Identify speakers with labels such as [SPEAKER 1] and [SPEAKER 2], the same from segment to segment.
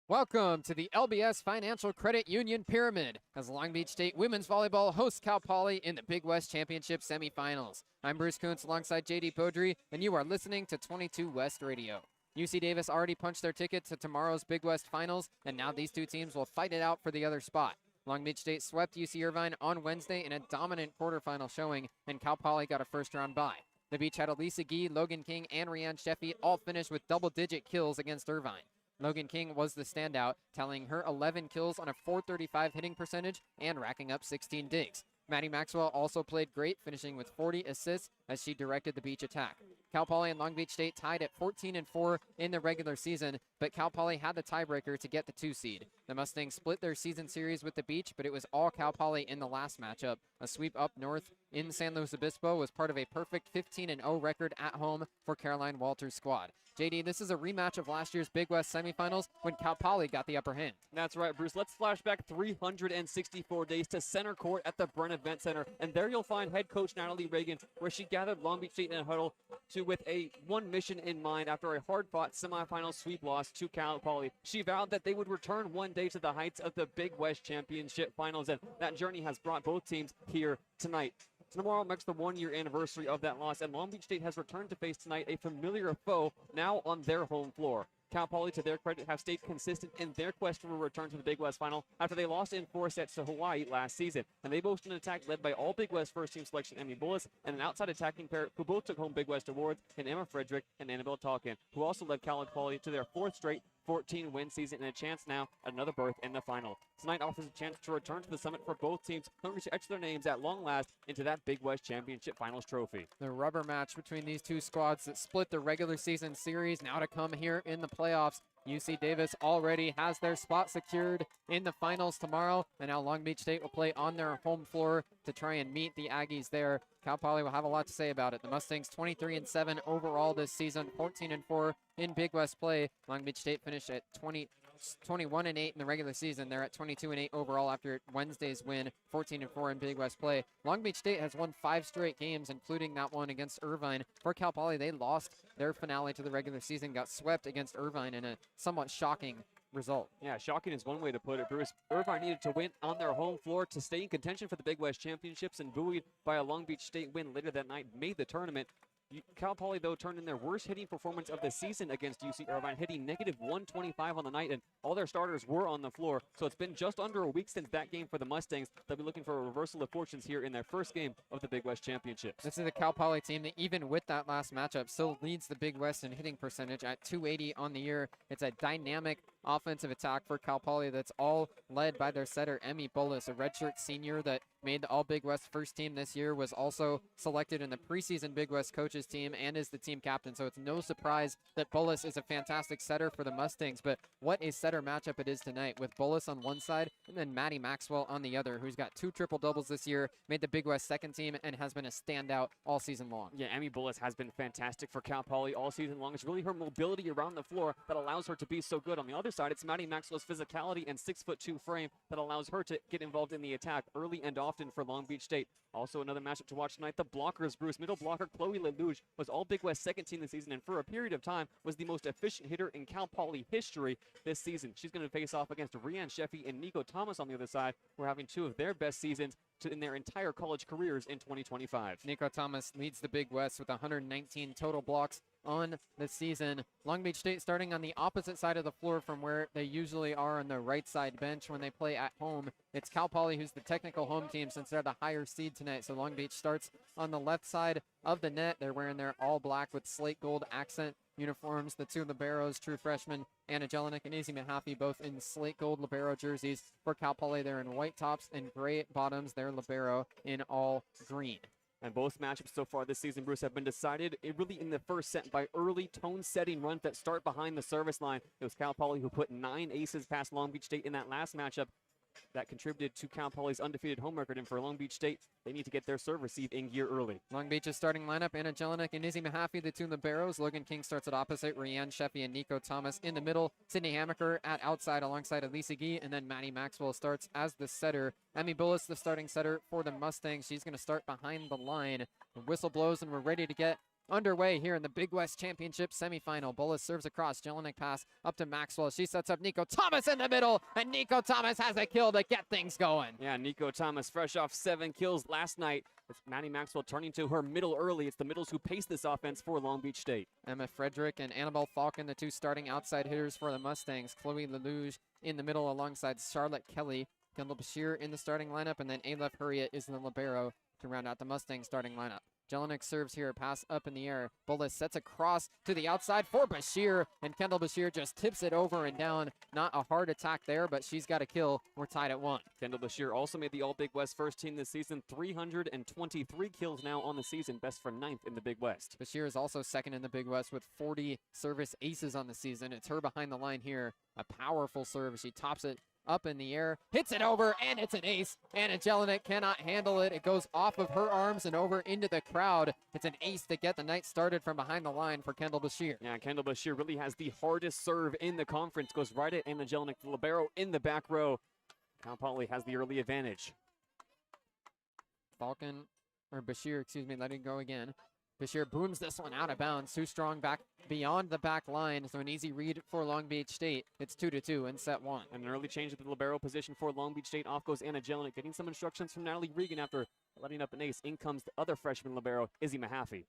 [SPEAKER 1] Welcome to the LBS Financial Credit Union Pyramid as Long Beach State Women's Volleyball hosts Cal Poly in the Big West Championship Semifinals. I'm Bruce Kuntz alongside JayDe Beaudry, and you are listening to 22 West Radio. UC Davis already punched their ticket to tomorrow's Big West Finals, and now these two teams will fight it out for the other spot. Long Beach State swept UC Irvine on Wednesday in a dominant quarterfinal showing, and Cal Poly got a first-round bye. The Beach had Elisa Gee, Logan King, and Rianne Sheffy all finish with double-digit kills against Irvine. Logan King was the standout, tallying her 11 kills on a .435 hitting percentage and racking up 16 digs. Maddie Maxwell also played great, finishing with 40 assists as she directed the Beach attack. Cal Poly and Long Beach State tied at 14-4 in the regular season, but Cal Poly had the tiebreaker to get the 2 seed. The Mustangs split their season series with the Beach, but it was all Cal Poly in the last matchup. A sweep up north in San Luis Obispo was part of a perfect 15-0 record at home for Caroline Walters' squad. JayDe, this is a rematch of last year's Big West semifinals when Cal Poly got the upper hand.
[SPEAKER 2] That's right, Bruce. Let's flash back 364 days to center court at the Brent Event Center, and there you'll find head coach Natalie Reagan, where she gathered Long Beach State in a huddle with one mission in mind after a hard-fought semifinal sweep loss to Cal Poly. She vowed that they would return one day to the heights of the Big West Championship Finals, and that journey has brought both teams here tonight. Tomorrow marks the one-year anniversary of that loss, and Long Beach State has returned to face tonight a familiar foe now on their home floor. Cal Poly, to their credit, have stayed consistent in their quest for a return to the Big West Final after they lost in 4 sets to Hawaii last season. And they boasted an attack led by all Big West first-team selection Emmy Bullis and an outside attacking pair who both took home Big West awards in Emma Frederick and Annabelle Talkin, who also led Cal Poly to their 4th straight 14-win season and a chance now at another berth in the final. Tonight offers a chance to return to the summit for both teams, hungry to etch their names at long last into that Big West Championship Finals trophy.
[SPEAKER 1] The rubber match between these two squads that split the regular season series now to come here in the playoffs. UC Davis already has their spot secured in the finals tomorrow, and now Long Beach State will play on their home floor to try and meet the Aggies there. Cal Poly will have a lot to say about it. The Mustangs 23-7 overall this season, 14-4 in Big West play. Long Beach State finished at 21-8 in the regular season. They're at 22-8 overall after Wednesday's win, 14-4 in Big West play. Long Beach State has won 5 straight games, including that one against Irvine. For Cal Poly, they lost their finale to the regular season, got swept against Irvine in a somewhat shocking result.
[SPEAKER 2] Yeah, shocking is one way to put it, Bruce. Irvine needed to win on their home floor to stay in contention for the Big West Championships, and buoyed by a Long Beach State win later that night, made the tournament. Cal Poly, though, turned in their worst hitting performance of the season against UC Irvine, hitting negative 125 on the night, and all their starters were on the floor. So it's been just under a week since that game for the Mustangs. They'll be looking for a reversal of fortunes here in their first game of the Big West Championships.
[SPEAKER 1] This is a Cal Poly team that, even with that last matchup, still leads the Big West in hitting percentage at .280 on the year. It's a dynamic offensive attack for Cal Poly that's all led by their setter, Emmy Bullis, a redshirt senior that made the All-Big West first team this year, was also selected in the preseason Big West coaches team and is the team captain. So it's no surprise that Bullis is a fantastic setter for the Mustangs. But what a setter matchup it is tonight with Bullis on one side and then Maddie Maxwell on the other, who's got 2 triple-doubles this year, made the Big West second team, and has been a standout all season long.
[SPEAKER 2] Yeah, Emmy Bullis has been fantastic for Cal Poly all season long. It's really her mobility around the floor that allows her to be so good. On the other side, it's Maddie Maxwell's physicality and 6'2" frame that allows her to get involved in the attack early and often for Long Beach State. Also another matchup to watch tonight, the blockers, Bruce. Middle blocker Chloe LeLouge was all Big West second team this season, and for a period of time was the most efficient hitter in Cal Poly history this season. She's going to face off against Rianne Sheffy and Nico Thomas on the other side, who are having 2 of their best seasons in their entire college careers in 2025.
[SPEAKER 1] Nico Thomas leads the Big West with 119 total blocks on the season. Long Beach State starting on the opposite side of the floor from where they usually are on the right side bench when they play at home. It's Cal Poly who's the technical home team since they're the higher seed tonight. So Long Beach starts on the left side of the net. They're wearing their all black with slate gold accent uniforms. The 2 liberos, true freshmen, Anna Jelinek and Izzy Mahaffey, both in slate gold libero jerseys. For Cal Poly, they're in white tops and gray bottoms. They're libero in all green.
[SPEAKER 2] And both matchups so far this season, Bruce, have been decided really in the first set by early tone-setting runs that start behind the service line. It was Cal Poly who put 9 aces past Long Beach State in that last matchup. That contributed to Cal Poly's undefeated home record, and for Long Beach State, they need to get their serve receive in gear early.
[SPEAKER 1] Long Beach's starting lineup, Anna Jelinek and Izzy Mahaffey, the 2 liberos. Logan King starts at opposite, Rianne Sheffy and Nico Thomas in the middle. Sydney Hamaker at outside alongside Elisa Gee, and then Maddie Maxwell starts as the setter. Emmy Bullis, the starting setter for the Mustangs. She's going to start behind the line. The whistle blows, and we're ready to get underway here in the Big West Championship semifinal. Bullis serves across. Jelinek pass up to Maxwell. She sets up Nico Thomas in the middle, and Nico Thomas has a kill to get things going.
[SPEAKER 2] Yeah, Nico Thomas fresh off 7 kills last night. It's Maddie Maxwell turning to her middle early. It's the middles who pace this offense for Long Beach State.
[SPEAKER 1] Emma Frederick and Annabelle Falcon, the two starting outside hitters for the Mustangs. Chloe Lelouge in the middle alongside Charlotte Kelly. Kendall Bashir in the starting lineup, and then Alef Hurriet is in the libero to round out the Mustang starting lineup. Jelinek serves here, pass up in the air. Bullis sets across to the outside for Bashir, and Kendall Bashir just tips it over and down. Not a hard attack there, but she's got a kill. We're tied at 1.
[SPEAKER 2] Kendall Bashir also made the All-Big West first team this season. 323 kills now on the season, best for 9th in the Big West.
[SPEAKER 1] Bashir is also second in the Big West with 40 service aces on the season. It's her behind the line here. A powerful serve. She tops it up in the air, hits it over, and it's an ace. Anna Jelinek cannot handle it. It goes off of her arms and over into the crowd. It's an ace to get the night started from behind the line for Kendall Bashir.
[SPEAKER 2] Yeah, Kendall Bashir really has the hardest serve in the conference. Goes right at Anna Jelinek, the libero in the back row. Cal Poly has the early advantage.
[SPEAKER 1] Bashir, letting go again. Bashir booms this one out of bounds. Too strong back beyond the back line, so an easy read for Long Beach State. It's 2-2 in set 1.
[SPEAKER 2] And an early change at the libero position for Long Beach State. Off goes Anna Jelinek, getting some instructions from Natalie Regan after letting up an ace. In comes the other freshman libero, Izzy Mahaffey.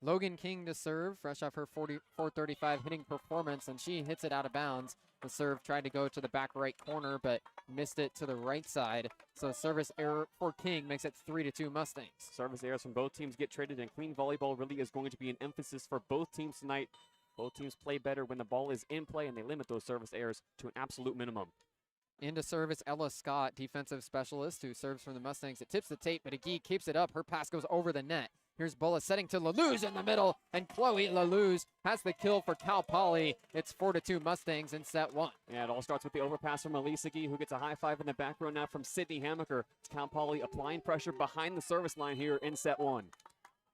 [SPEAKER 1] Logan King to serve, fresh off her 435 hitting performance, and she hits it out of bounds. The serve tried to go to the back right corner, but missed it to the right side. So service error for King makes it 3-2 Mustangs.
[SPEAKER 2] Service errors from both teams get traded, and clean volleyball really is going to be an emphasis for both teams tonight. Both teams play better when the ball is in play, and they limit those service errors to an absolute minimum.
[SPEAKER 1] Into service, Ella Scott, defensive specialist, who serves from the Mustangs. It tips the tape, but Agee keeps it up. Her pass goes over the net. Here's Bullis setting to Lelouge in the middle, and Chloe Lelouge has the kill for Cal Poly. It's 4-2 Mustangs in set 1.
[SPEAKER 2] Yeah, it all starts with the overpass from Elisa Gee, who gets a high five in the back row now from Sydney Hamaker. It's Cal Poly applying pressure behind the service line here in set 1.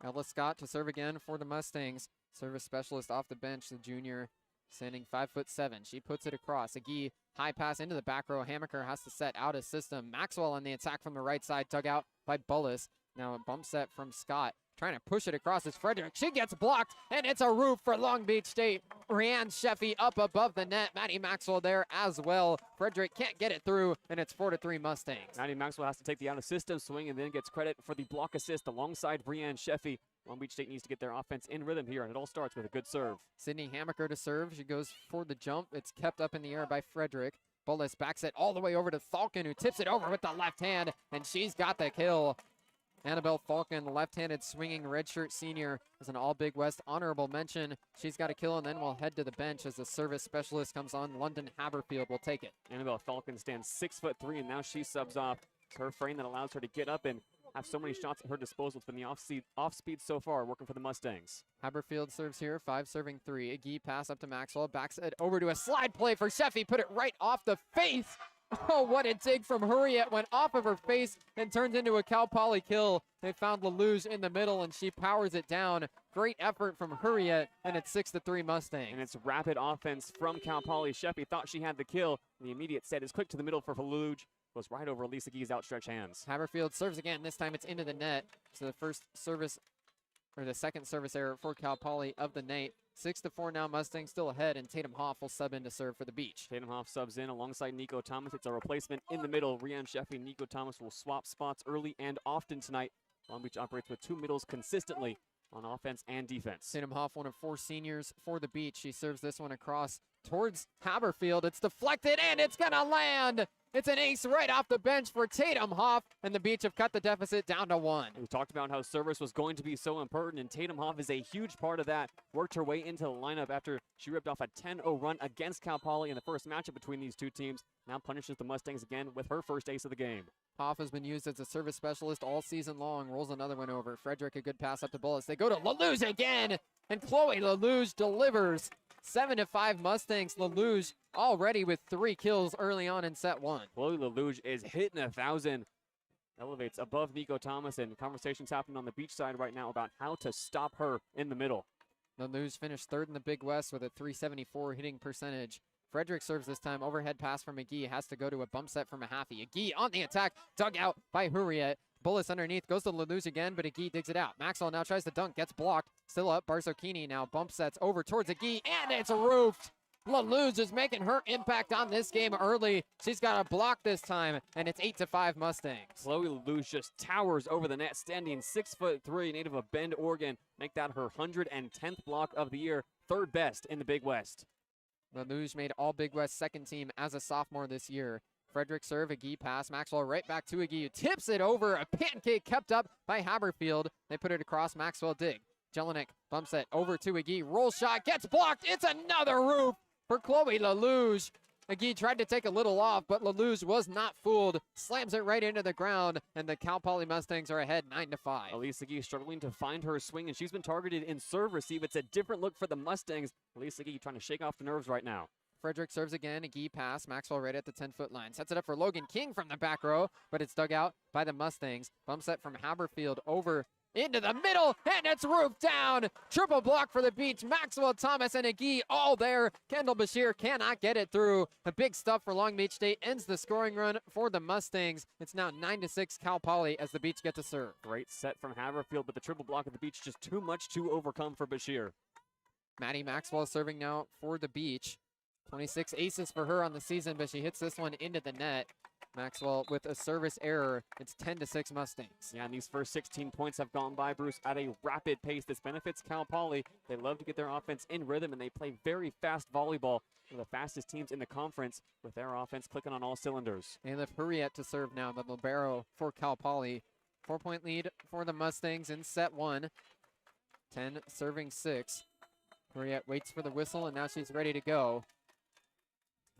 [SPEAKER 1] Ella Scott to serve again for the Mustangs. Service specialist off the bench, the junior, standing 5'7". She puts it across. Agee, high pass into the back row. Hamaker has to set out of system. Maxwell on the attack from the right side, dug out by Bullis. Now a bump set from Scott. Trying to push it across is Frederick. She gets blocked, and it's a roof for Long Beach State. Rianne Sheffy up above the net. Maddie Maxwell there as well. Frederick can't get it through, and it's 4-3 Mustangs.
[SPEAKER 2] Maddie Maxwell has to take the out-of-system swing and then gets credit for the block assist alongside Rianne Sheffy. Long Beach State needs to get their offense in rhythm here, and it all starts with a good serve.
[SPEAKER 1] Sydney Hamaker to serve. She goes for the jump. It's kept up in the air by Frederick. Bullis backs it all the way over to Falcon, who tips it over with the left hand, and she's got the kill. Annabelle Falcon, the left-handed swinging redshirt senior, is an all-Big West honorable mention. She's got a kill, and then we'll head to the bench as the service specialist comes on. London Haberfield will take it.
[SPEAKER 2] Annabelle Falcon stands 6'3", and now she subs off. It's her frame that allows her to get up and have so many shots at her disposal. It's been the off-speed so far, working for the Mustangs.
[SPEAKER 1] Haberfield serves here, 5 serving 3. Agee pass up to Maxwell, backs it over to a slide play for Sheffy, put it right off the face. Oh, what a dig from Hurriet. Went off of her face and turns into a Cal Poly kill. They found Lelouge in the middle, and she powers it down. Great effort from Hurriet, and it's 6-3 Mustangs.
[SPEAKER 2] And it's rapid offense from Cal Poly. Sheffy thought she had the kill. The immediate set is quick to the middle for Lelouge. Goes right over Elisa Gee's outstretched hands.
[SPEAKER 1] Haberfield serves again. This time it's into the net. So the second service error for Cal Poly of the night. 6-4 now, Mustangs still ahead, and Tatum Hoff will sub in to serve for the Beach.
[SPEAKER 2] Tatum Hoff subs in alongside Nico Thomas. It's a replacement in the middle. Rianne Sheffy and Nico Thomas will swap spots early and often tonight. Long Beach operates with 2 middles consistently on offense and defense.
[SPEAKER 1] Tatum Hoff, one of 4 seniors for the Beach. She serves this one across towards Haberfield. It's deflected, and it's gonna land. It's an ace right off the bench for Tatum Hoff, and the Beach have cut the deficit down to 1.
[SPEAKER 2] We talked about how service was going to be so important, and Tatum Hoff is a huge part of that. Worked her way into the lineup after she ripped off a 10-0 run against Cal Poly in the first matchup between these two teams. Now punishes the Mustangs again with her first ace of the game.
[SPEAKER 1] Hoff has been used as a service specialist all season long. Rolls another one over. Frederick, a good pass up to Bullis. They go to Lelouge again, and Chloe Lelouge delivers. 7-5 Mustangs. Lelouge already with 3 kills early on in set 1.
[SPEAKER 2] Chloe Lelouge is hitting 1,000. Elevates above Nico Thomas, and conversations happening on the Beach side right now about how to stop her in the middle.
[SPEAKER 1] Lelouge finished 3rd in the Big West with a .374 hitting percentage. Frederick serves this time. Overhead pass from Agee has to go to a bump set from Mahaffey. Agee on the attack, dug out by Hurriet. Bullis underneath, goes to Lelouch again, but Agee digs it out. Maxwell now tries to dunk, gets blocked. Still up, Barzocchini now bump sets over towards Agee, and it's roofed. Lelouch is making her impact on this game early. She's got a block this time, and it's 8-5 Mustangs.
[SPEAKER 2] Chloe Lelouch just towers over the net, standing 6'3", native of Bend, Oregon. Make that her 110th block of the year, third best in the Big West.
[SPEAKER 1] Lelouch made all Big West second team as a sophomore this year. Frederick serve, Agee pass, Maxwell right back to Agee, who tips it over, a pancake kept up by Haberfield. They put it across, Maxwell dig. Jelinek bumps it over to Agee, roll shot, gets blocked, it's another roof for Chloe Lelouch. Agee tried to take a little off, but Lelouch was not fooled, slams it right into the ground, and the Cal Poly Mustangs are ahead 9-5.
[SPEAKER 2] Elise Agee struggling to find her swing, and she's been targeted in serve receive. It's a different look for the Mustangs. Elise Agee trying to shake off the nerves right now.
[SPEAKER 1] Frederick serves again, Agee pass, Maxwell right at the 10-foot line. Sets it up for Logan King from the back row, but it's dug out by the Mustangs. Bump set from Haberfield over into the middle, and it's roofed down. Triple block for the Beach. Maxwell, Thomas, and Agee all there. Kendall Bashir cannot get it through. The big stuff for Long Beach State ends the scoring run for the Mustangs. It's now 9-6 Cal Poly as the Beach get to serve.
[SPEAKER 2] Great set from Haberfield, but the triple block of the Beach just too much to overcome for Bashir.
[SPEAKER 1] Maddie Maxwell serving now for the Beach. 26 aces for her on the season, but she hits this one into the net. Maxwell with a service error. It's 10-6 Mustangs.
[SPEAKER 2] Yeah, and these first 16 points have gone by, Bruce, at a rapid pace. This benefits Cal Poly. They love to get their offense in rhythm, and they play very fast volleyball. One of the fastest teams in the conference with their offense clicking on all cylinders.
[SPEAKER 1] Calif Hurriet to serve now, the libero for Cal Poly. 4-point lead for the Mustangs in set one. 10 serving 6. Hurriet waits for the whistle, and now she's ready to go.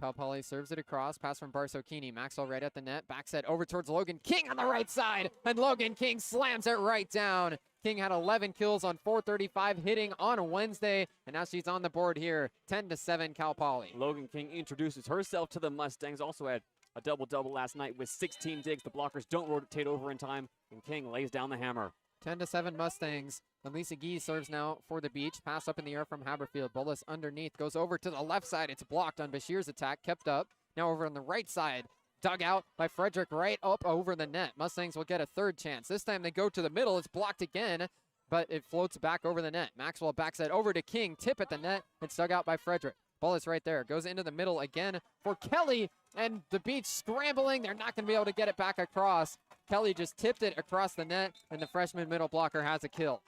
[SPEAKER 1] Cal Poly serves it across, pass from Barzocchini. Maxwell right at the net, back set over towards Logan King on the right side, and Logan King slams it right down. King had 11 kills on 435 hitting on Wednesday, and now she's on the board here, 10-7 Cal Poly.
[SPEAKER 2] Logan King introduces herself to the Mustangs, also had a double-double last night with 16 digs. The blockers don't rotate over in time, and King lays down the hammer.
[SPEAKER 1] 10-7 Mustangs. Elise Agee serves now for the Beach. Pass up in the air from Haberfield. Bullis underneath. Goes over to the left side. It's blocked on Bashir's attack. Kept up. Now over on the right side. Dug out by Frederick right up over the net. Mustangs will get a third chance. This time they go to the middle. It's blocked again, but it floats back over the net. Maxwell backs it over to King. Tip at the net. It's dug out by Frederick. Bullis right there. Goes into the middle again for Kelly. And the Beach scrambling. They're not going to be able to get it back across. Kelly just tipped it across the net, and the freshman middle blocker has a kill.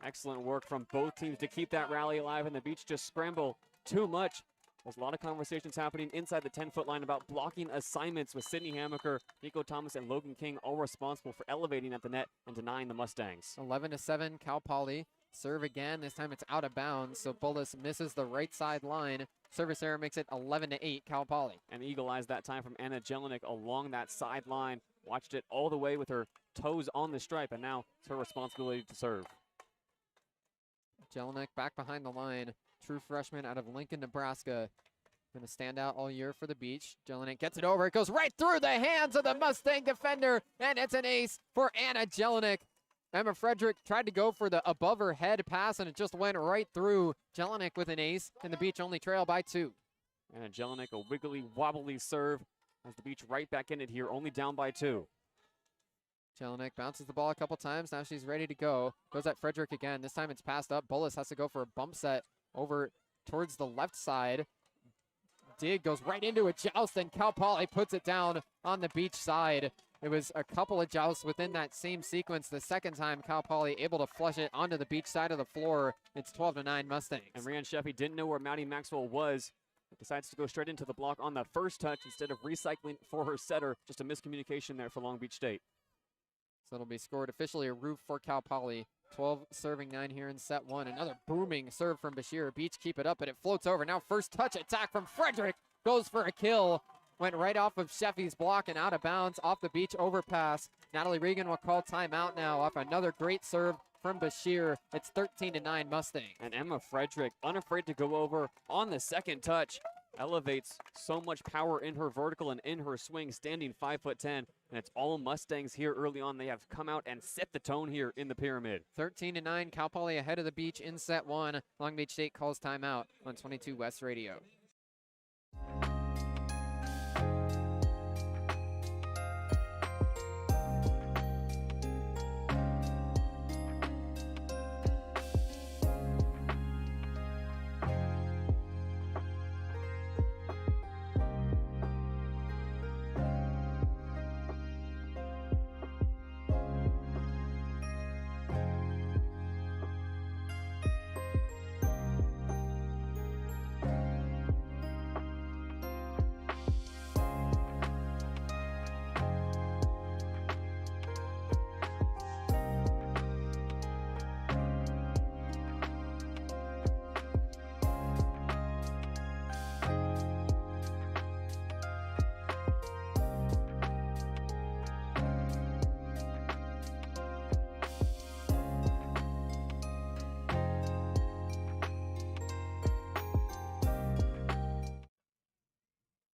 [SPEAKER 2] Excellent work from both teams to keep that rally alive, and the Beach just scramble too much. There's a lot of conversations happening inside the 10-foot line about blocking assignments with Sydney Hamaker, Nico Thomas, and Logan King all responsible for elevating at the net and denying the Mustangs.
[SPEAKER 1] 11-7 Cal Poly. Serve again. This time it's out of bounds, so Bullis misses the right side line. Service error makes it 11-8 Cal Poly.
[SPEAKER 2] And eagle eyes that time from Anna Jelinek along that sideline. Watched it all the way with her toes on the stripe, and now it's her responsibility to serve.
[SPEAKER 1] Jelinek back behind the line. True freshman out of Lincoln, Nebraska. Going to stand out all year for the Beach. Jelinek gets it over. It goes right through the hands of the Mustang defender, and it's an ace for Anna Jelinek. Emma Frederick tried to go for the above her head pass, and it just went right through. Jelinek with an ace, and the Beach only trail by 2.
[SPEAKER 2] Anna Jelinek, a wiggly, wobbly serve as the Beach right back in it here, only down by 2.
[SPEAKER 1] Jelinek bounces the ball a couple times. Now she's ready to go. Goes at Frederick again. This time it's passed up. Bullis has to go for a bump set over towards the left side. Dig goes right into a joust, and Cal Poly puts it down on the Beach side. It was a couple of jousts within that same sequence. The second time Cal Poly able to flush it onto the Beach side of the floor. It's 12-9 Mustangs.
[SPEAKER 2] And Rhian Sheffy didn't know where Maddie Maxwell was. Decides to go straight into the block on the first touch instead of recycling for her setter. Just a miscommunication there for Long Beach State.
[SPEAKER 1] So it'll be scored officially a roof for Cal Poly. 12 serving 9 here in set one. Another booming serve from Bashir. Beach keep it up, but it floats over. Now first touch attack from Frederick. Goes for a kill. Went right off of Sheffy's block and out of bounds off the Beach overpass. Natalie Regan will call timeout now off another great serve from Bashir. It's 13-9 Mustangs.
[SPEAKER 2] And Emma Frederick, unafraid to go over on the second touch, elevates so much power in her vertical and in her swing, standing 5'10", and it's all Mustangs here early on. They have come out and set the tone here in the pyramid.
[SPEAKER 1] 13-9, Cal Poly ahead of the Beach in set one. Long Beach State calls timeout on 22 West Radio.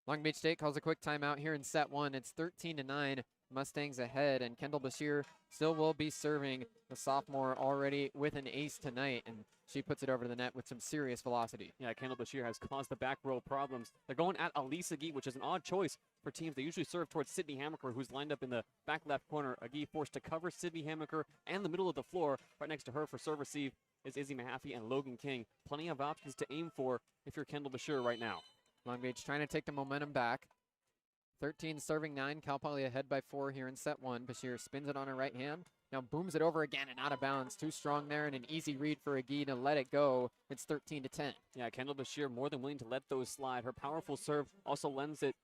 [SPEAKER 1] Long Beach State calls a quick timeout here in set one. It's 13-9. Mustangs ahead, and Kendall Bashir still will be serving, the sophomore already with an ace tonight, and she puts it over to the net with some serious velocity.
[SPEAKER 2] Yeah, Kendall Bashir has caused the back row problems. They're going at Elise Agee, which is an odd choice for teams. They usually serve towards Sydney Hamaker, who's lined up in the back left corner. Agee forced to cover Sydney Hamaker and the middle of the floor. Right next to her for serve receive is Izzy Mahaffey and Logan King. Plenty of options to aim for if you're Kendall Bashir right now.
[SPEAKER 1] Long Beach trying to take the momentum back. 13 serving 9. Cal Poly ahead by 4 here in set one. Bashir spins it on her right hand. Now booms it over again and out of bounds. Too strong there and an easy read for Agee to let it go. It's 13-10.
[SPEAKER 2] Yeah, Kendall Bashir more than willing to let those slide. Her powerful serve also lends it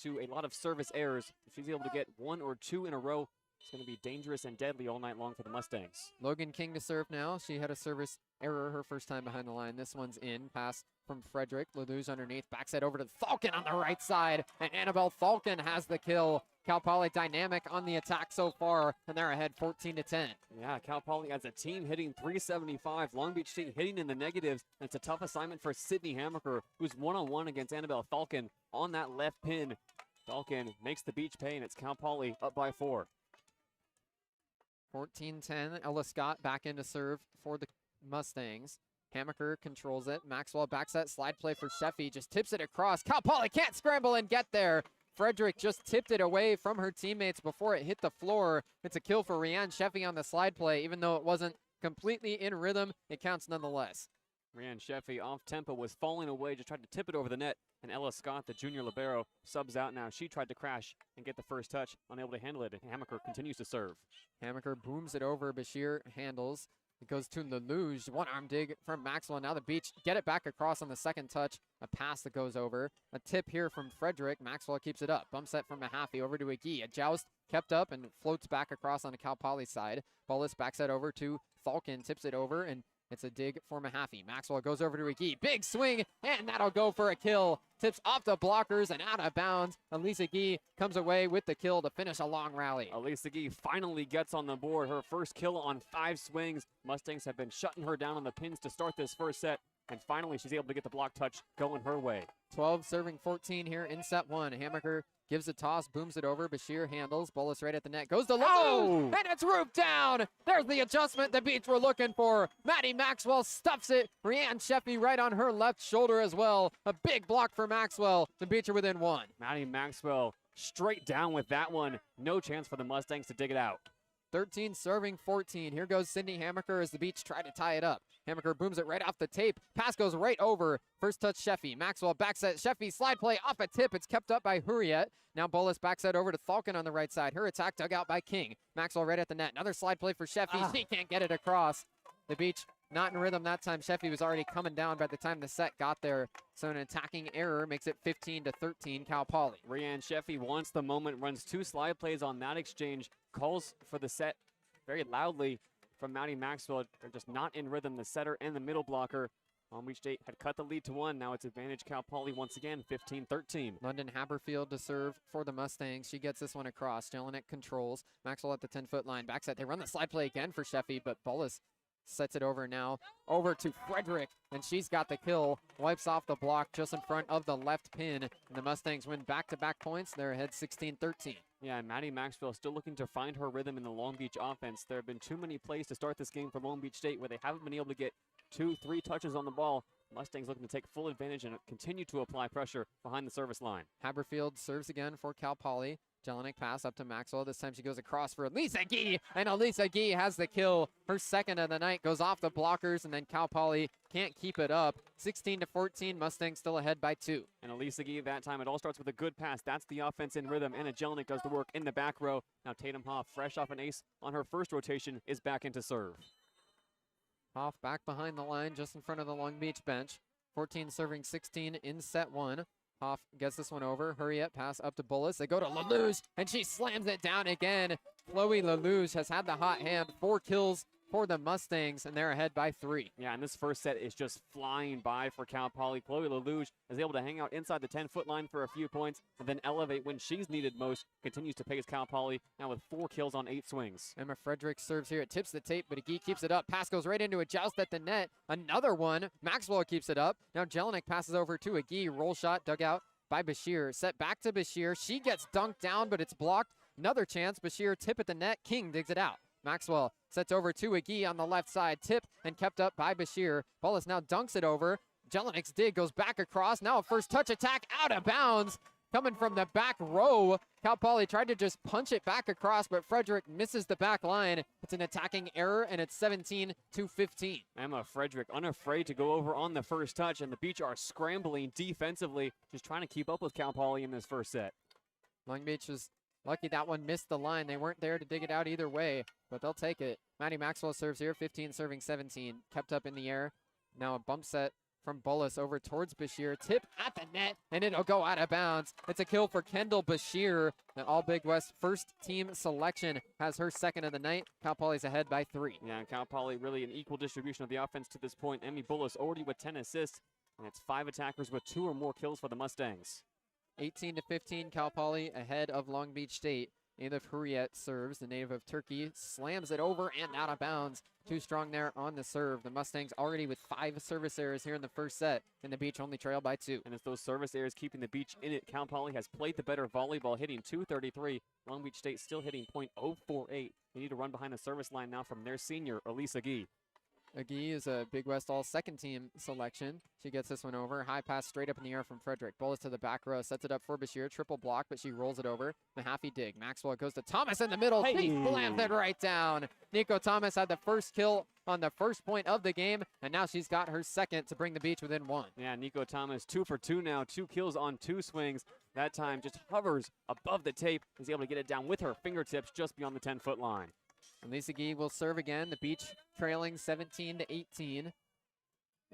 [SPEAKER 2] to a lot of service errors. If she's able to get 1 or 2 in a row, it's going to be dangerous and deadly all night long for the Mustangs.
[SPEAKER 1] Logan King to serve now. She had a service error her first time behind the line. This one's in. Pass from Frederick. LaLouche underneath. Backside over to Falcon on the right side. And Annabelle Falcon has the kill. Cal Poly dynamic on the attack so far, and they're ahead 14-10.
[SPEAKER 2] Yeah, Cal Poly as a team hitting .375. Long Beach State hitting in the negatives. And it's a tough assignment for Sydney Hamaker, who's one-on-one against Annabelle Falcon on that left pin. Falcon makes the beach pay, and it's Cal Poly up by 4.
[SPEAKER 1] 14-10. Ella Scott back in to serve for the Mustangs. Hamaker controls it. Maxwell backs that slide play for Sheffy. Just tips it across. Cal Poly can't scramble and get there. Frederick just tipped it away from her teammates before it hit the floor. It's a kill for Rianne Sheffy on the slide play. Even though it wasn't completely in rhythm, it counts nonetheless.
[SPEAKER 2] Rianne Sheffy off tempo was falling away, just tried to tip it over the net. And Ella Scott, the junior libero, subs out now. She tried to crash and get the first touch, unable to handle it. And Hamaker continues to serve.
[SPEAKER 1] Hamaker booms it over. Bashir handles. It goes to LaLouche. One-arm dig from Maxwell. Now the Beach get it back across on the second touch. A pass that goes over. A tip here from Frederick. Maxwell keeps it up. Bump set from Mahaffey over to Agee. A joust kept up and floats back across on the Cal Poly side. Bullis backs that over to Falcon. Tips it over, and it's a dig for Mahaffey. Maxwell goes over to Agee. Big swing, and that'll go for a kill. Tips off the blockers and out of bounds. Elise Agee comes away with the kill to finish a long rally.
[SPEAKER 2] Elise Agee finally gets on the board. Her first kill on 5 swings. Mustangs have been shutting her down on the pins to start this first set. And finally, she's able to get the block touch going her way.
[SPEAKER 1] 12 serving 14 here in set one. Hamaker gives a toss, booms it over. Bashir handles. Bullis right at the net. Goes to LaLouche, and it's roofed down. There's the adjustment the Beach were looking for. Maddie Maxwell stuffs it. Rianne Sheffy right on her left shoulder as well. A big block for Maxwell. The Beach are within 1.
[SPEAKER 2] Maddie Maxwell straight down with that one. No chance for the Mustangs to dig it out.
[SPEAKER 1] 13 serving 14. Here goes Sydney Hamaker as the Beach try to tie it up. Hamaker booms it right off the tape. Pass goes right over. First touch Sheffy. Maxwell backs at Sheffy. Slide play off a tip. It's kept up by Hurriet. Now Bullis backs that over to Falcon on the right side. Her attack dug out by King. Maxwell right at the net. Another slide play for Sheffy. She can't get it across. The Beach not in rhythm that time. Sheffy was already coming down by the time the set got there. So an attacking error makes it 15-13 Cal Poly.
[SPEAKER 2] Rianne Sheffy wants the moment, runs 2 slide plays on that exchange, calls for the set very loudly from Maddie Maxwell. They're just not in rhythm, the setter and the middle blocker. Long Beach State had cut the lead to 1. Now it's advantage Cal Poly once again, 15-13.
[SPEAKER 1] London Haberfield to serve for the Mustangs. She gets this one across. Jelinek controls. Maxwell at the 10-foot line. Backside. They run the slide play again for Sheffy, but Bullis sets it over now. Over to Frederick, and she's got the kill. Wipes off the block just in front of the left pin. And the Mustangs win back-to-back points. They're ahead 16-13.
[SPEAKER 2] Yeah, and Maddie Maxwell still looking to find her rhythm in the Long Beach offense. There have been too many plays to start this game for Long Beach State where they haven't been able to get 2-3 touches on the ball. Mustangs looking to take full advantage and continue to apply pressure behind the service line.
[SPEAKER 1] Haberfield serves again for Cal Poly. Jelinek pass up to Maxwell. This time she goes across for Elise Agee, and Elise Agee has the kill. Her second of the night goes off the blockers, and then Cal Poly can't keep it up. 16-14, Mustangs still ahead by 2.
[SPEAKER 2] And Elise Agee that time, it all starts with a good pass. That's the offense in rhythm. Anna Jelinek does the work in the back row. Now Tatum Hoff, fresh off an ace on her first rotation, is back into serve.
[SPEAKER 1] Hoff back behind the line, just in front of the Long Beach bench. 14 serving 16 in set 1. Hoff gets this one over. Hurriet pass up to Bullis. They go to LaLouche, and she slams it down again. Chloe LaLouche has had the hot hand. 4 kills for the Mustangs, and they're ahead by 3.
[SPEAKER 2] Yeah, and this first set is just flying by for Cal Poly. Chloe LaLouche is able to hang out inside the 10-foot line for a few points, and then elevate when she's needed most. Continues to pace Cal Poly, now with 4 kills on 8 swings.
[SPEAKER 1] Emma Frederick serves here. It tips the tape, but Agee keeps it up. Pass goes right into a joust at the net. Another one. Maxwell keeps it up. Now Jelinek passes over to Agee. Roll shot dug out by Bashir. Set back to Bashir. She gets dunked down, but it's blocked. Another chance. Bashir tip at the net. King digs it out. Maxwell sets over to Agee on the left side. Tip and kept up by Bashir. Bolus now dunks it over. Jelinik's dig goes back across. Now a first touch attack out of bounds. Coming from the back row. Cal Poly tried to just punch it back across, but Frederick misses the back line. It's an attacking error, and it's 17-15.
[SPEAKER 2] Emma Frederick unafraid to go over on the first touch, and the Beach are scrambling defensively, just trying to keep up with Cal Poly in this first set.
[SPEAKER 1] Long Beach was lucky that one missed the line. They weren't there to dig it out either way, but they'll take it. Maddie Maxwell serves here, 15 serving 17. Kept up in the air. Now a bump set from Bolus over towards Bashir. Tip at the net, and it'll go out of bounds. It's a kill for Kendall Bashir. The All Big West first team selection has her second of the night. Cal Poly's ahead by 3.
[SPEAKER 2] Yeah, Cal Poly really an equal distribution of the offense to this point. Emmy Bolus already with 10 assists, and it's 5 attackers with 2 or more kills for the Mustangs.
[SPEAKER 1] 18-15, Cal Poly ahead of Long Beach State. Native Hurriyet serves. The native of Turkey slams it over and out of bounds. Too strong there on the serve. The Mustangs already with 5 service errors here in the first set, and the Beach only trail by 2.
[SPEAKER 2] And it's those service errors keeping the Beach in it. Cal Poly has played the better volleyball, hitting .233. Long Beach State still hitting .048. They need to run behind the service line now from their senior, Elise Agee.
[SPEAKER 1] Agee is a Big West All second team selection. She gets this one over. High pass straight up in the air from Frederick. Bolus to the back row. Sets it up for Bashir. Triple block, but she rolls it over. Mahaffey dig. Maxwell goes to Thomas in the middle.
[SPEAKER 2] Hey.
[SPEAKER 1] She slams it right down. Nico Thomas had the first kill on the first point of the game, and now she's got her second to bring the Beach within 1.
[SPEAKER 2] Yeah, Nico Thomas 2 for 2 now. 2 kills on 2 swings. That time just hovers above the tape. Is able to get it down with her fingertips just beyond the 10-foot line.
[SPEAKER 1] Elise Agee will serve again. The Beach trailing 17-18.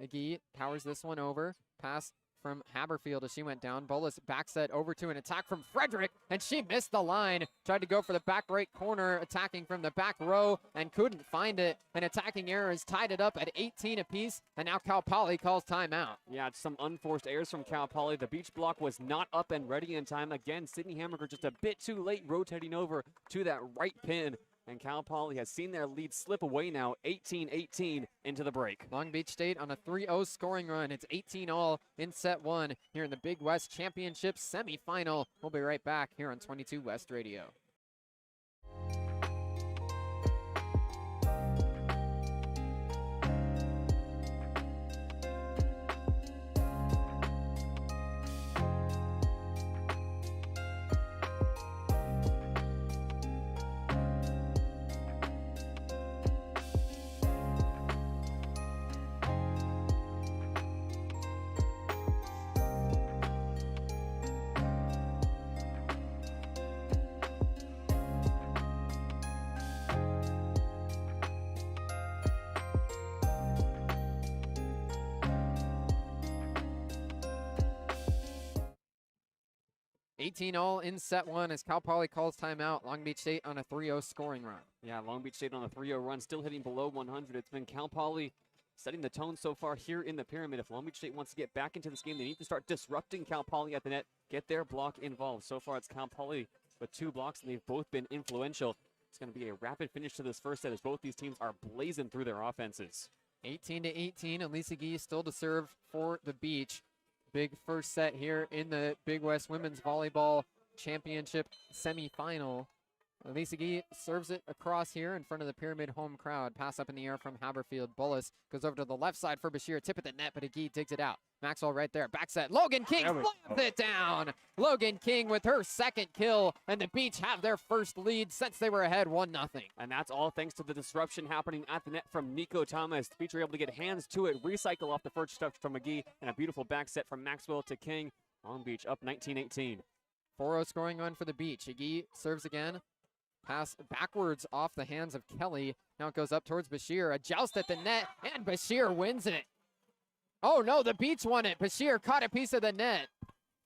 [SPEAKER 1] Agee powers this one over. Pass from Haberfield as she went down. Bolus back set over to an attack from Frederick, and she missed the line. Tried to go for the back right corner, attacking from the back row, and couldn't find it. An attacking error has tied it up at 18 apiece, and now Cal Poly calls timeout.
[SPEAKER 2] Yeah, it's some unforced errors from Cal Poly. The Beach block was not up and ready in time. Again, Sydney Hamburger just a bit too late, rotating over to that right pin. And Cal Poly has seen their lead slip away now, 18-18 into the break.
[SPEAKER 1] Long Beach State on a 3-0 scoring run. It's 18-all in set 1 here in the Big West Championship semifinal. We'll be right back here on 22 West Radio. All in set 1 as Cal Poly calls timeout. Long Beach State on a 3-0 scoring run.
[SPEAKER 2] Yeah, Long Beach State on a 3-0 run, still hitting below 100. It's been Cal Poly setting the tone so far here in the pyramid. If Long Beach State wants to get back into this game, they need to start disrupting Cal Poly at the net, get their block involved. So far, it's Cal Poly with 2 blocks, and they've both been influential. It's going to be a rapid finish to this first set as both these teams are blazing through their offenses.
[SPEAKER 1] 18-18, Elise Agee still to serve for the Beach. Big first set here in the Big West Women's Volleyball Championship semifinal. Elise Agee serves it across here in front of the Pyramid home crowd. Pass up in the air from Haberfield. Bolus goes over to the left side for Bashir. Tip at the net, but Agee digs it out. Maxwell right there. Back set. Logan King slams it down. Logan King with her second kill, and the Beach have their first lead since they were ahead 1-0.
[SPEAKER 2] And that's all thanks to the disruption happening at the net from Nico Thomas. The Beach are able to get hands to it, recycle off the first touch from Agee, and a beautiful back set from Maxwell to King. Long Beach up 19-18.
[SPEAKER 1] 4-0 scoring run for the Beach. Agee serves again. Pass backwards off the hands of Kelly. Now it goes up towards Bashir. A joust at the net, and Bashir wins it. Oh no, the Beach won it. Bashir caught a piece of the net.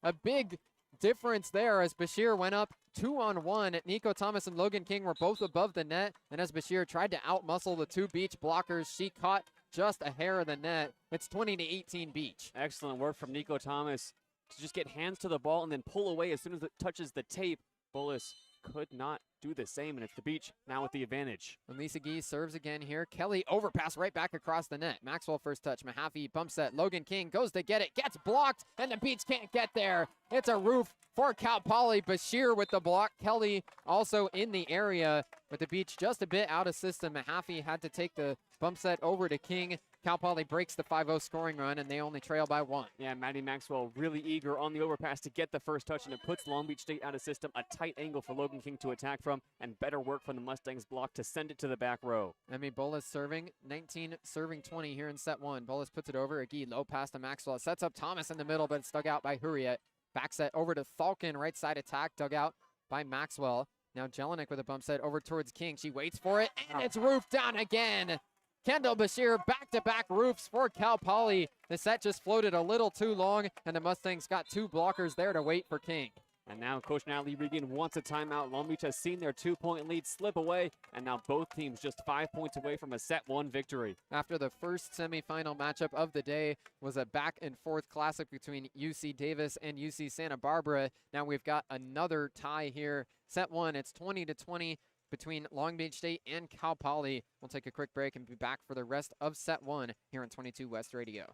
[SPEAKER 1] A big difference there as Bashir went up 2-on-1. Nico Thomas and Logan King were both above the net, and as Bashir tried to outmuscle the 2 Beach blockers, she caught just a hair of the net. It's 20-18 Beach.
[SPEAKER 2] Excellent work from Nico Thomas to just get hands to the ball and then pull away as soon as it touches the tape. Bolus could not do the same, and it's the Beach now with the advantage.
[SPEAKER 1] And Lisa Gee serves again here. Kelly overpass right back across the net. Maxwell first touch. Mahaffey bump set. Logan King goes to get it. Gets blocked, and the Beach can't get there. It's a roof for Cal Poly. Bashir with the block. Kelly also in the area, but the Beach just a bit out of system. Mahaffey had to take the bump set over to King. Cal Poly breaks the 5-0 scoring run, and they only trail by 1.
[SPEAKER 2] Yeah, Maddie Maxwell really eager on the overpass to get the first touch, and it puts Long Beach State out of system. A tight angle for Logan King to attack from, and better work from the Mustangs block to send it to the back row.
[SPEAKER 1] Emmy Bolas serving, 19 serving 20 here in set 1. Bolas puts it over. Agee low pass to Maxwell. Sets up Thomas in the middle, but it's dug out by Hurriet. Back set over to Falcon. Right side attack dug out by Maxwell. Now Jelinek with a bump set over towards King. She waits for it, and it's roofed down again. Kendall Bashir back-to-back roofs for Cal Poly. The set just floated a little too long, and the Mustangs got 2 blockers there to wait for King.
[SPEAKER 2] And now Coach Natalie Regan wants a timeout. Long Beach has seen their 2-point lead slip away, and now both teams just 5 points away from a set 1 victory.
[SPEAKER 1] After the first semifinal matchup of the day was a back-and-forth classic between UC Davis and UC Santa Barbara. Now we've got another tie here. Set 1, it's 20-20. Between Long Beach State and Cal Poly. We'll take a quick break and be back for the rest of set 1 here on 22 West Radio.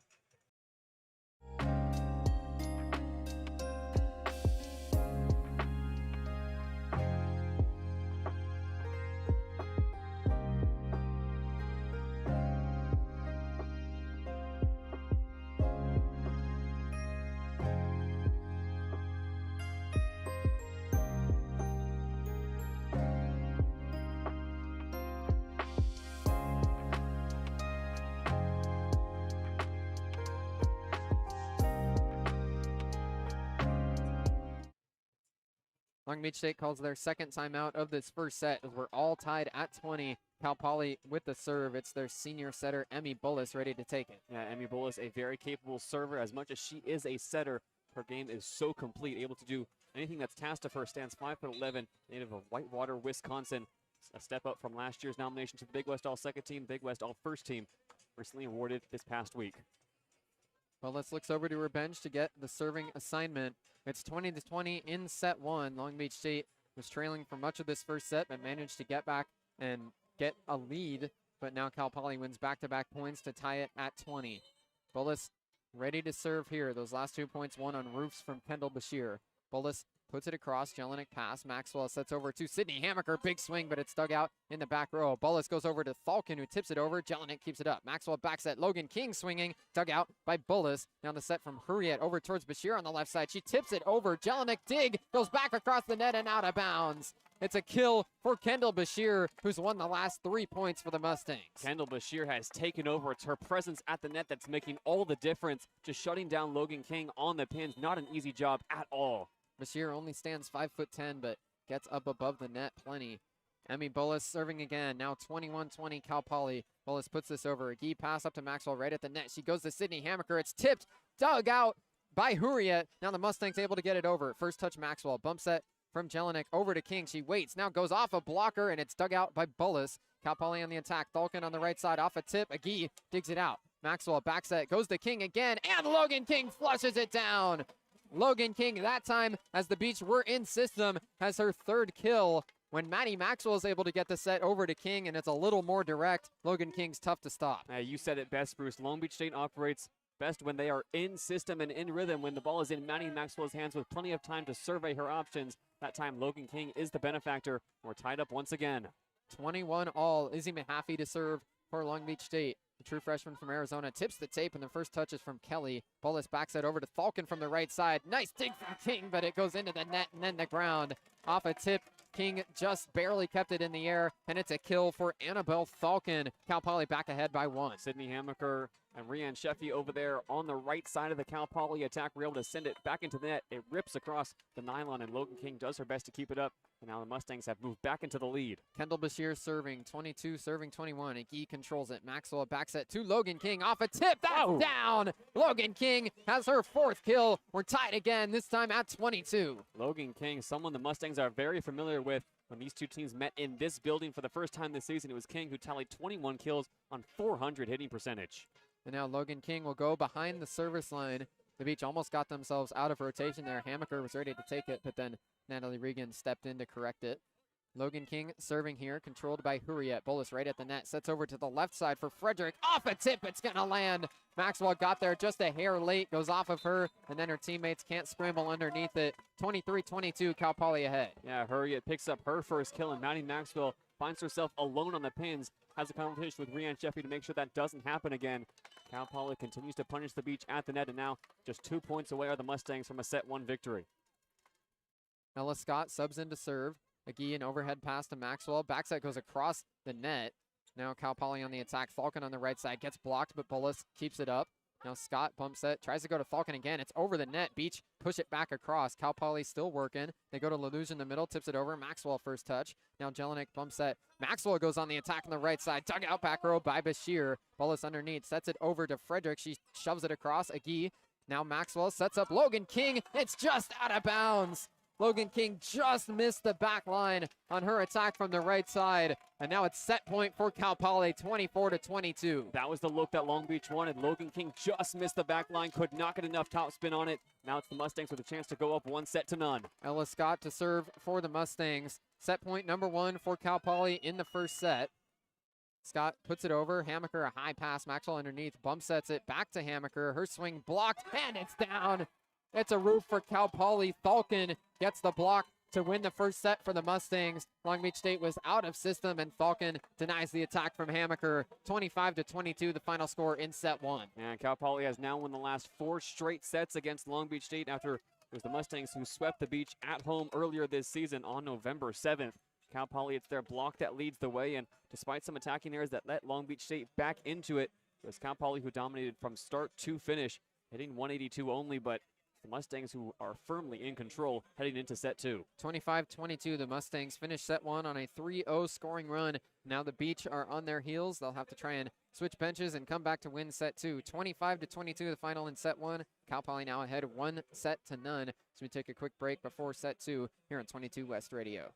[SPEAKER 1] Long Beach State calls their second timeout of this first set as we're all tied at 20. Cal Poly with the serve. It's their senior setter, Emmy Bullis, ready to take it.
[SPEAKER 2] Yeah, Emmy Bullis, a very capable server. As much as she is a setter, her game is so complete, able to do anything that's tasked of her. Stands 5'11", native of Whitewater, Wisconsin. A step up from last year's nomination to the Big West All-Second Team, Big West All-First Team, recently awarded this past week.
[SPEAKER 1] Bullis looks over to her bench to get the serving assignment. It's 20-20 in set 1. Long Beach State was trailing for much of this first set, but managed to get back and get a lead. But now Cal Poly wins back-to-back points to tie it at 20. Bullis ready to serve here. Those last 2 points won on roofs from Kendall Bashir. Bullis puts it across. Jelinek pass. Maxwell sets over to Sydney Hammaker. Big swing, but it's dug out in the back row. Bullis goes over to Falcon, who tips it over. Jelinek keeps it up. Maxwell backs at Logan King swinging. Dug out by Bullis. Now the set from Hurriet over towards Bashir on the left side. She tips it over. Jelinek dig. Goes back across the net and out of bounds. It's a kill for Kendall Bashir, who's won the last 3 points for the Mustangs.
[SPEAKER 2] Kendall Bashir has taken over. It's her presence at the net that's making all the difference. Just shutting down Logan King on the pins. Not an easy job at all.
[SPEAKER 1] Bashir only stands 5'10", but gets up above the net plenty. Emmy Bullis serving again. Now 21-20 Cal Poly. Bullis puts this over. A key pass up to Maxwell right at the net. She goes to Sydney Hammaker. It's tipped, dug out by Hurriet. Now the Mustangs able to get it over. First touch Maxwell. Bump set from Jelinek over to King. She waits. Now goes off a blocker, and it's dug out by Bullis. Cal Poly on the attack. Thalken on the right side off a tip. Agee digs it out. Maxwell back set. Goes to King again, and Logan King flushes it down. Logan King, that time, as the Beach were in system, has her 3rd kill when Maddie Maxwell is able to get the set over to King, and it's a little more direct. Logan King's tough to stop.
[SPEAKER 2] You said it best, Bruce. Long Beach State operates best when they are in system and in rhythm, when the ball is in Maddie Maxwell's hands with plenty of time to survey her options. That time, Logan King is the benefactor. We're tied up once again.
[SPEAKER 1] 21 all. Izzy Mahaffey to serve for Long Beach State. The true freshman from Arizona tips the tape, and the first touch is from Kelly. Bullis backs it over to Falcon from the right side. Nice dig from King, but it goes into the net and then the ground. Off a tip, King just barely kept it in the air, and it's a kill for Annabelle Falcon. Cal Poly back ahead by 1.
[SPEAKER 2] Sydney Hammaker and Rianne Sheffy over there on the right side of the Cal Poly attack. We're able to send it back into the net. It rips across the nylon, and Logan King does her best to keep it up. And now the Mustangs have moved back into the lead.
[SPEAKER 1] Kendall Bashir serving, 22 serving 21. Agee controls it. Maxwell backs it to Logan King off a tip. That's down. Logan King has her 4th kill. We're tied again, this time at 22.
[SPEAKER 2] Logan King, someone the Mustangs are very familiar with. When these two teams met in this building for the first time this season, it was King who tallied 21 kills on 400 hitting percentage.
[SPEAKER 1] And now Logan King will go behind the service line. The Beach almost got themselves out of rotation there. Hammaker was ready to take it, but then Natalie Regan stepped in to correct it. Logan King serving here, controlled by Hurriet. Bullis right at the net, sets over to the left side for Frederick. Off a tip, it's gonna land. Maxwell got there just a hair late, goes off of her, and then her teammates can't scramble underneath it. 23-22, Cal Poly ahead.
[SPEAKER 2] Yeah, Hurriet picks up her first kill, and Maddie Maxwell finds herself alone on the pins. Has a competition with Rianne Sheffy to make sure that doesn't happen again. Cal Poly continues to punish the beach at the net, and now just 2 points away are the Mustangs from a set 1 victory.
[SPEAKER 1] Ella Scott subs in to serve. McGee, an overhead pass to Maxwell. Backside goes across the net. Now Cal Poly on the attack. Falcon on the right side gets blocked, but Bullis keeps it up. Now Scott bump set, tries to go to Falcon again. It's over the net. Beach push it back across. Cal Poly still working. They go to LaLuge in the middle, tips it over. Maxwell first touch. Now Jelinek bump set. Maxwell goes on the attack on the right side. Dug out back row by Bashir. Bullis underneath, sets it over to Frederick. She shoves it across. Agee. Now Maxwell sets up Logan King. It's just out of bounds. Logan King just missed the back line on her attack from the right side. And now it's set point for Cal Poly, 24-22.
[SPEAKER 2] That was the look that Long Beach wanted. Logan King just missed the back line, could not get enough top spin on it. Now it's the Mustangs with a chance to go up 1-0.
[SPEAKER 1] Ella Scott to serve for the Mustangs. Set point number 1 for Cal Poly in the first set. Scott puts it over. Hammaker, a high pass. Maxwell underneath, bump sets it back to Hammaker. Her swing blocked, and it's down. It's a roof for Cal Poly. Falcon gets the block to win the first set for the Mustangs. Long Beach State was out of system, and Falcon denies the attack from Hammaker. 25-22, the final score in set 1.
[SPEAKER 2] And Cal Poly has now won the last 4 straight sets against Long Beach State after it was the Mustangs who swept the beach at home earlier this season on November 7th. Cal Poly, it's their block that leads the way, and despite some attacking errors that let Long Beach State back into it, it was Cal Poly who dominated from start to finish, hitting 182 only, but the Mustangs who are firmly in control heading into set 2.
[SPEAKER 1] 25-22, the Mustangs finish set 1 on a 3-0 scoring run. Now the Beach are on their heels. They'll have to try and switch benches and come back to win set 2. 25-22, the final in set 1. Cal Poly now ahead 1-0. So we take a quick break before set 2 here on 22 West Radio.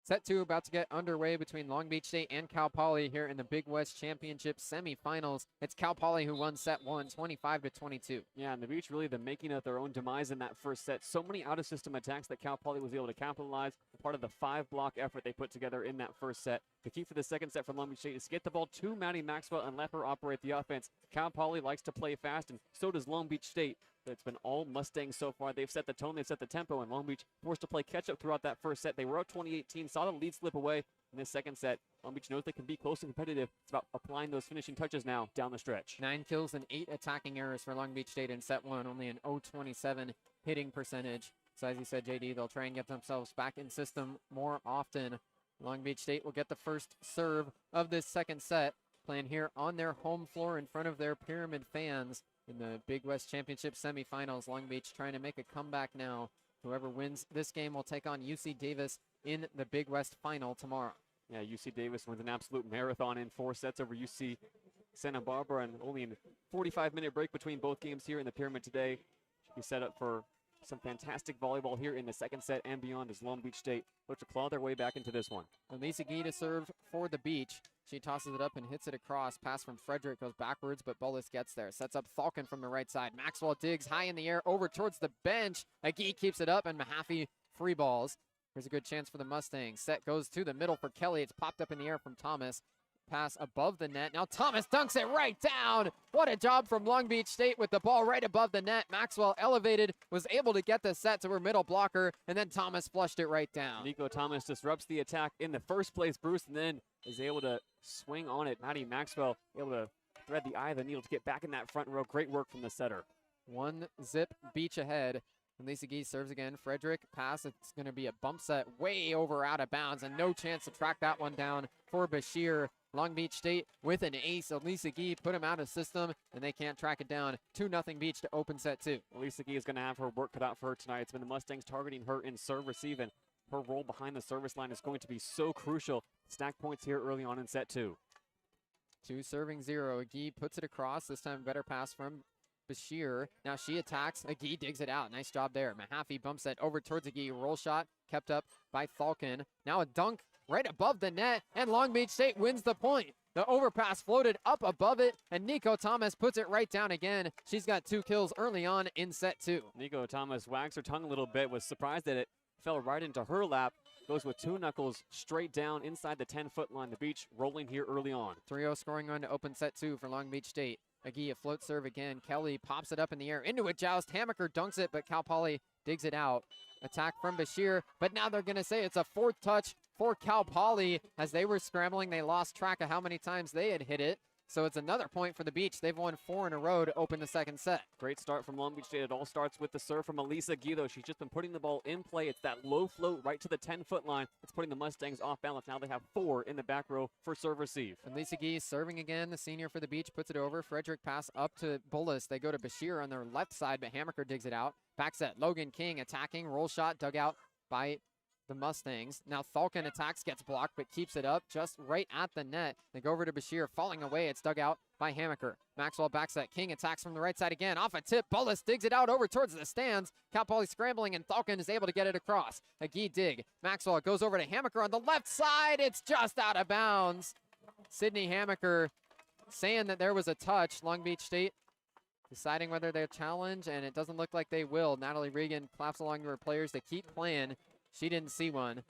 [SPEAKER 1] Set 2 about to get underway between Long Beach State and Cal Poly here in the Big West Championship semifinals. It's Cal Poly who won set 1, 25-22.
[SPEAKER 2] Yeah, and the Beach really the making of their own demise in that first set. So many out-of-system attacks that Cal Poly was able to capitalize. Part of the 5-block effort they put together in that first set. The key for the second set for Long Beach State is to get the ball to Maddie Maxwell and let her operate the offense. Cal Poly likes to play fast, and so does Long Beach State. But it's been all Mustangs so far. They've set the tone, they've set the tempo, and Long Beach forced to play catch-up throughout that first set. They were up 20-18, saw the lead slip away in this second set. Long Beach knows they can be close and competitive. It's about applying those finishing touches now down the stretch.
[SPEAKER 1] 9 kills and 8 attacking errors for Long Beach State in set 1, only an .027 hitting percentage. So as you said, JD, they'll try and get themselves back in system more often. Long Beach State will get the first serve of this second set, playing here on their home floor in front of their Pyramid fans in the Big West Championship semifinals. Long Beach trying to make a comeback now Whoever wins this game will take on UC Davis in the Big West final tomorrow.
[SPEAKER 2] Yeah, UC Davis wins an absolute marathon in 4 sets over UC Santa Barbara, and only a 45-minute break between both games here in the Pyramid today. Should be set up for some fantastic volleyball here in the second set and beyond as Long Beach State look to claw their way back into this one.
[SPEAKER 1] Lisa Gee to serve for the Beach. She tosses it up and hits it across. Pass from Frederick goes backwards, but Bullis gets there. Sets up Falcon from the right side. Maxwell digs high in the air over towards the bench. Agee keeps it up, and Mahaffey free balls. Here's a good chance for the Mustangs. Set goes to the middle for Kelly. It's popped up in the air from Thomas. Pass above the net. Now Thomas dunks it right down. What a job from Long Beach State with the ball right above the net. Maxwell elevated, was able to get the set to her middle blocker, and then Thomas flushed it right down.
[SPEAKER 2] Nico Thomas disrupts the attack in the first place, Bruce, and then is able to swing on it. Maddie Maxwell able to thread the eye of the needle to get back in that front row. Great work from the setter.
[SPEAKER 1] 1-0 Beach ahead. And Lisa Gee serves again. Frederick pass. It's going to be a bump set way over out of bounds, and no chance to track that one down for Bashir. Long Beach State with an ace. Lisa Gee put him out of system, and they can't track it down. 2-0 Beach to open set 2.
[SPEAKER 2] Lisa Gee is going to have her work cut out for her tonight. It's been the Mustangs targeting her in serve receive, and her role behind the service line is going to be so crucial. Stack points here early on in set 2.
[SPEAKER 1] 2 serving 0. Agee puts it across. This time better pass from Bashir. Now she attacks. Agee digs it out. Nice job there. Mahaffey bumps it over towards Agee. Roll shot kept up by Falcon. Now a dunk right above the net, and Long Beach State wins the point. The overpass floated up above it, and Nico Thomas puts it right down again. She's got 2 kills early on in set 2.
[SPEAKER 2] Nico Thomas wags her tongue a little bit, was surprised that it fell right into her lap. Goes with 2 knuckles straight down inside the 10-foot line. The Beach rolling here early on.
[SPEAKER 1] 3-0 scoring run to open set 2 for Long Beach State. Agee a float serve again. Kelly pops it up in the air into a joust. Hammaker dunks it, but Cal Poly digs it out. Attack from Bashir, but now they're going to say it's a 4th touch for Cal Poly. As they were scrambling, they lost track of how many times they had hit it. So it's another point for the Beach. They've won 4 in a row to open the second set.
[SPEAKER 2] Great start from Long Beach State. It all starts with the serve from Elisa Guido. She's just been putting the ball in play. It's that low float right to the 10-foot line. It's putting the Mustangs off balance. Now they have 4 in the back row for serve receive.
[SPEAKER 1] And Lisa Gee serving again. The senior for the Beach puts it over. Frederick pass up to Bullis. They go to Bashir on their left side, but Hammaker digs it out. Back set. Logan King attacking. Roll shot dug out by the Mustangs. Now Falcon attacks, gets blocked, but keeps it up just right at the net. They go over to Bashir, falling away. It's dug out by Hammaker. Maxwell backset. King attacks from the right side again. Off a tip. Bullis digs it out over towards the stands. Cal Poly scrambling, and Falcon is able to get it across. Agee dig. Maxwell goes over to Hammaker on the left side. It's just out of bounds. Sydney Hammaker saying that there was a touch. Long Beach State deciding whether they'll challenge, and it doesn't look like they will. Natalie Regan claps along to her players to keep playing. She didn't see one.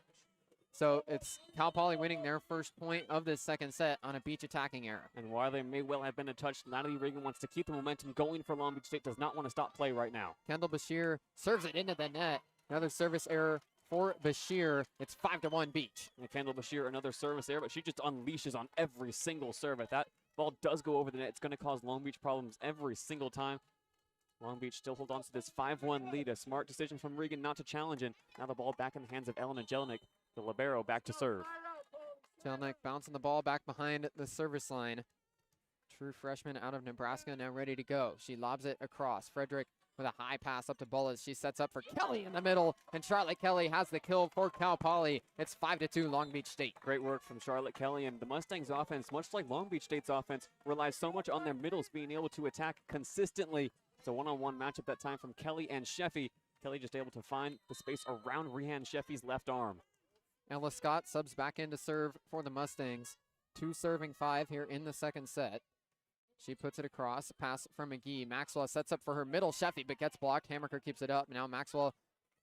[SPEAKER 1] So it's Cal Poly winning their first point of this second set on a Beach attacking error.
[SPEAKER 2] And while there may well have been a touch, Natalie Regan wants to keep the momentum going for Long Beach State, does not want to stop play right now.
[SPEAKER 1] Kendall Bashir serves it into the net. Another service error for Bashir. It's 5-1 Beach.
[SPEAKER 2] And Kendall Bashir, another service error, but she just unleashes on every single serve. If that ball does go over the net, it's going to cause Long Beach problems every single time. Long Beach still holds on to this 5-1 lead. A smart decision from Regan not to challenge, and now the ball back in the hands of Elena Jelinek, the libero, back to serve.
[SPEAKER 1] Jelinek bouncing the ball back behind the service line. True freshman out of Nebraska, now ready to go. She lobs it across. Frederick with a high pass up to Bullis. She sets up for Kelly in the middle, and Charlotte Kelly has the kill for Cal Poly. It's 5-2 Long Beach State.
[SPEAKER 2] Great work from Charlotte Kelly, and the Mustangs offense, much like Long Beach State's offense, relies so much on their middles being able to attack consistently. It's a one-on-one matchup that time from Kelly and Sheffy. Kelly just able to find the space around Rehan Sheffy's left arm.
[SPEAKER 1] Ella Scott subs back in to serve for the Mustangs. 2 serving 5 here in the second set. She puts it across, pass from McGee. Maxwell sets up for her middle, Sheffy, but gets blocked. Hammaker keeps it up. Now Maxwell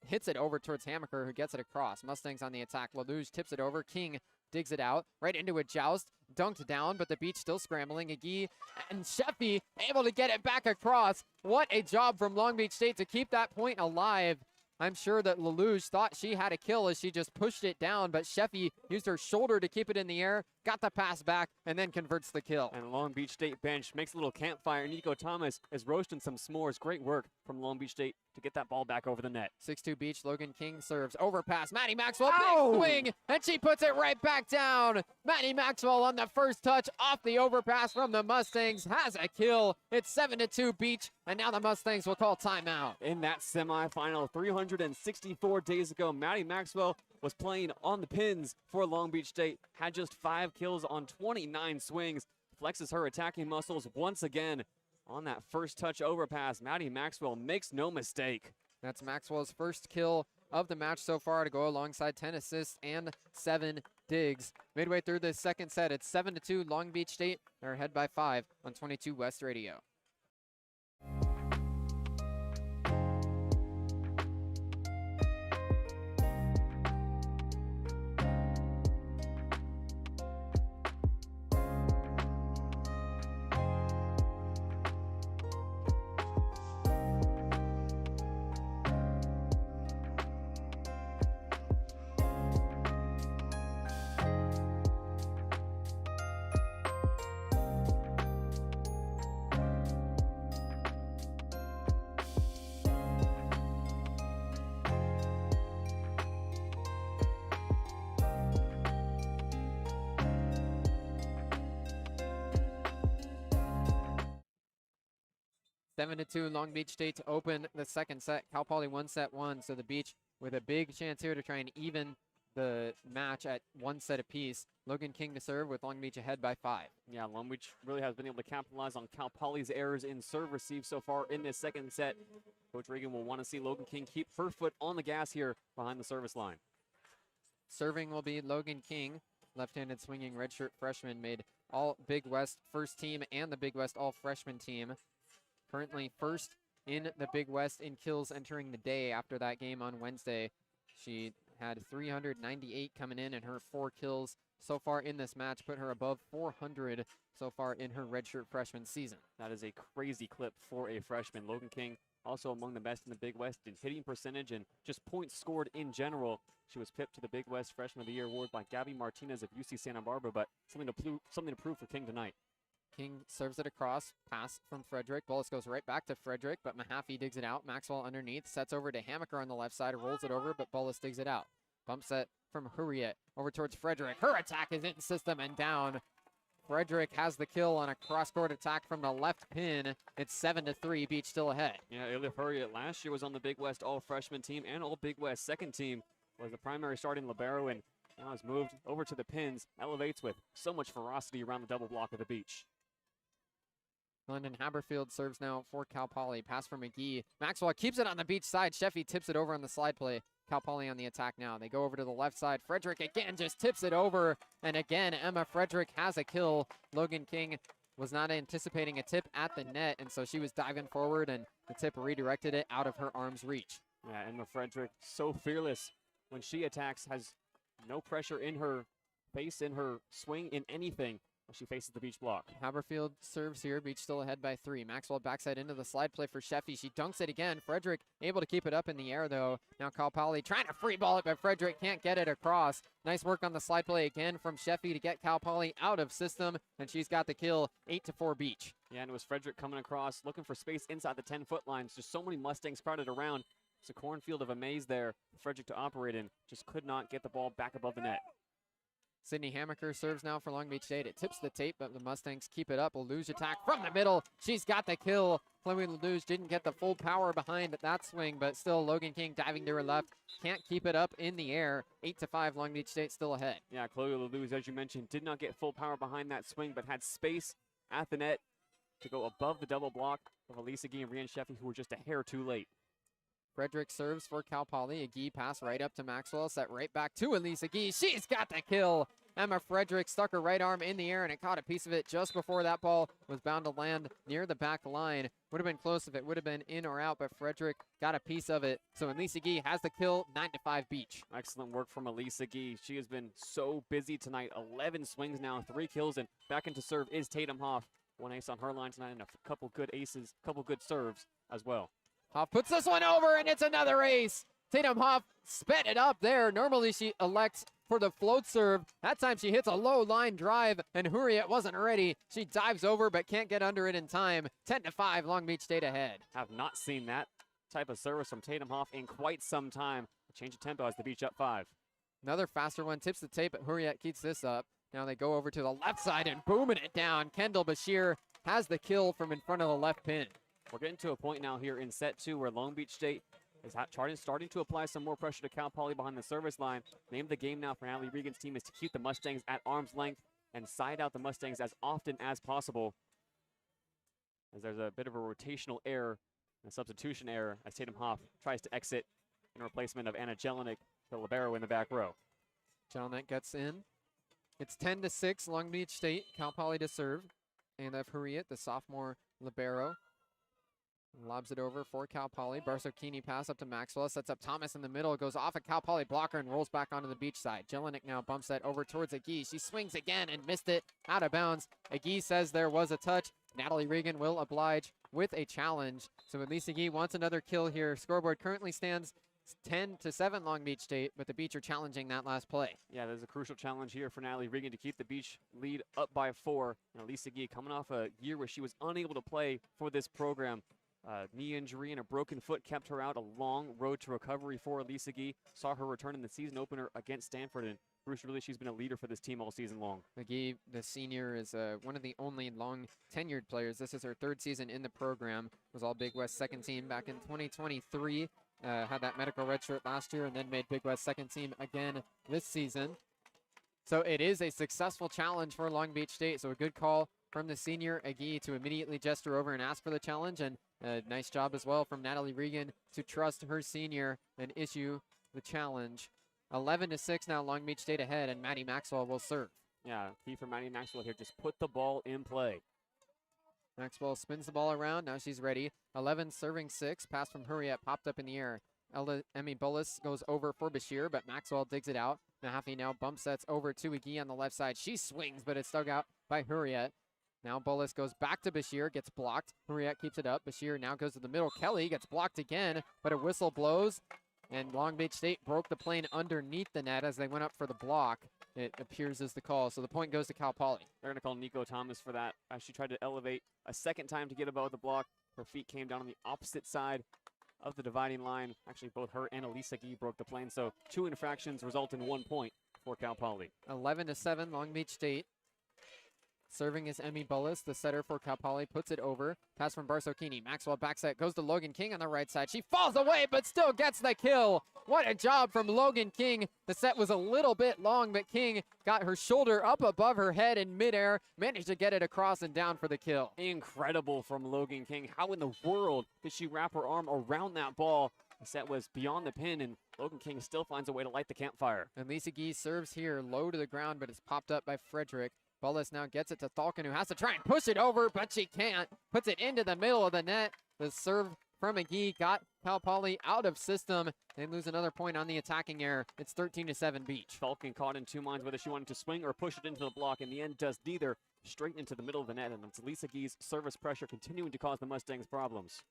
[SPEAKER 1] hits it over towards Hammaker, who gets it across. Mustangs on the attack. LaLouge tips it over. King digs it out, right into a joust. Dunked down, but the Beach still scrambling. McGee and Sheffy able to get it back across. What a job from Long Beach State to keep that point alive. I'm sure that LaLouge thought she had a kill as she just pushed it down, but Sheffy used her shoulder to keep it in the air, got the pass back, and then converts the kill.
[SPEAKER 2] And Long Beach State bench makes a little campfire. Nico Thomas is roasting some s'mores. Great work from Long Beach State to get that ball back over the net.
[SPEAKER 1] 6-2 Beach. Logan King serves. Overpass. Maddie Maxwell, big swing, and she puts it right back down. Maddie Maxwell on the first touch off the overpass from the Mustangs has a kill. It's 7-2 Beach and now the Mustangs will call timeout.
[SPEAKER 2] In that semifinal 364 days ago, Maddie Maxwell was playing on the pins for Long Beach State, had just 5 kills on 29 swings, flexes her attacking muscles once again on that first touch overpass. Maddie Maxwell makes no mistake.
[SPEAKER 1] That's Maxwell's first kill of the match so far to go alongside 10 assists and 7 digs. Midway through the second set, it's 7-2 Long Beach State. They're ahead by 5 on 22 West Radio. Seven to 2 Long Beach State to open the second set. Cal Poly 1 set 1, so the Beach with a big chance here to try and even the match at 1 set apiece. Logan King to serve with Long Beach ahead by 5.
[SPEAKER 2] Yeah, Long Beach really has been able to capitalize on Cal Poly's errors in serve receive so far in this second set. Coach Regan will want to see Logan King keep her foot on the gas here behind the service line.
[SPEAKER 1] Serving will be Logan King, left-handed swinging redshirt freshman, made all Big West first team and the Big West all freshman team. Currently first in the Big West in kills entering the day after that game on Wednesday. She had 398 coming in, and her 4 kills so far in this match put her above 400 so far in her redshirt freshman season.
[SPEAKER 2] That is a crazy clip for a freshman. Logan King also among the best in the Big West in hitting percentage and just points scored in general. She was pipped to the Big West Freshman of the Year award by Gabby Martinez of UC Santa Barbara, but something to prove for King tonight.
[SPEAKER 1] King serves it across, pass from Frederick. Bullis goes right back to Frederick, but Mahaffey digs it out. Maxwell underneath, sets over to Hammaker on the left side, rolls it over, but Bullis digs it out. Bump set from Hurriet over towards Frederick. Her attack is in system and down. Frederick has the kill on a cross-court attack from the left pin. It's 7-3, Beach still ahead.
[SPEAKER 2] Yeah, Elif Hurriet last year was on the Big West all-freshman team and all-Big West second team, was the primary starting libero, and now has moved over to the pins, elevates with so much ferocity around the double block of the Beach.
[SPEAKER 1] London Haberfield serves now for Cal Poly. Pass from McGee. Maxwell keeps it on the Beach side. Sheffy tips it over on the slide play. Cal Poly on the attack now. They go over to the left side. Frederick again just tips it over. And again, Emma Frederick has a kill. Logan King was not anticipating a tip at the net, and so she was diving forward, and the tip redirected it out of her arm's reach.
[SPEAKER 2] Yeah, Emma Frederick, so fearless when she attacks, has no pressure in her face, in her swing, in anything. She faces the Beach block.
[SPEAKER 1] Haberfield serves here. Beach still ahead by 3. Maxwell backside into the slide play for Sheffy. She dunks it again. Frederick able to keep it up in the air, though. Now Cal Poly trying to free ball it, but Frederick can't get it across. Nice work on the slide play again from Sheffy to get Cal Poly out of system, and she's got the kill. 8-4 Beach.
[SPEAKER 2] Yeah, and it was Frederick coming across, looking for space inside the 10-foot lines. Just so many Mustangs crowded around. It's a cornfield of a maze there for Frederick to operate in. Just could not get the ball back above the net.
[SPEAKER 1] Sydney Hammaker serves now for Long Beach State. It tips the tape, but the Mustangs keep it up. LaLouge attack from the middle. She's got the kill. Chloe LaLouge didn't get the full power behind that swing, but still Logan King diving to her left. Can't keep it up in the air. 8-5, Long Beach State still ahead.
[SPEAKER 2] Yeah, Chloe LaLouge, as you mentioned, did not get full power behind that swing, but had space at the net to go above the double block of Elisa Gee and Rian Sheffy, who were just a hair too late.
[SPEAKER 1] Frederick serves for Cal Poly. A Gee pass right up to Maxwell, set right back to Elisa Gee. She's got the kill. Emma Frederick stuck her right arm in the air, and it caught a piece of it just before that ball was bound to land near the back line. Would have been close if it would have been in or out, but Frederick got a piece of it. So Elisa Gee has the kill, 9-5 Beach.
[SPEAKER 2] Excellent work from Elisa Gee. She has been so busy tonight. 11 swings now, 3 kills, and back into serve is Tatum Hoff. 1 ace on her line tonight and a couple good aces, couple good serves as well.
[SPEAKER 1] Hoff puts this one over, and it's another ace. Tatum Hoff sped it up there. Normally she elects for the float serve. That time she hits a low line drive, and Hurriet wasn't ready. She dives over but can't get under it in time. 10-5, Long Beach State ahead.
[SPEAKER 2] Have not seen that type of service from Tatum Hoff in quite some time. A change of tempo as the Beach up 5.
[SPEAKER 1] Another faster one tips the tape, but Hurriet keeps this up. Now they go over to the left side and booming it down. Kendall Bashir has the kill from in front of the left pin.
[SPEAKER 2] We're getting to a point now here in set 2 where Long Beach State is starting to apply some more pressure to Cal Poly behind the service line. Name of the game now for Natalie Regan's team is to keep the Mustangs at arm's length and side out the Mustangs as often as possible. As there's a bit of a rotational error, a substitution error, as Tatum Hoff tries to exit in replacement of Anna Jelinek, the libero in the back row.
[SPEAKER 1] Jelinek gets in. It's 10-6, Long Beach State. Cal Poly to serve. And Hurriet, the sophomore libero, lobs it over for Cal Poly. Barsokini pass up to Maxwell, sets up Thomas in the middle, goes off a Cal Poly blocker and rolls back onto the beach side. Jelinek now bumps that over towards Agee. She swings again and missed it out of bounds. Agee says there was a touch. Natalie Regan will oblige with a challenge. So at least Agee wants another kill here. Scoreboard currently stands 10-7 Long Beach State, but the Beach are challenging that last play.
[SPEAKER 2] Yeah, there's a crucial challenge here for Natalie Regan to keep the Beach lead up by 4. And Elisa Gee coming off a year where she was unable to play for this program. Knee injury and a broken foot kept her out. A long road to recovery for Elisa Gee. Saw her return in the season opener against Stanford, and crucially, she's been a leader for this team all season long.
[SPEAKER 1] McGee, the senior, is one of the only long-tenured players. This is her 3rd season in the program. Was all Big West second team back in 2023. Had that medical redshirt last year and then made Big West second team again this season. So it is a successful challenge for Long Beach State. So a good call from the senior, Agee, to immediately gesture over and ask for the challenge. And a nice job as well from Natalie Regan to trust her senior and issue the challenge. 11-6 now, Long Beach State ahead, and Maddie Maxwell will serve.
[SPEAKER 2] Yeah, key for Maddie Maxwell here. Just put the ball in play.
[SPEAKER 1] Maxwell spins the ball around. Now she's ready. 11 serving 6. Pass from Hurriet popped up in the air. Emmy Bullis goes over for Bashir, but Maxwell digs it out. Mahaffey now bump sets over to Agee on the left side. She swings, but it's dug out by Hurriet. Now Bullis goes back to Bashir, gets blocked. Hurriet keeps it up. Bashir now goes to the middle. Kelly gets blocked again, but a whistle blows. And Long Beach State broke the plane underneath the net as they went up for the block. It appears as the call. So the point goes to Cal Poly.
[SPEAKER 2] They're going to call Nico Thomas for that. As she tried to elevate a second time to get above the block, her feet came down on the opposite side of the dividing line. Actually, both her and Elisa Gee broke the plane. So 2 infractions result in 1 point for Cal Poly.
[SPEAKER 1] 11-7, Long Beach State. Serving is Emmy Bullis, the setter for Cal Poly, puts it over. Pass from Barsokini. Maxwell backset, goes to Logan King on the right side. She falls away, but still gets the kill. What a job from Logan King. The set was a little bit long, but King got her shoulder up above her head in midair, managed to get it across and down for the kill.
[SPEAKER 2] Incredible from Logan King. How in the world did she wrap her arm around that ball? The set was beyond the pin, and Logan King still finds a way to light the campfire.
[SPEAKER 1] And Lisa Gee serves here low to the ground, but it's popped up by Frederick. Bullis now gets it to Thalken, who has to try and push it over, but she can't. Puts it into the middle of the net. The serve from McGee got Cal Poly out of system. They lose another point on the attacking error. It's 13-7 Beach.
[SPEAKER 2] Thalken caught in 2 minds whether she wanted to swing or push it into the block. In the end, does neither. Straight into the middle of the net, and it's Lisa Gee's service pressure continuing to cause the Mustangs problems.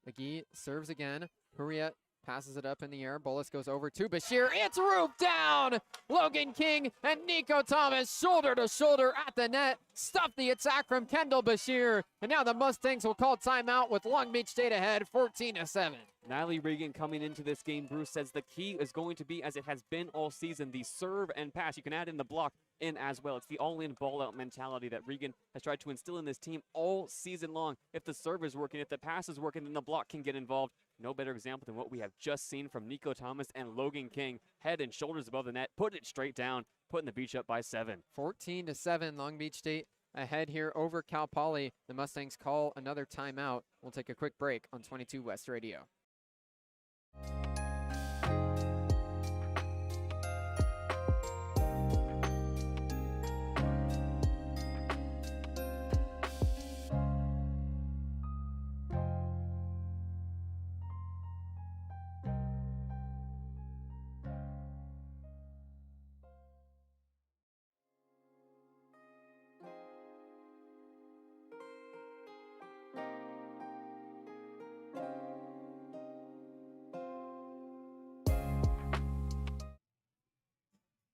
[SPEAKER 1] McGee serves again. Hurriet passes it up in the air. Bullis goes over to Bashir. It's roof down! Logan King and Nico Thomas shoulder to shoulder at the net. Stuffed the attack from Kendall Bashir. And now the Mustangs will call timeout with Long Beach State ahead 14-7.
[SPEAKER 2] Natalie Regan coming into this game, Bruce says the key is going to be, as it has been all season, the serve and pass. You can add in the block in as well. It's the all-in, ball-out mentality that Regan has tried to instill in this team all season long. If the serve is working, if the pass is working, then the block can get involved. No better example than what we have just seen from Nico Thomas and Logan King. Head and shoulders above the net, put it straight down, putting the Beach up by 7.
[SPEAKER 1] 14-7, Long Beach State ahead here over Cal Poly. The Mustangs call another timeout. We'll take a quick break on 22 West Radio.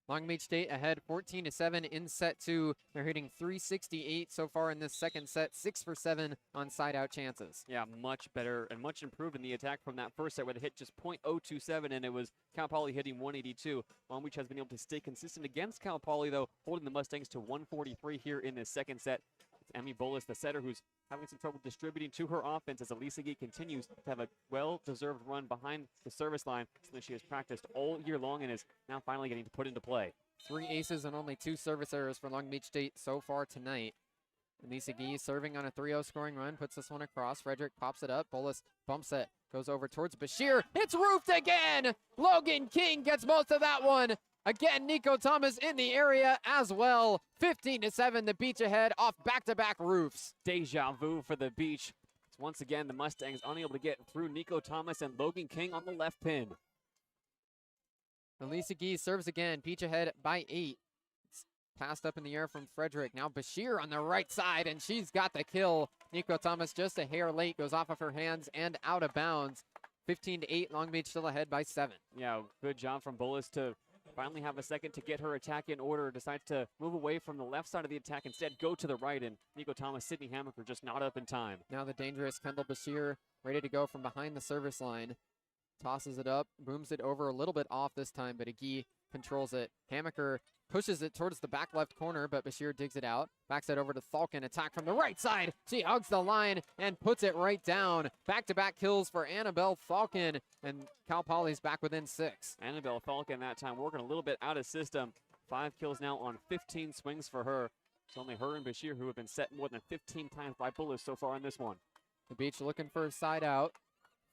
[SPEAKER 1] Long Beach State ahead 14-7 in set 2. They're hitting .368 so far in this second set, 6 for 7 on side-out chances.
[SPEAKER 2] Yeah, much better and much improved in the attack from that first set where they hit just .027, and it was Cal Poly hitting 182. Long Beach has been able to stay consistent against Cal Poly, though, holding the Mustangs to 143 here in this second set. It's Emmy Bullis, the setter, who's having some trouble distributing to her offense as Elisa Gee continues to have a well-deserved run behind the service line, something she has practiced all year long and is now finally getting to put into play.
[SPEAKER 1] 3 aces and only 2 service errors for Long Beach State so far tonight. Elisa Gee serving on a 3-0 scoring run, puts this one across. Frederick pops it up. Bullis bumps it, goes over towards Bashir. It's roofed again! Logan King gets most of that one. Again, Nico Thomas in the area as well. 15-7, the Beach ahead off back-to-back roofs.
[SPEAKER 2] Deja vu for the Beach. It's once again the Mustangs unable to get through Nico Thomas and Logan King on the left pin.
[SPEAKER 1] Elisa Gee serves again. Beach ahead by 8. It's passed up in the air from Frederick. Now Bashir on the right side, and she's got the kill. Nico Thomas just a hair late, goes off of her hands and out of bounds. 15-8, Long Beach still ahead by 7.
[SPEAKER 2] Yeah, good job from Bullis to finally have a second to get her attack in order. Decides to move away from the left side of the attack, instead go to the right, and Nico Thomas, Sydney Hammaker just not up in time.
[SPEAKER 1] Now the dangerous Kendall Bashir ready to go from behind the service line. Tosses it up, booms it over a little bit off this time, but Agee controls it. Hammaker pushes it towards the back left corner, but Bashir digs it out. Backs it over to Falcon, attack from the right side. She hugs the line and puts it right down. Back-to-back kills for Annabelle Falcon, and Cal Poly's back within 6.
[SPEAKER 2] Annabelle Falcon that time working a little bit out of system. 5 kills now on 15 swings for her. It's only her and Bashir who have been set more than 15 times by Bullis so far in this one.
[SPEAKER 1] The Beach looking for a side out.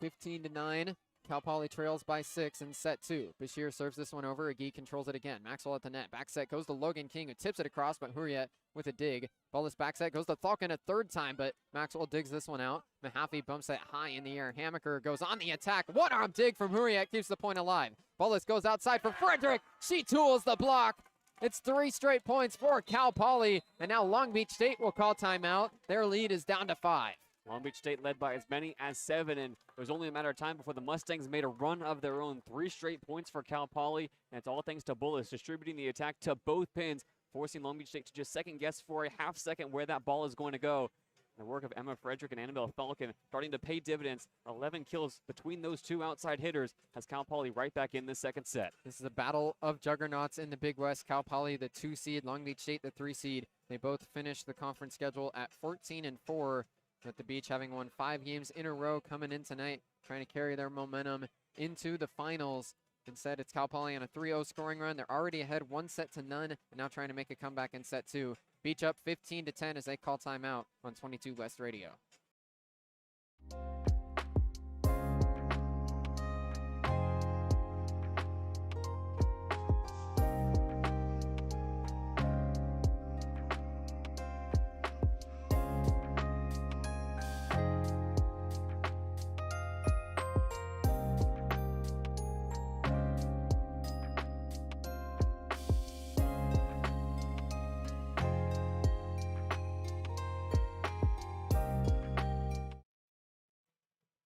[SPEAKER 1] 15-9. Cal Poly trails by 6 in set 2. Bashir serves this one over. Agee controls it again. Maxwell at the net. Back set goes to Logan King, who tips it across, but Hurriet with a dig. Bullis back set goes to Falcon a third time, but Maxwell digs this one out. Mahaffey bumps it high in the air. Hammaker goes on the attack. One-arm dig from Hurriet keeps the point alive. Bullis goes outside for Frederick. She tools the block. It's 3 straight points for Cal Poly, and now Long Beach State will call timeout. Their lead is down to 5.
[SPEAKER 2] Long Beach State led by as many as 7, and it was only a matter of time before the Mustangs made a run of their own. 3 straight points for Cal Poly, and it's all thanks to Bullis distributing the attack to both pins, forcing Long Beach State to just second guess for a half second where that ball is going to go. The work of Emma Frederick and Annabelle Falcon starting to pay dividends. 11 kills between those 2 outside hitters has Cal Poly right back in the second set.
[SPEAKER 1] This is a battle of juggernauts in the Big West. Cal Poly, the 2 seed, Long Beach State, the 3 seed. They both finished the conference schedule at 14-4. With the Beach having won 5 games in a row coming in tonight, trying to carry their momentum into the finals. Instead, it's Cal Poly on a 3-0 scoring run. They're already ahead 1-0, and now trying to make a comeback in set 2. Beach up 15-10 as they call timeout on 22 West Radio.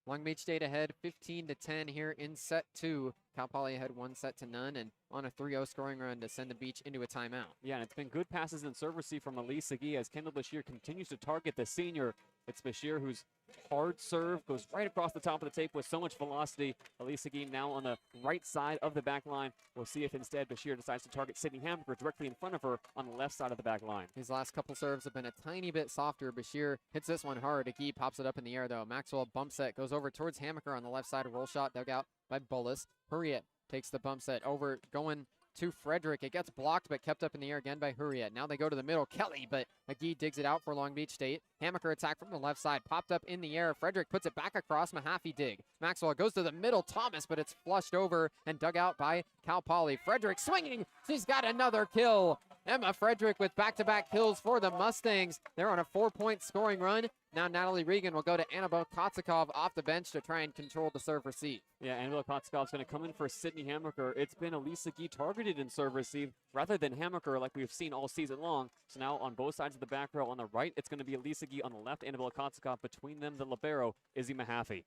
[SPEAKER 1] Long Beach State ahead 15-10 here in set 2. Cal Poly ahead 1-0 and on a 3-0 scoring run to send the Beach into a timeout.
[SPEAKER 2] Yeah, and it's been good passes and serve receive from Elisa Gee as Kendall Bashir continues to target the senior. It's Bashir whose hard serve goes right across the top of the tape with so much velocity. Elisa Gee now on the right side of the back line. We'll see if instead Bashir decides to target Sydney Hammaker directly in front of her on the left side of the back line.
[SPEAKER 1] His last couple serves have been a tiny bit softer. Bashir hits this one hard. Agee pops it up in the air though. Maxwell bumps it, goes over towards Hammaker on the left side. Roll shot dug out by Bullis. Hurriet takes the bump set over, going to Frederick. It gets blocked, but kept up in the air again by Hurriet. Now they go to the middle. Kelly, but Agee digs it out for Long Beach State. Hammaker attack from the left side, popped up in the air. Frederick puts it back across. Mahaffey dig. Maxwell goes to the middle. Thomas, but it's flushed over and dug out by Cal Poly. Frederick swinging. She's got another kill. Emma Frederick with back-to-back kills for the Mustangs. They're on a 4-point scoring run. Now Natalie Regan will go to Annabelle Kotzikov off the bench to try and control the serve receive.
[SPEAKER 2] Yeah, Annabelle Kotzikov's going to come in for Sydney Hammaker. It's been Elisa Gee targeted in serve receive rather than Hammaker like we've seen all season long. So now on both sides of the back row, on the right, it's going to be Elisa Gee. On the left, Annabelle Kotzikov. Between them, the libero, Izzy Mahaffey.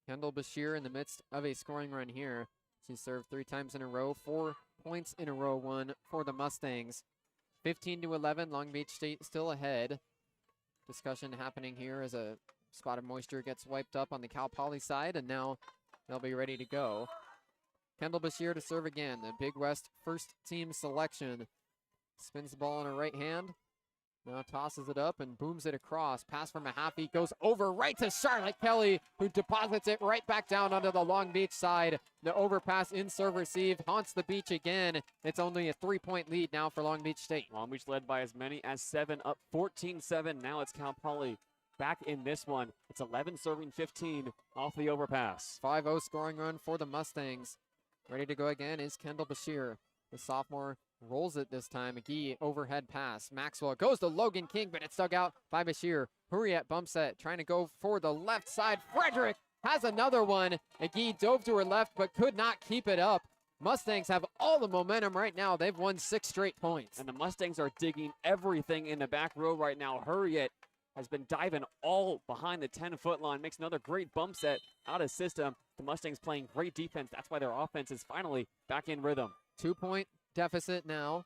[SPEAKER 1] Kendall Bashir in the midst of a scoring run here. She served 3 times in a row, 4 points in a row won for the Mustangs. 15-11, Long Beach State still ahead. Discussion happening here as a spot of moisture gets wiped up on the Cal Poly side, and now they'll be ready to go. Kendall Bashir to serve again, the Big West first team selection. Spins the ball on her right hand. Now tosses it up and booms it across. Pass from Mahaffey goes over right to Charlotte Kelly, who deposits it right back down onto the Long Beach side. The overpass in serve receive haunts the beach again. It's only a 3-point lead now for Long Beach State.
[SPEAKER 2] Long Beach led by as many as 7, up 14-7. Now it's Cal Poly back in this one. It's 11 serving 15 off the overpass.
[SPEAKER 1] 5-0 scoring run for the Mustangs. Ready to go again is Kendall Bashir. The sophomore rolls it this time. McGee overhead pass. Maxwell goes to Logan King, but it's dug out by Bashir. Hurriet bump set, trying to go for the left side. Frederick has another one. McGee dove to her left, but could not keep it up. Mustangs have all the momentum right now. They've won 6 straight points.
[SPEAKER 2] And the Mustangs are digging everything in the back row right now. Hurriet has been diving all behind the 10-foot line. Makes another great bump set out of system. The Mustangs playing great defense. That's why their offense is finally back in rhythm.
[SPEAKER 1] 2-point deficit now.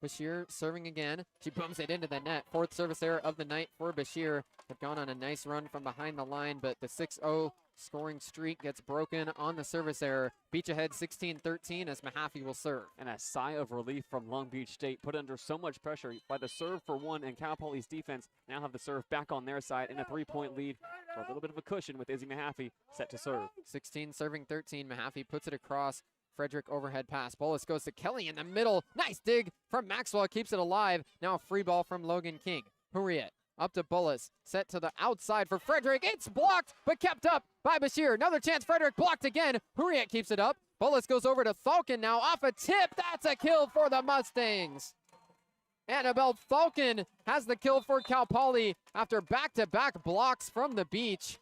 [SPEAKER 1] Bashir serving again. She bumps it into the net. 4th service error of the night for Bashir. They've gone on a nice run from behind the line, but the 6-0 scoring streak gets broken on the service error. Beach ahead 16-13 as Mahaffey will serve.
[SPEAKER 2] And a sigh of relief from Long Beach State, put under so much pressure by the serve for one, and Cal Poly's defense now have the serve back on their side in a 3-point lead for a little bit of a cushion with Izzy Mahaffey set to serve.
[SPEAKER 1] 16 serving 13. Mahaffey puts it across. Frederick overhead pass. Bolus goes to Kelly in the middle. Nice dig from Maxwell. Keeps it alive. Now a free ball from Logan King. Hurriet up to Bullis. Set to the outside for Frederick. It's blocked, but kept up by Bashir. Another chance. Frederick blocked again. Hurriet keeps it up. Bullis goes over to Falcon now off a tip. That's a kill for the Mustangs. Annabelle Falcon has the kill for Cal Poly after back-to-back blocks from the beach.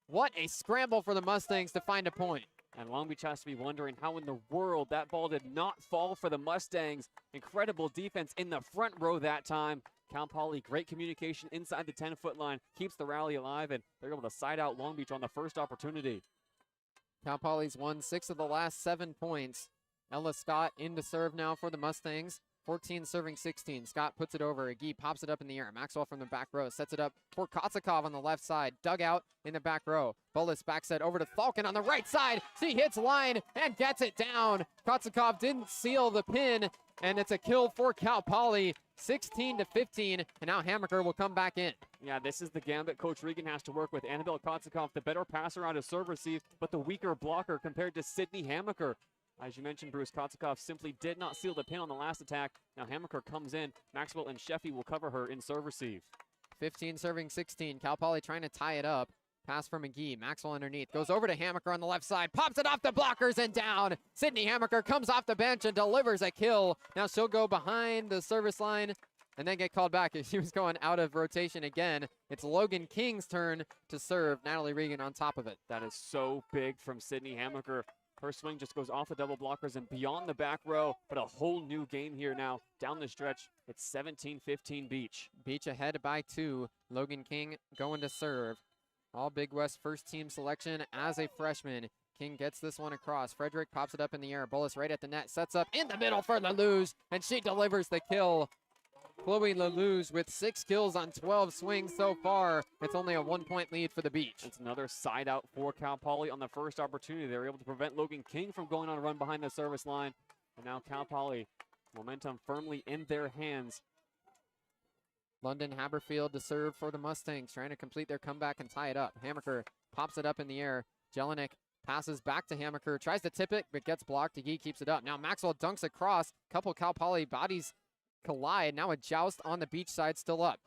[SPEAKER 1] What a scramble for the Mustangs to find a point.
[SPEAKER 2] And Long Beach has to be wondering how in the world that ball did not fall for the Mustangs. Incredible defense in the front row that time. Cal Poly, great communication inside the 10-foot line, keeps the rally alive, and they're able to side out Long Beach on the first opportunity.
[SPEAKER 1] Cal Poly's won 6 of the last 7 points. Ella Scott in to serve now for the Mustangs. 14 serving 16. Scott puts it over. Agee pops it up in the air. Maxwell from the back row sets it up for Kotsakov on the left side. Dug out in the back row. Bullis back set over to Falcon on the right side. She hits line and gets it down. Kotsakov didn't seal the pin, and it's a kill for Cal Poly. 16-15, and now Hammaker will come back in.
[SPEAKER 2] Yeah, this is the gambit Coach Regan has to work with. Annabelle Kotsakov, the better passer out of serve receive, but the weaker blocker compared to Sydney Hammaker. As you mentioned, Bruce, Kotsakov simply did not seal the pin on the last attack. Now Hammaker comes in. Maxwell and Sheffy will cover her in serve receive.
[SPEAKER 1] 15 serving 16. Cal Poly trying to tie it up. Pass from McGee. Maxwell underneath. Goes over to Hammaker on the left side. Pops it off the blockers and down. Sydney Hammaker comes off the bench and delivers a kill. Now she'll go behind the service line and then get called back. She was going out of rotation again. It's Logan King's turn to serve. Natalie Regan on top of it.
[SPEAKER 2] That is so big from Sydney Hammaker. Her swing just goes off the double blockers and beyond the back row, but a whole new game here now. Down the stretch, it's 17-15 Beach.
[SPEAKER 1] Beach ahead by 2. Logan King going to serve. All Big West first team selection as a freshman. King gets this one across. Frederick pops it up in the air. Bullis right at the net. Sets up in the middle for Lelouch, and she delivers the kill. Chloe Lelouch with 6 kills on 12 swings so far. It's only a 1-point lead for the Beach.
[SPEAKER 2] It's another side out for Cal Poly on the first opportunity. They were able to prevent Logan King from going on a run behind the service line. And now Cal Poly, momentum firmly in their hands.
[SPEAKER 1] London Haberfield to serve for the Mustangs, trying to complete their comeback and tie it up. Hammaker pops it up in the air. Jelinek passes back to Hammaker, tries to tip it, but gets blocked. Agee keeps it up. Now Maxwell dunks across. Couple Cal Poly bodies collide. Now a joust on the Beach side, still up.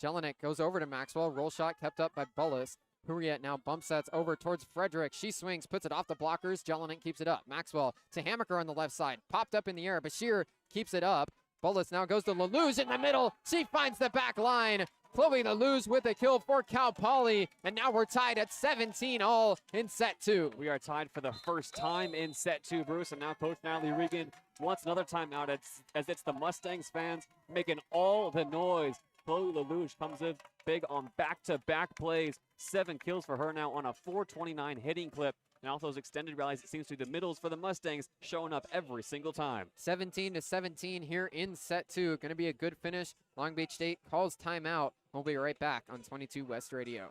[SPEAKER 1] Jelinek goes over to Maxwell. Roll shot kept up by Bullis. Hurriet now bump sets over towards Frederick. She swings, puts it off the blockers. Jelinek keeps it up. Maxwell to Hammaker on the left side. Popped up in the air. Bashir keeps it up. Bullis now goes to Lelouch in the middle. She finds the back line. Chloe Lelouch with a kill for Cal Poly. And now we're tied at 17 all in set 2.
[SPEAKER 2] We are tied for the first time in set 2, Bruce. And now Coach Natalie Regan wants another timeout as it's the Mustangs fans making all the noise. Chloe Lelouch comes in big on back-to-back plays. 7 kills for her now on a 429 hitting clip. And off those extended rallies, it seems to be the middles for the Mustangs showing up every single time.
[SPEAKER 1] 17-17 here in set 2. Going to be a good finish. Long Beach State calls timeout. We'll be right back on 22 West Radio.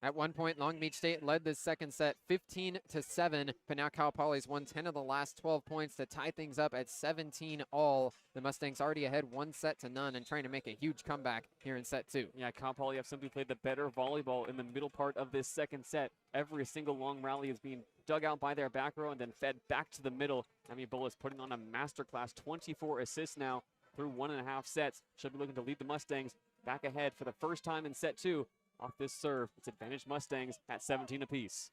[SPEAKER 1] At one point, Long Beach State led this second set 15-7, but now Cal Poly's won 10 of the last 12 points to tie things up at 17 all. The Mustangs already ahead 1-0 and trying to make a huge comeback here in set 2.
[SPEAKER 2] Yeah, Cal Poly have simply played the better volleyball in the middle part of this second set. Every single long rally is being dug out by their back row and then fed back to the middle. Emmy Bullis putting on a masterclass, 24 assists now through 1.5 sets. She'll be looking to lead the Mustangs back ahead for the first time in set 2. Off this serve, it's advantage Mustangs at 17 apiece.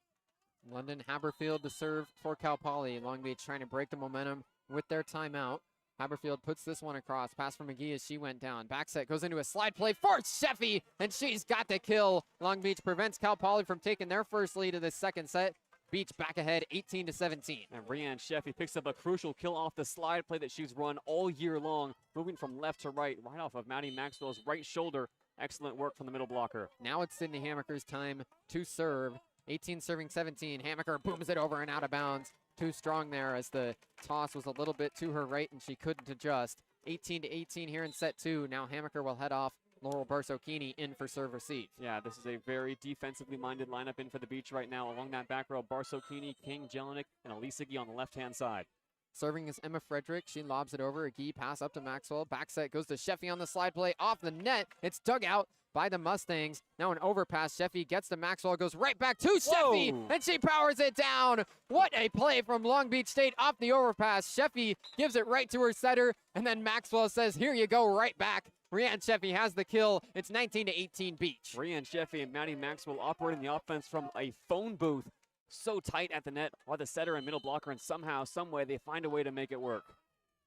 [SPEAKER 1] London Haberfield to serve for Cal Poly. Long Beach trying to break the momentum with their timeout. Haberfield puts this one across. Pass from McGee as she went down. Back set goes into a slide play for Sheffy, and she's got the kill. Long Beach prevents Cal Poly from taking their first lead of the second set. Beach back ahead 18-17.
[SPEAKER 2] And Rianne Sheffy picks up a crucial kill off the slide play that she's run all year long, moving from left to right off of Maddie Maxwell's right shoulder. Excellent work from the middle blocker.
[SPEAKER 1] Now it's Sydney Hamaker's time to serve. 18 serving 17. Hamaker booms it over and out of bounds. Too strong there as the toss was a little bit to her right and she couldn't adjust. 18-18 here in set 2. Now Hamaker will head off. Laurel Barsokini in for serve receive.
[SPEAKER 2] Yeah, this is a very defensively minded lineup in for the Beach right now. Along that back row, Barsokini, King, Jelinek, and Elisa Gee on the left-hand side.
[SPEAKER 1] Serving is Emma Frederick. She lobs it over. A Gee pass up to Maxwell. Back set goes to Sheffy on the slide play. Off the net. It's dug out by the Mustangs. Now an overpass. Sheffy gets to Maxwell. Goes right back to Sheffy. And she powers it down. What a play from Long Beach State off the overpass. Sheffy gives it right to her setter. And then Maxwell says, here you go, right back. Rianne Sheffy has the kill. It's 19-18 Beach.
[SPEAKER 2] Rianne Sheffy and Maddie Maxwell operating the offense from a phone booth. So tight at the net while the setter and middle blocker, and somehow, some way, they find a way to make it work.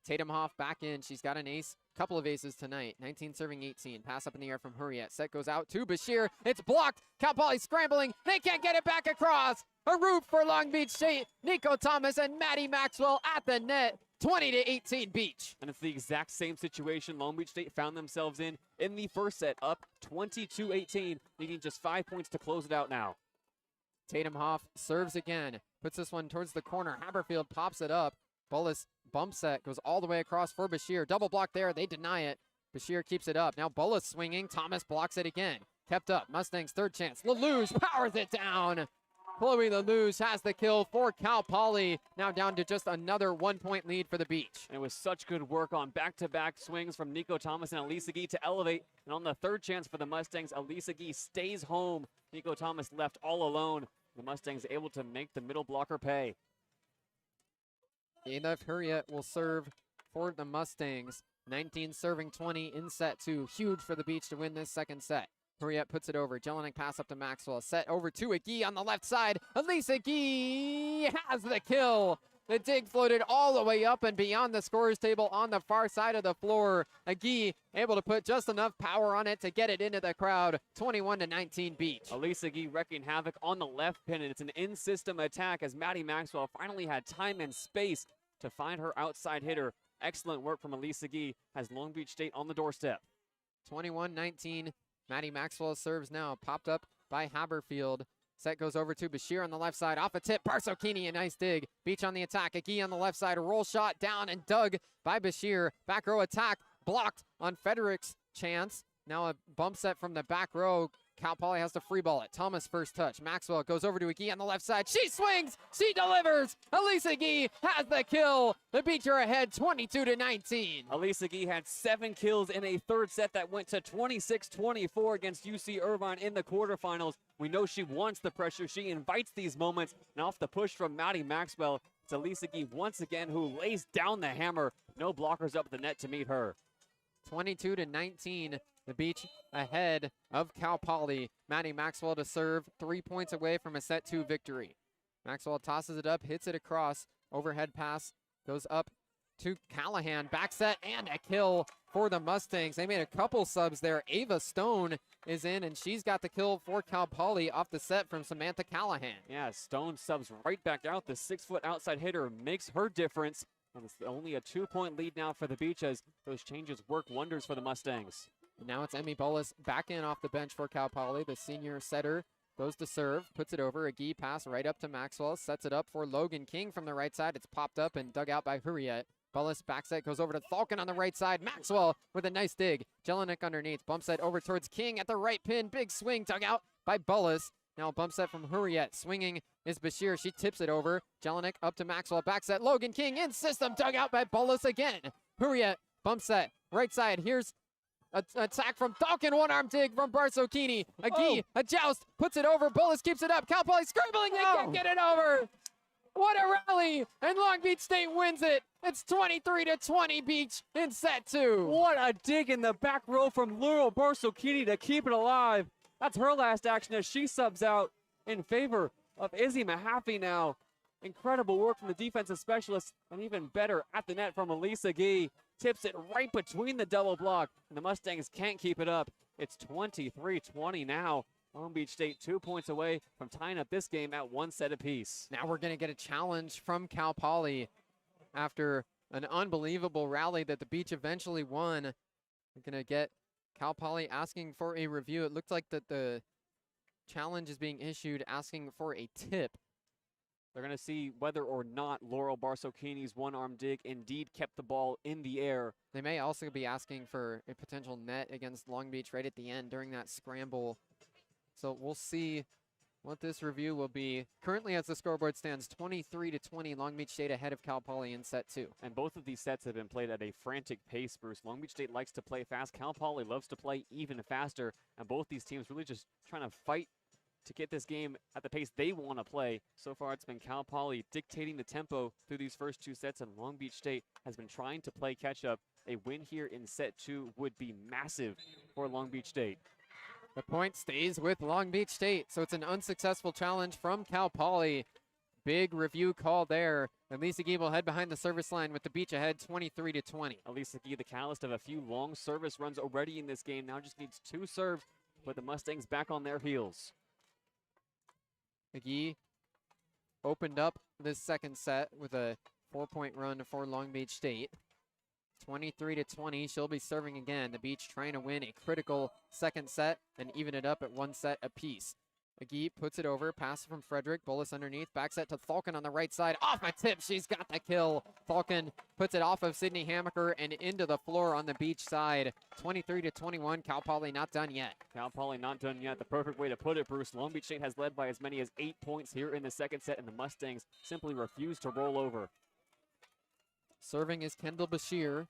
[SPEAKER 1] Tatum Hoff back in. She's got an ace, couple of aces tonight. 19 serving 18. Pass up in the air from Hurriet. Set goes out to Bashir. It's blocked. Cal Poly scrambling. They can't get it back across. A roof for Long Beach State. Nico Thomas and Maddie Maxwell at the net. 20-18 Beach.
[SPEAKER 2] And it's the exact same situation Long Beach State found themselves in the first set, up 22-18, needing just 5 points to close it out now.
[SPEAKER 1] Tatum Hoff serves again. Puts this one towards the corner. Haberfield pops it up. Bullis bump set goes all the way across for Bashir. Double block there. They deny it. Bashir keeps it up. Now Bullis swinging. Thomas blocks it again. Kept up. Mustangs third chance. Lelouch powers it down. Chloe Lelouch has the kill for Cal Poly. Now down to just another 1 point lead for the Beach.
[SPEAKER 2] And it was such good work on back-to-back swings from Nico Thomas and Elisa Gee to elevate. And on the third chance for the Mustangs, Elisa Gee stays home. Nico Thomas left all alone. The Mustangs able to make the middle blocker pay.
[SPEAKER 1] Calif Hurriet will serve for the Mustangs. 19 serving 20 in set 2. Huge for the Beach to win this second set. Hurriet puts it over. Jelinek pass up to Maxwell. Set over to Agee on the left side. Elisa Gee has the kill. The dig floated all the way up and beyond the scorer's table on the far side of the floor. Agee able to put just enough power on it to get it into the crowd. 21-19 Beach.
[SPEAKER 2] Elisa Gee wrecking havoc on the left pin, and it's an in-system attack as Maddie Maxwell finally had time and space to find her outside hitter. Excellent work from Elisa Gee, has Long Beach State on the doorstep.
[SPEAKER 1] 21-19. Maddie Maxwell serves now. Popped up by Haberfield. Set goes over to Bashir on the left side. Off a tip. Barsokini, a nice dig. Beach on the attack. Agee on the left side. A roll shot down and dug by Bashir. Back row attack. Blocked on Frederick's chance. Now a bump set from the back row. Cal Poly has to free ball it. Thomas first touch. Maxwell goes over to Agee on the left side. She swings. She delivers. Elisa Gee has the kill. The Beach are ahead 22-19.
[SPEAKER 2] Elisa Gee had 7 kills in a third set that went to 26-24 against UC Irvine in the quarterfinals. We know she wants the pressure. She invites these moments. And off the push from Maddie Maxwell, it's Elisa Gee once again who lays down the hammer. No blockers up the net to meet her.
[SPEAKER 1] 22-19. The Beach ahead of Cal Poly. Maddie Maxwell to serve, 3 points away from a set 2 victory. Maxwell tosses it up, hits it across. Overhead pass goes up to Callahan. Back set and a kill for the Mustangs. They made a couple subs there. Ava Stone is in, and she's got the kill for Cal Poly off the set from Samantha Callahan.
[SPEAKER 2] Yeah, Stone subs right back out. The 6-foot outside hitter makes her difference. And it's only a 2-point lead now for the Beach as those changes work wonders for the Mustangs.
[SPEAKER 1] Now it's Emmy Bullis back in off the bench for Cal Poly. The senior setter goes to serve, puts it over. A Gee pass right up to Maxwell, sets it up for Logan King from the right side. It's popped up and dug out by Hurriet. Bullis back set goes over to Falcon on the right side. Maxwell with a nice dig. Jelinek underneath. Bump set over towards King at the right pin. Big swing dug out by Bullis. Now a bump set from Hurriet. Swinging is Bashir. She tips it over. Jelinek up to Maxwell. Back set. Logan King in system. Dug out by Bolas again. Hurriet. Bump set. Right side. Here's an attack from Falcon. One-arm dig from Barsokini. Agee. A joust. Puts it over. Bolas keeps it up. Cal Poly scrambling. They can't get it over. What a rally. And Long Beach State wins it. It's 23-20 Beach in set 2.
[SPEAKER 2] What a dig in the back row from Laurel Barsokini to keep it alive. That's her last action as she subs out in favor of Izzy Mahaffey now. Incredible work from the defensive specialist, and even better at the net from Elisa Gee. Tips it right between the double block, and the Mustangs can't keep it up. It's 23-20 now. Long Beach State 2 points away from tying up this game at 1 set apiece.
[SPEAKER 1] Now we're going to get a challenge from Cal Poly after an unbelievable rally that the Beach eventually won. We're going to get Cal Poly asking for a review. It looked like that the challenge is being issued asking for a tip.
[SPEAKER 2] They're going to see whether or not Laurel Barsokini's one-arm dig indeed kept the ball in the air.
[SPEAKER 1] They may also be asking for a potential net against Long Beach right at the end during that scramble. So we'll see what this review will be. Currently, as the scoreboard stands, 23-20, Long Beach State ahead of Cal Poly in set 2.
[SPEAKER 2] And both of these sets have been played at a frantic pace, Bruce. Long Beach State likes to play fast. Cal Poly loves to play even faster. And both these teams really just trying to fight to get this game at the pace they want to play. So far, it's been Cal Poly dictating the tempo through these first 2 sets, and Long Beach State has been trying to play catch-up. A win here in set 2 would be massive for Long Beach State.
[SPEAKER 1] The point stays with Long Beach State, so it's an unsuccessful challenge from Cal Poly. Big review call there. And Lisa Gee will head behind the service line with the Beach ahead 23-20.
[SPEAKER 2] Lisa Gee, the catalyst of a few long service runs already in this game, now just needs 2 serves, but the Mustangs back on their heels.
[SPEAKER 1] McGee opened up this second set with a 4-point run for Long Beach State. 23-20, she'll be serving again. The Beach trying to win a critical second set and even it up at 1 set apiece. McGee puts it over, pass from Frederick, Bolas underneath, back set to Falcon on the right side. Off a tip, she's got the kill. Falcon puts it off of Sydney Hamaker and into the floor on the Beach side. 23-21, Cal Poly not done yet.
[SPEAKER 2] Cal Poly not done yet. The perfect way to put it, Bruce. Long Beach State has led by as many as 8 points here in the second set, and the Mustangs simply refuse to roll over.
[SPEAKER 1] Serving is Kendall Bashir,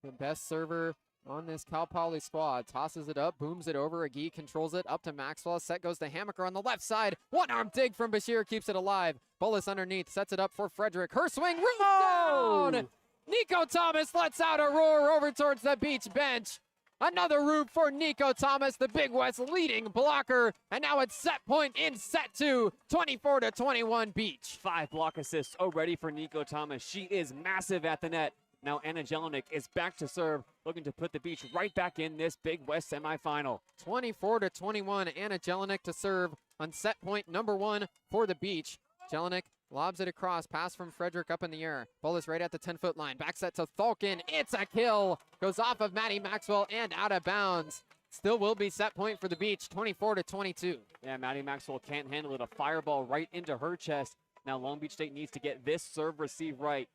[SPEAKER 1] the best server on this Cal Poly squad. Tosses it up, booms it over. Agee controls it up to Maxwell. Set goes to Hamaker on the left side. One-arm dig from Bashir keeps it alive. Bolas underneath, sets it up for Frederick. Her swing, down! Nico Thomas lets out a roar over towards the Beach bench. Another roof for Nico Thomas, the Big West leading blocker. And now it's set point in set 2, 24-21 Beach.
[SPEAKER 2] 5 block assists already for Nico Thomas. She is massive at the net. Now Anna Jelinek is back to serve, looking to put the Beach right back in this Big West semifinal.
[SPEAKER 1] 24-21, Anna Jelinek to serve on set point number 1 for the Beach. Jelinek lobs it across, pass from Frederick up in the air. Bolas right at the 10-foot line. Back set to Falcon. It's a kill. Goes off of Maddie Maxwell and out of bounds. Still will be set point for the Beach, 24-22.
[SPEAKER 2] Yeah, Maddie Maxwell can't handle it. A fireball right into her chest. Now Long Beach State needs to get this serve receive right.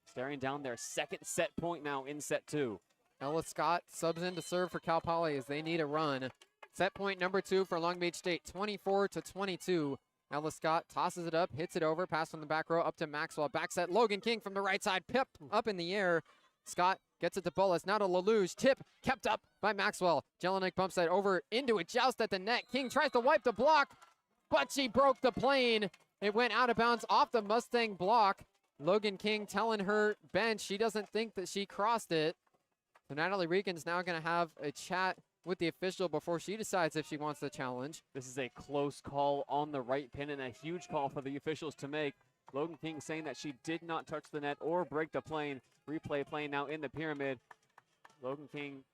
[SPEAKER 2] Staring down their second set point now in set 2.
[SPEAKER 1] Ella Scott subs in to serve for Cal Poly as they need a run. Set point number 2 for Long Beach State, 24-22. Ella Scott tosses it up, hits it over, pass from the back row up to Maxwell. Back set, Logan King from the right side, pip up in the air. Scott gets it to Bolas, now to LaLouche. Tip kept up by Maxwell. Jelinek bumps that over into a joust at the net. King tries to wipe the block, but she broke the plane. It went out of bounds off the Mustang block. Logan King telling her bench she doesn't think that she crossed it. So Natalie Regan's now going to have a chat with the official before she decides if she wants the challenge.
[SPEAKER 2] This is a close call on the right pin and a huge call for the officials to make. Logan King saying that she did not touch the net or break the plane. Replay playing now in the pyramid. Logan King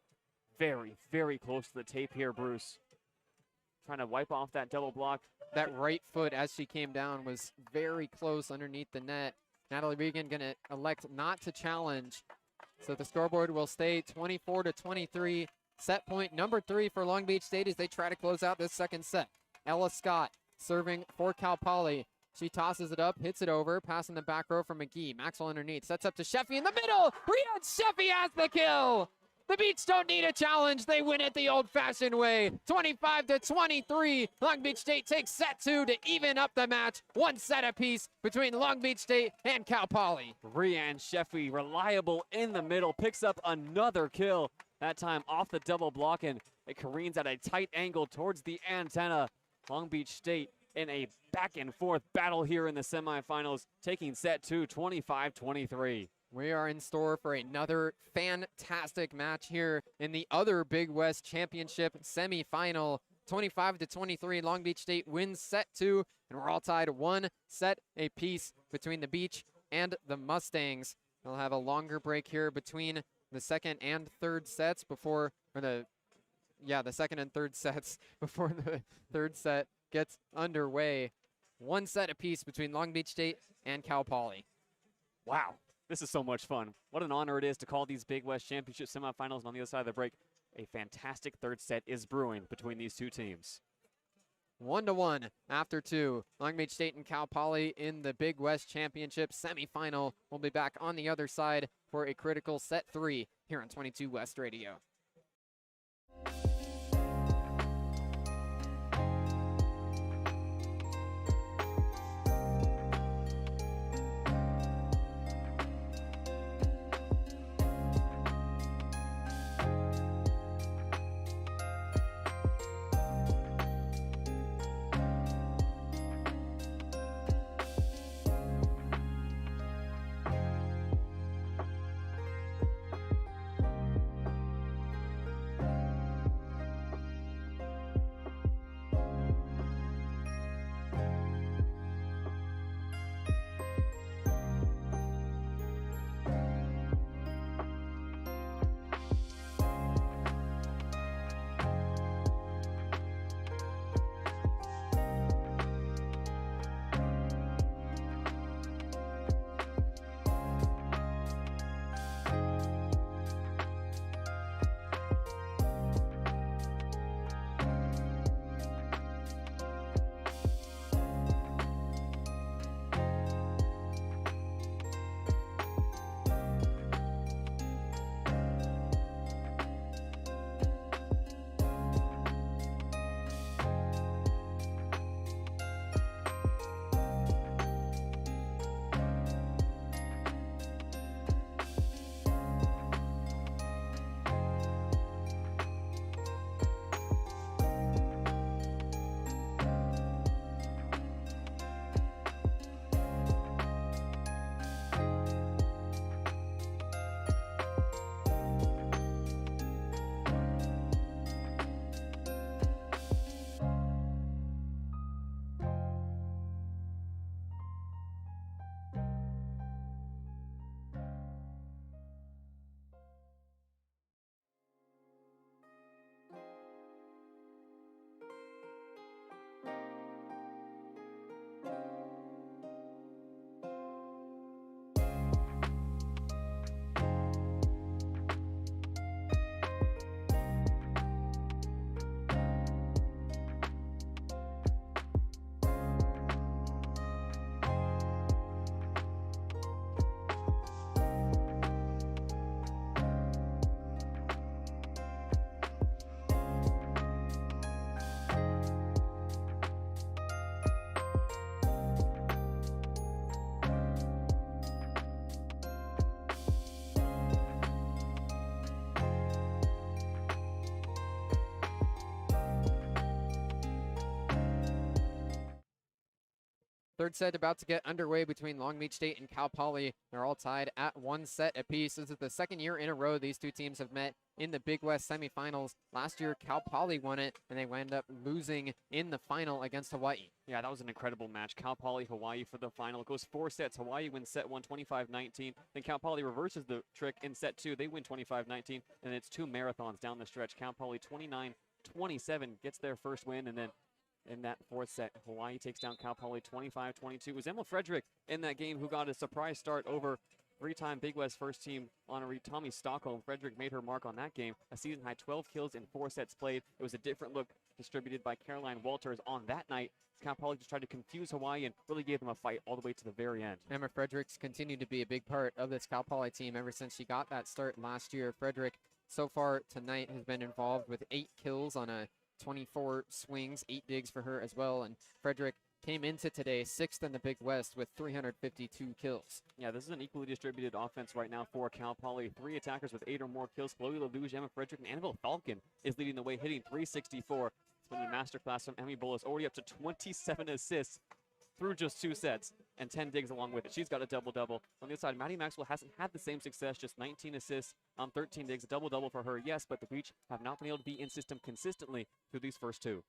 [SPEAKER 2] very, very close to the tape here, Bruce. Trying to wipe off that double block.
[SPEAKER 1] That right foot as she came down was very close underneath the net. Natalie Regan going to elect not to challenge. So the scoreboard will stay 24-23. Set point number 3 for Long Beach State as they try to close out this second set. Ella Scott serving for Cal Poly. She tosses it up, hits it over, passing the back row for McGee. Maxwell underneath, sets up to Sheffy in the middle. Riyadh Sheffy has the kill. The Beach don't need a challenge. They win it the old-fashioned way. 25-23. Long Beach State takes set 2 to even up the match. One set apiece between Long Beach State and Cal Poly.
[SPEAKER 2] Rianne Sheffy, reliable in the middle, picks up another kill. That time off the double block, and it careens at a tight angle towards the antenna. Long Beach State in a back and forth battle here in the semifinals, taking set 2, 25-23.
[SPEAKER 1] We are in store for another fantastic match here in the other Big West Championship semifinal. 25-23, Long Beach State wins set 2, and we're all tied 1 set apiece between the Beach and the Mustangs. We'll have a longer break here between the second and third sets before, or the second and third sets before the third set gets underway. 1 set apiece between Long Beach State and Cal Poly.
[SPEAKER 2] Wow. This is so much fun. What an honor it is to call these Big West Championship semifinals. And on the other side of the break, a fantastic third set is brewing between these two teams.
[SPEAKER 1] 1-1 after 2. Long Beach State and Cal Poly in the Big West Championship semifinal. We'll be back on the other side for a critical set 3 here on 22 West Radio. Third set about to get underway between Long Beach State and Cal Poly. They're all tied at 1 set apiece. This is the second year in a row these two teams have met in the Big West semifinals. Last year, Cal Poly won it, and they wound up losing in the final against Hawaii.
[SPEAKER 2] Yeah, that was an incredible match. Cal Poly, Hawaii for the final. It goes 4 sets. Hawaii wins set 1, 25-19. Then Cal Poly reverses the trick in set 2. They win 25-19, and it's 2 marathons down the stretch. Cal Poly 29-27 gets their first win, and then in that 4th set, Hawaii takes down Cal Poly 25-22. It was Emma Frederick in that game who got a surprise start over 3-time Big West first team honoree Tommy Stockholm. Frederick made her mark on that game. A season-high 12 kills in 4 sets played. It was a different look distributed by Caroline Walters on that night. Cal Poly just tried to confuse Hawaii and really gave them a fight all the way to the very end.
[SPEAKER 1] Emma Fredericks continued to be a big part of this Cal Poly team ever since she got that start last year. Frederick so far tonight has been involved with 8 kills on a 24 swings, 8 digs for her as well. And Frederick came into today 6th in the Big West with 352 kills.
[SPEAKER 2] Yeah, this is an equally distributed offense right now for Cal Poly. 3 attackers with 8 or more kills. Chloe LaLouge, Emma Frederick, and Annabelle Falcon is leading the way, hitting 364. It's been a masterclass from Emmy Bullis, already up to 27 assists through just 2 sets and 10 digs along with it. She's got a double-double. On the other side, Maddie Maxwell hasn't had the same success, just 19 assists on 13 digs, a double-double for her, yes, but the Beach have not been able to be in system consistently through these first 2.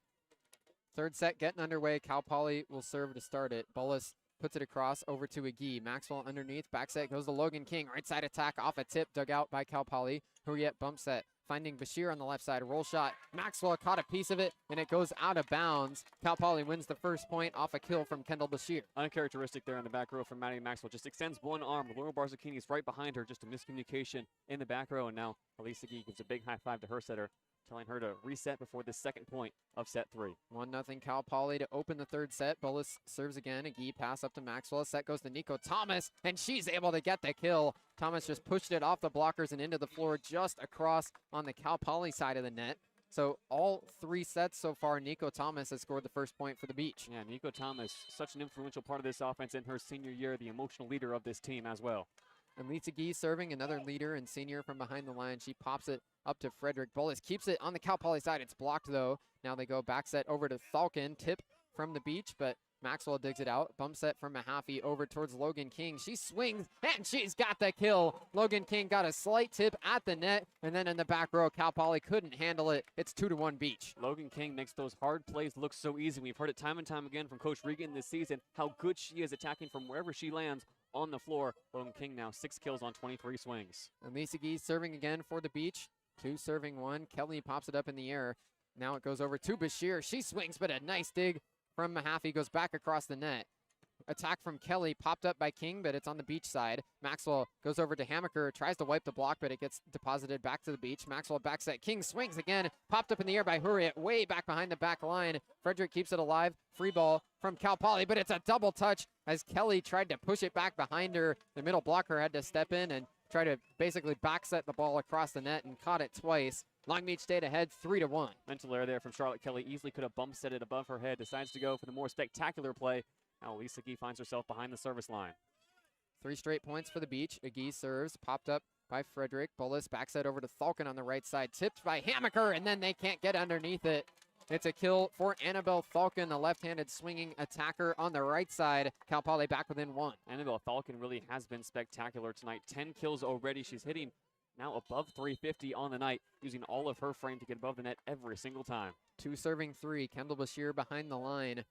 [SPEAKER 1] Third set getting underway. Cal Poly will serve to start it. Bullis puts it across over to Agee. Maxwell underneath. Back set goes to Logan King. Right side attack off a tip dug out by Cal Poly. Hurriet bump set. Finding Bashir on the left side. Roll shot. Maxwell caught a piece of it, and it goes out of bounds. Cal Poly wins the first point off a kill from Kendall Bashir.
[SPEAKER 2] Uncharacteristic there in the back row from Maddie Maxwell. Just extends one arm. Laura Barzakini is right behind her. Just a miscommunication in the back row. And now Elisa Gee gives a big high five to her setter, telling her to reset before the second point of set 3.
[SPEAKER 1] 1-0 Cal Poly to open the third set. Bullis serves again. Agee pass up to Maxwell. Set goes to Nico Thomas, and she's able to get the kill. Thomas just pushed it off the blockers and into the floor just across on the Cal Poly side of the net. So all 3 sets so far, Nico Thomas has scored the first point for the Beach.
[SPEAKER 2] Yeah, Nico Thomas, such an influential part of this offense in her senior year, the emotional leader of this team as well.
[SPEAKER 1] And Lisa Gee serving, another leader and senior from behind the line. She pops it up to Frederick. Bullis keeps it on the Cal Poly side. It's blocked, though. Now they go back set over to Falcon. Tip from the Beach, but Maxwell digs it out. Bump set from Mahaffey over towards Logan King. She swings, and she's got the kill. Logan King got a slight tip at the net, and then in the back row, Cal Poly couldn't handle it. It's 2-1 Beach.
[SPEAKER 2] Logan King makes those hard plays look so easy. We've heard it time and time again from Coach Regan this season, how good she is attacking from wherever she lands on the floor. Logan King now 6 kills on 23 swings.
[SPEAKER 1] And Lisa Gee serving again for the Beach. 2 serving 1. Kelly pops it up in the air. Now it goes over to Bashir. She swings, but a nice dig from Mahaffey goes back across the net. Attack from Kelly, popped up by King, but it's on the Beach side. Maxwell goes over to Hammaker, tries to wipe the block, but it gets deposited back to the Beach. Maxwell back set. King swings again, popped up in the air by Hurriet, way back behind the back line. Frederick keeps it alive. Free ball from Cal Poly, but it's a double touch as Kelly tried to push it back behind her. The middle blocker had to step in and try to basically back set the ball across the net and caught it twice. Long Beach stayed ahead 3-1.
[SPEAKER 2] Mental error there from Charlotte Kelly. Easily could have bump set it above her head. Decides to go for the more spectacular play. Now Lisa Gee finds herself behind the service line.
[SPEAKER 1] 3 straight points for the Beach. Agee serves, popped up by Frederick. Bullis back set over to Falcon on the right side. Tipped by Hammaker, and then they can't get underneath it. It's a kill for Annabelle Falcon, the left-handed swinging attacker on the right side. Cal Poly back within 1.
[SPEAKER 2] Annabelle Falcon really has been spectacular tonight. 10 kills already. She's hitting now above 350 on the night, using all of her frame to get above the net every single time.
[SPEAKER 1] 2 serving 3. Kendall Bashir behind the line.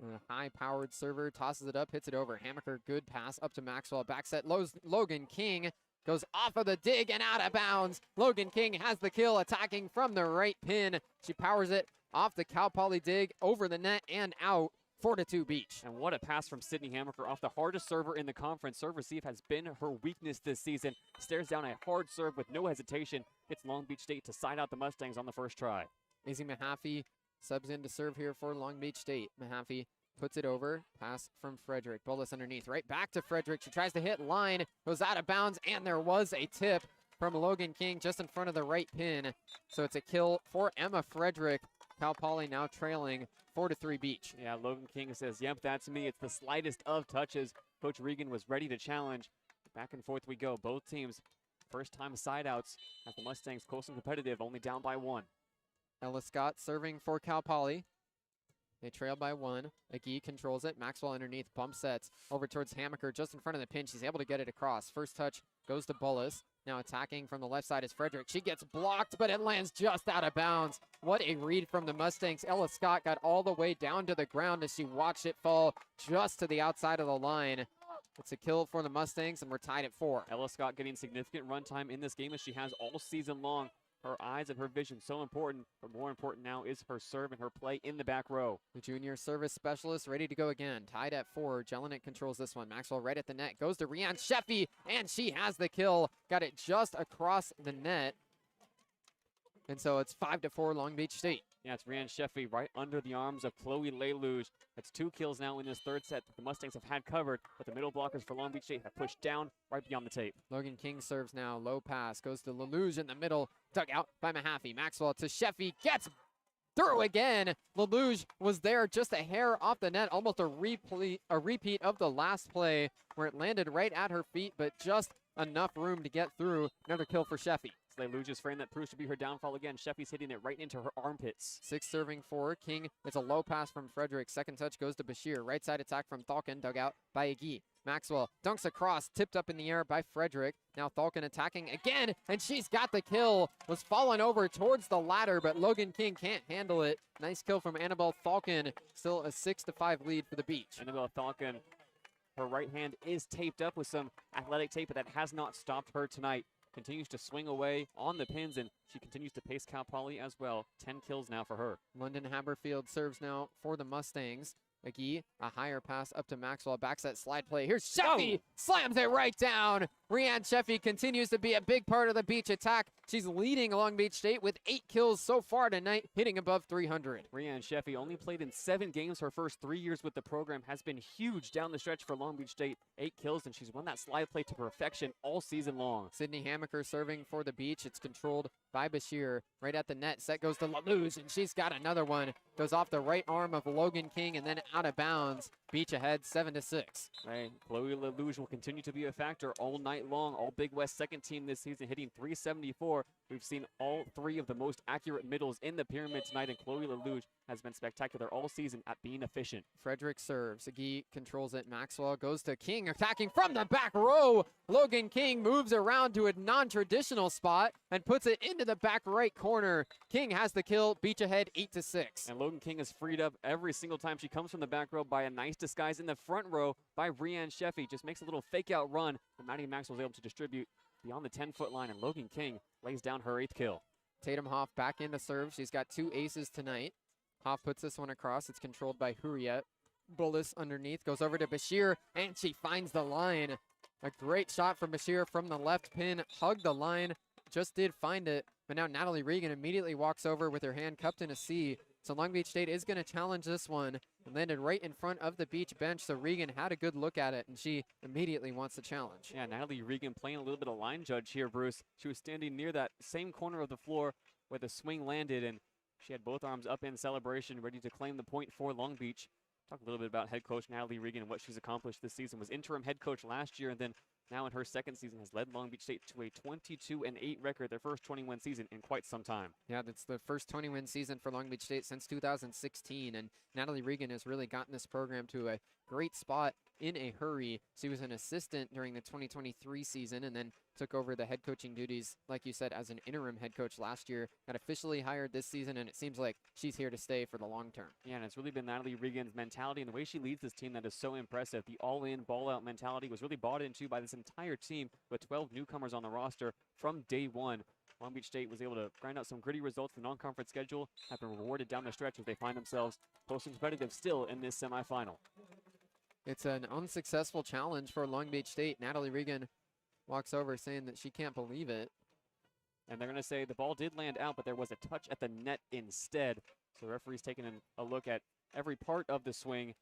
[SPEAKER 1] A high-powered server tosses it up, hits it over. Hammaker, good pass up to Maxwell. Back set, Logan King goes off of the dig and out of bounds. Logan King has the kill, attacking from the right pin. She powers it off the Cal Poly dig, over the net and out. 4-2 Beach.
[SPEAKER 2] And what a pass from Sydney Hammaker off the hardest server in the conference. Serve receive has been her weakness this season. Stares down a hard serve with no hesitation. Gets Long Beach State to side out the Mustangs on the first try.
[SPEAKER 1] Izzy Mahaffey subs in to serve here for Long Beach State. Mahaffey puts it over. Pass from Frederick. Bullis underneath. Right back to Frederick. She tries to hit line. Goes out of bounds. And there was a tip from Logan King just in front of the right pin. So it's a kill for Emma Frederick. Cal Poly now trailing 4-3 Beach.
[SPEAKER 2] Yeah, Logan King says, yep, that's me. It's the slightest of touches. Coach Regan was ready to challenge. Back and forth we go. Both teams first time side outs at the Mustangs close and competitive, only down by 1.
[SPEAKER 1] Ella Scott serving for Cal Poly. They trail by 1. Agee controls it. Maxwell underneath, bump sets over towards Hammaker just in front of the pin. She's able to get it across. First touch goes to Bullis. Now attacking from the left side is Frederick. She gets blocked, but it lands just out of bounds. What a read from the Mustangs. Ella Scott got all the way down to the ground as she watched it fall just to the outside of the line. It's a kill for the Mustangs, and we're tied at 4.
[SPEAKER 2] Ella Scott getting significant run time in this game as she has all season long. Her eyes and her vision so important, but more important now is her serve and her play in the back row.
[SPEAKER 1] The junior service specialist ready to go again. Tied at 4. Jelinek controls this one. Maxwell right at the net. Goes to Rian Sheffy, and she has the kill. Got it just across the net. And so it's 5-4 Long Beach State.
[SPEAKER 2] Yeah, it's Rianne Sheffy right under the arms of Chloe Lelouch. That's 2 kills now in this third set that the Mustangs have had covered, but the middle blockers for Long Beach State have pushed down right beyond the tape.
[SPEAKER 1] Logan King serves now. Low pass. Goes to Lelouch in the middle. Dug out by Mahaffey. Maxwell to Sheffy. Gets through again. Lelouch was there just a hair off the net. Almost a repeat of the last play where it landed right at her feet, but just enough room to get through. Another kill for Sheffy.
[SPEAKER 2] Lelouch's frame that proves to be her downfall again. Sheffy's hitting it right into her armpits.
[SPEAKER 1] 6 serving for King. It's a low pass from Frederick. Second touch goes to Bashir. Right side attack from Thalken. Dug out by Agee. Maxwell dunks across, tipped up in the air by Frederick. Now Thalken attacking again, and she's got the kill. Was falling over towards the ladder, but Logan King can't handle it. Nice kill from Annabelle Thalken. Still a 6-5 lead for the Beach.
[SPEAKER 2] Annabelle Thalken, her right hand is taped up with some athletic tape, but that has not stopped her tonight. Continues to swing away on the pins, and she continues to pace Cal Poly as well. 10 kills now for her.
[SPEAKER 1] London Haberfield serves now for the Mustangs. McGee, a higher pass up to Maxwell. Backs that slide play. Here's Sheffy. Slams it right down. Rianne Sheffy continues to be a big part of the Beach attack. She's leading Long Beach State with 8 kills so far tonight, hitting above 300.
[SPEAKER 2] Rianne Sheffy only played in 7 games her first 3 years with the program. Has been huge down the stretch for Long Beach State. 8 kills, and she's won that slide play to perfection all season long.
[SPEAKER 1] Sydney Hamaker serving for the Beach. It's controlled by Bashir. Right at the net. Set goes to Lelouch, and she's got another one. Goes off the right arm of Logan King and then out of bounds. Beach ahead 7-6.
[SPEAKER 2] Right. Chloe Lelouch will continue to be a factor all night long. All Big West second team this season, hitting .374. We've seen all 3 of the most accurate middles in the pyramid tonight, and Chloe Lelouch has been spectacular all season at being efficient.
[SPEAKER 1] Frederick serves. Agee controls it. Maxwell goes to King, attacking from the back row. Logan King moves around to a non-traditional spot and puts it into the back right corner. King has the kill. Beach ahead 8-6.
[SPEAKER 2] And Logan King is freed up every single time she comes from the back row by a nice disguise in the front row by Rianne Sheffy. Just makes a little fake out run, but Maddie Maxwell was able to distribute beyond the 10-foot line, and Logan King lays down her 8th kill.
[SPEAKER 1] Tatum Hoff back into serve. She's got 2 aces tonight. Hoff puts this one across. It's controlled by Hurriyet. Bullis underneath, goes over to Bashir, and she finds the line. A great shot from Bashir from the left pin. Hugged the line, just did find it, but now Natalie Regan immediately walks over with her hand cupped in a C. So Long Beach State is going to challenge this one, and landed right in front of the Beach bench. So Regan had a good look at it, and she immediately wants the challenge.
[SPEAKER 2] Yeah, Natalie Regan playing a little bit of line judge here, Bruce. She was standing near that same corner of the floor where the swing landed, and she had both arms up in celebration, ready to claim the point for Long Beach. Talk a little bit about head coach Natalie Regan and what she's accomplished this season. Was interim head coach last year, and then now in her second season has led Long Beach State to a 22-8 record, their first 20-win season in quite some time.
[SPEAKER 1] Yeah, that's the first 20-win season for Long Beach State since 2016, and Natalie Regan has really gotten this program to a great spot in a hurry. She was an assistant during the 2023 season and then took over the head coaching duties, like you said, as an interim head coach last year. Got officially hired this season, and it seems like she's here to stay for the long term.
[SPEAKER 2] Yeah, and it's really been Natalie Regan's mentality and the way she leads this team that is so impressive. The all-in, ball-out mentality was really bought into by this entire team with 12 newcomers on the roster from day one. Long Beach State was able to grind out some gritty results in the non-conference schedule, have been rewarded down the stretch as they find themselves close and competitive still in this semifinal.
[SPEAKER 1] It's an unsuccessful challenge for Long Beach State. Natalie Regan walks over saying that she can't believe it.
[SPEAKER 2] And they're going to say the ball did land out, but there was a touch at the net instead. So the referee's taking a look at every part of the swing.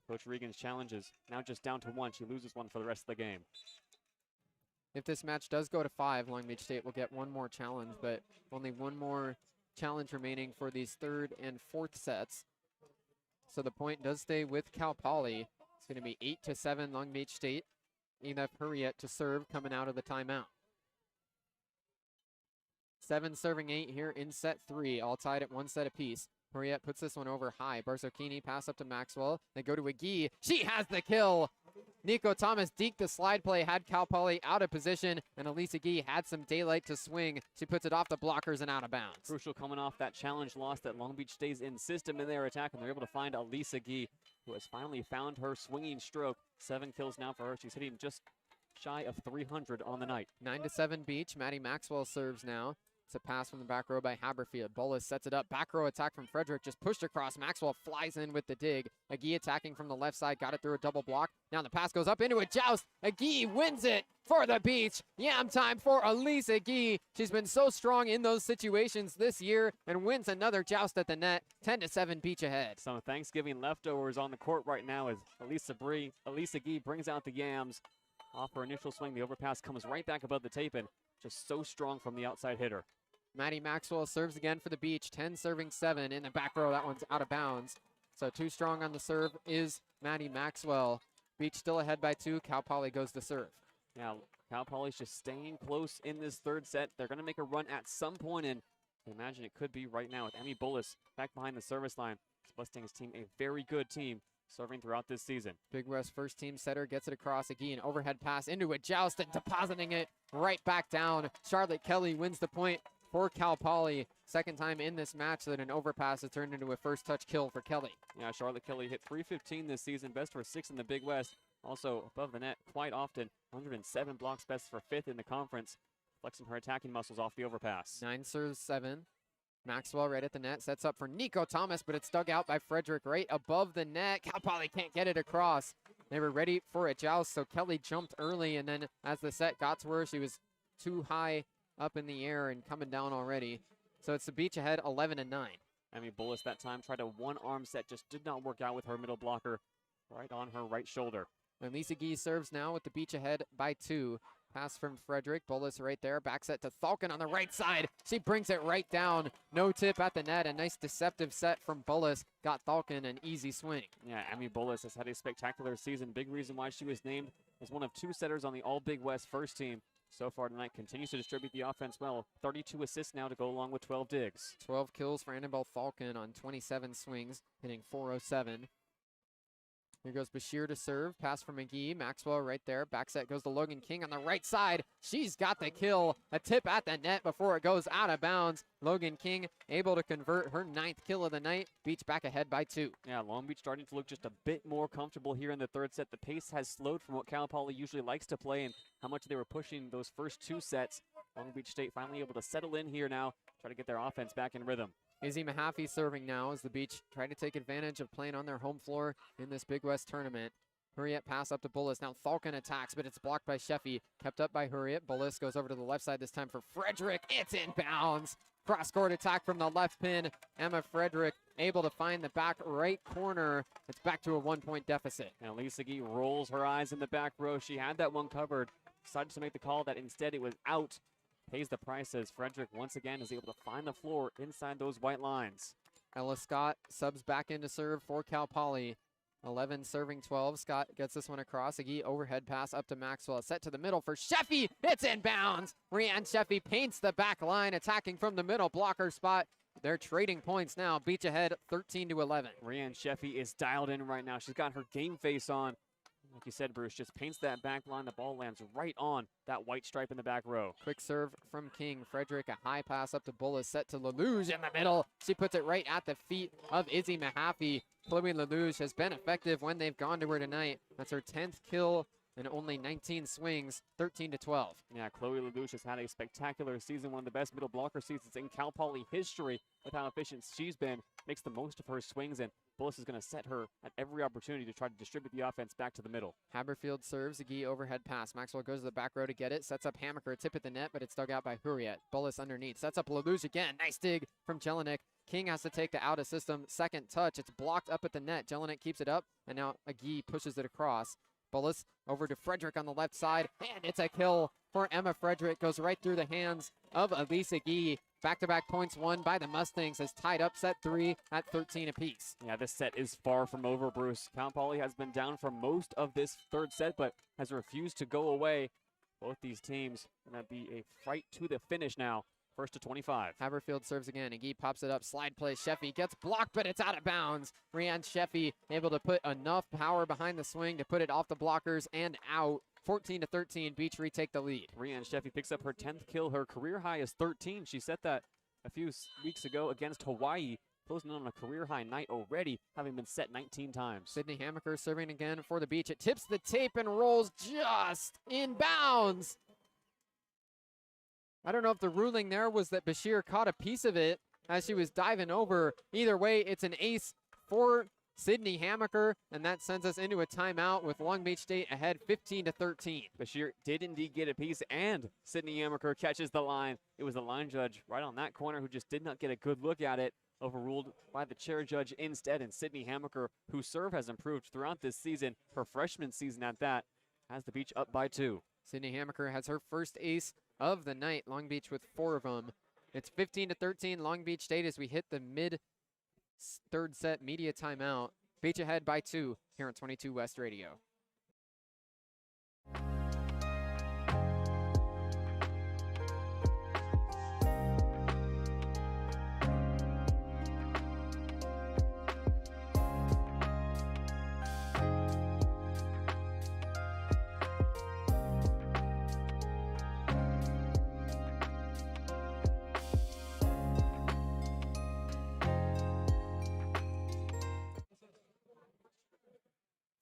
[SPEAKER 2] Coach Regan's challenges now just down to 1. She loses 1 for the rest of the game.
[SPEAKER 1] If this match does go to 5, Long Beach State will get 1 more challenge, but only 1 more challenge remaining for these 3rd and 4th sets. So the point does stay with Cal Poly. It's going to be 8-7 Long Beach State. Enough Hurriyet to serve coming out of the timeout. 7 serving 8 here in set 3, all tied at 1 set apiece. Hurriyet puts this one over high. Barzocchini pass up to Maxwell. They go to Agee. She has the kill. Nico Thomas deked the slide play, had Cal Poly out of position, and Elise Agee had some daylight to swing. She puts it off the blockers and out of bounds.
[SPEAKER 2] Crucial coming off that challenge loss that Long Beach stays in system in their attack, and they're able to find Elise Agee, who has finally found her swinging stroke. 7 kills now for her. She's hitting just shy of 300 on the night.
[SPEAKER 1] 9-7 Beach. Maddie Maxwell serves now. It's a pass from the back row by Haberfield. Bolus sets it up. Back row attack from Frederick. Just pushed across. Maxwell flies in with the dig. Agee attacking from the left side. Got it through a double block. Now the pass goes up into a joust. Agee wins it for the Beach. Yam time for Elise Agee. She's been so strong in those situations this year and wins another joust at the net. 10-7 Beach ahead.
[SPEAKER 2] Some Thanksgiving leftovers on the court right now as Elise Agee brings out the Yams. Off her initial swing, the overpass comes right back above the tape and just so strong from the outside hitter.
[SPEAKER 1] Maddie Maxwell serves again for the Beach. 10 serving 7 in the back row. That one's out of bounds. So too strong on the serve is Maddie Maxwell. Beach still ahead by 2. Cal Poly goes to serve.
[SPEAKER 2] Now, Cal Poly's just staying close in this third set. They're going to make a run at some point, and I imagine it could be right now with Emmy Bullis back behind the service line. This Mustangs team, a very good team, serving throughout this season.
[SPEAKER 1] Big West first team setter gets it across. Agee, an overhead pass into a joust and depositing it right back down. Charlotte Kelly wins the point for Cal Poly. Second time in this match that an overpass has turned into a first touch kill for Kelly.
[SPEAKER 2] Yeah, Charlotte Kelly hit .315 this season, best for 6 in the Big West. Also above the net quite often, 107 blocks, best for 5th in the conference, flexing her attacking muscles off the overpass.
[SPEAKER 1] 9 serves 7. Maxwell right at the net, sets up for Nico Thomas, but it's dug out by Frederick right above the net. Cal Poly can't get it across. They were ready for a joust, so Kelly jumped early, and then as the set got to her, she was too high up in the air and coming down already. So it's the Beach ahead, 11-9.
[SPEAKER 2] Emmy Bullis that time tried a one-arm set, just did not work out with her middle blocker right on her right shoulder.
[SPEAKER 1] And Lisa Gee serves now with the Beach ahead by 2. Pass from Frederick. Bullis right there. Back set to Falcon on the right side. She brings it right down. No tip at the net. A nice deceptive set from Bullis. Got Falcon an easy swing.
[SPEAKER 2] Yeah, Emmy Bullis has had a spectacular season. Big reason why she was named as one of 2 setters on the All Big West first team. So far tonight, continues to distribute the offense well. 32 assists now to go along with 12 digs.
[SPEAKER 1] 12 kills for Annabelle Falcon on 27 swings, hitting .407. Here goes Bashir to serve. Pass from McGee. Maxwell right there. Back set goes to Logan King on the right side. She's got the kill. A tip at the net before it goes out of bounds. Logan King able to convert her 9th kill of the night. Beach back ahead by 2.
[SPEAKER 2] Yeah, Long Beach starting to look just a bit more comfortable here in the third set. The pace has slowed from what Cal Poly usually likes to play and how much they were pushing those first 2 sets. Long Beach State finally able to settle in here now, try to get their offense back in rhythm.
[SPEAKER 1] Izzy Mahaffey serving now as the Beach try to take advantage of playing on their home floor in this Big West tournament. Hurriet pass up to Bullis. Now Falcon attacks, but it's blocked by Sheffy. Kept up by Hurriet. Bullis goes over to the left side this time for Frederick. It's in bounds. Cross-court attack from the left pin. Emma Frederick able to find the back right corner. It's back to a 1-point deficit.
[SPEAKER 2] Now Lisa Gee rolls her eyes in the back row. She had that one covered. Decided to make the call that instead it was out. Pays the price as Frederick once again is able to find the floor inside those white lines.
[SPEAKER 1] Ella Scott subs back in to serve for Cal Poly. 11 serving 12. Scott gets this one across. Agee overhead pass up to Maxwell. Set to the middle for Sheffy. It's in bounds. Rianne Sheffy paints the back line, attacking from the middle blocker spot. They're trading points now. Beach ahead 13-11.
[SPEAKER 2] Rianne Sheffy is dialed in right now. She's got her game face on. Like you said, Bruce, just paints that back line. The ball lands right on that white stripe in the back row.
[SPEAKER 1] Quick serve from King. Frederick, a high pass up to Bullis, set to Lelouch in the middle. She puts it right at the feet of Izzy Mahaffey. Chloe Lelouch has been effective when they've gone to her tonight. That's her 10th kill and only 19 swings, 13-12.
[SPEAKER 2] Yeah, Chloe Lelouch has had a spectacular season, one of the best middle blocker seasons in Cal Poly history with how efficient she's been. Makes the most of her swings, and Bullis is going to set her at every opportunity to try to distribute the offense back to the middle.
[SPEAKER 1] Haberfield serves. Agee overhead pass. Maxwell goes to the back row to get it. Sets up Hammaker. Tip at the net, but it's dug out by Hurriet. Bullis underneath. Sets up Lelouch again. Nice dig from Jelinek. King has to take the out of system. Second touch. It's blocked up at the net. Jelinek keeps it up, and now Agee pushes it across. Bullis over to Frederick on the left side, and it's a kill for Emma Frederick. Goes right through the hands of Elise Agee. Back-to-back points won by the Mustangs has tied up set 3 at 13 apiece.
[SPEAKER 2] Yeah, this set is far from over, Bruce. Cal Poly has been down for most of this third set, but has refused to go away. Both these teams going to be a fight to the finish now. First to 25.
[SPEAKER 1] Haberfield serves again. Agee pops it up. Slide play. Sheffy gets blocked, but it's out of bounds. Rianne Sheffy able to put enough power behind the swing to put it off the blockers and out. 14-13. Beach retake the lead.
[SPEAKER 2] Rianne Sheffy picks up her 10th kill. Her career high is 13. She set that a few weeks ago against Hawaii, closing in on a career high night already, having been set 19 times.
[SPEAKER 1] Sydney Hammaker serving again for the Beach. It tips the tape and rolls just in bounds. I don't know if the ruling there was that Bashir caught a piece of it as she was diving over. Either way, it's an ace for Sydney Hamaker, and that sends us into a timeout with Long Beach State ahead 15-13.
[SPEAKER 2] Bashir did indeed get a piece, and Sydney Hamaker catches the line. It was the line judge right on that corner who just did not get a good look at it, overruled by the chair judge instead. And Sydney Hamaker, whose serve has improved throughout this season, her freshman season at that, has the Beach up by 2.
[SPEAKER 1] Sydney Hamaker has her first ace of the night, Long Beach with 4 of them. It's 15-13 Long Beach State as we hit the mid-third set media timeout. Beach ahead by 2 here on 22 West Radio.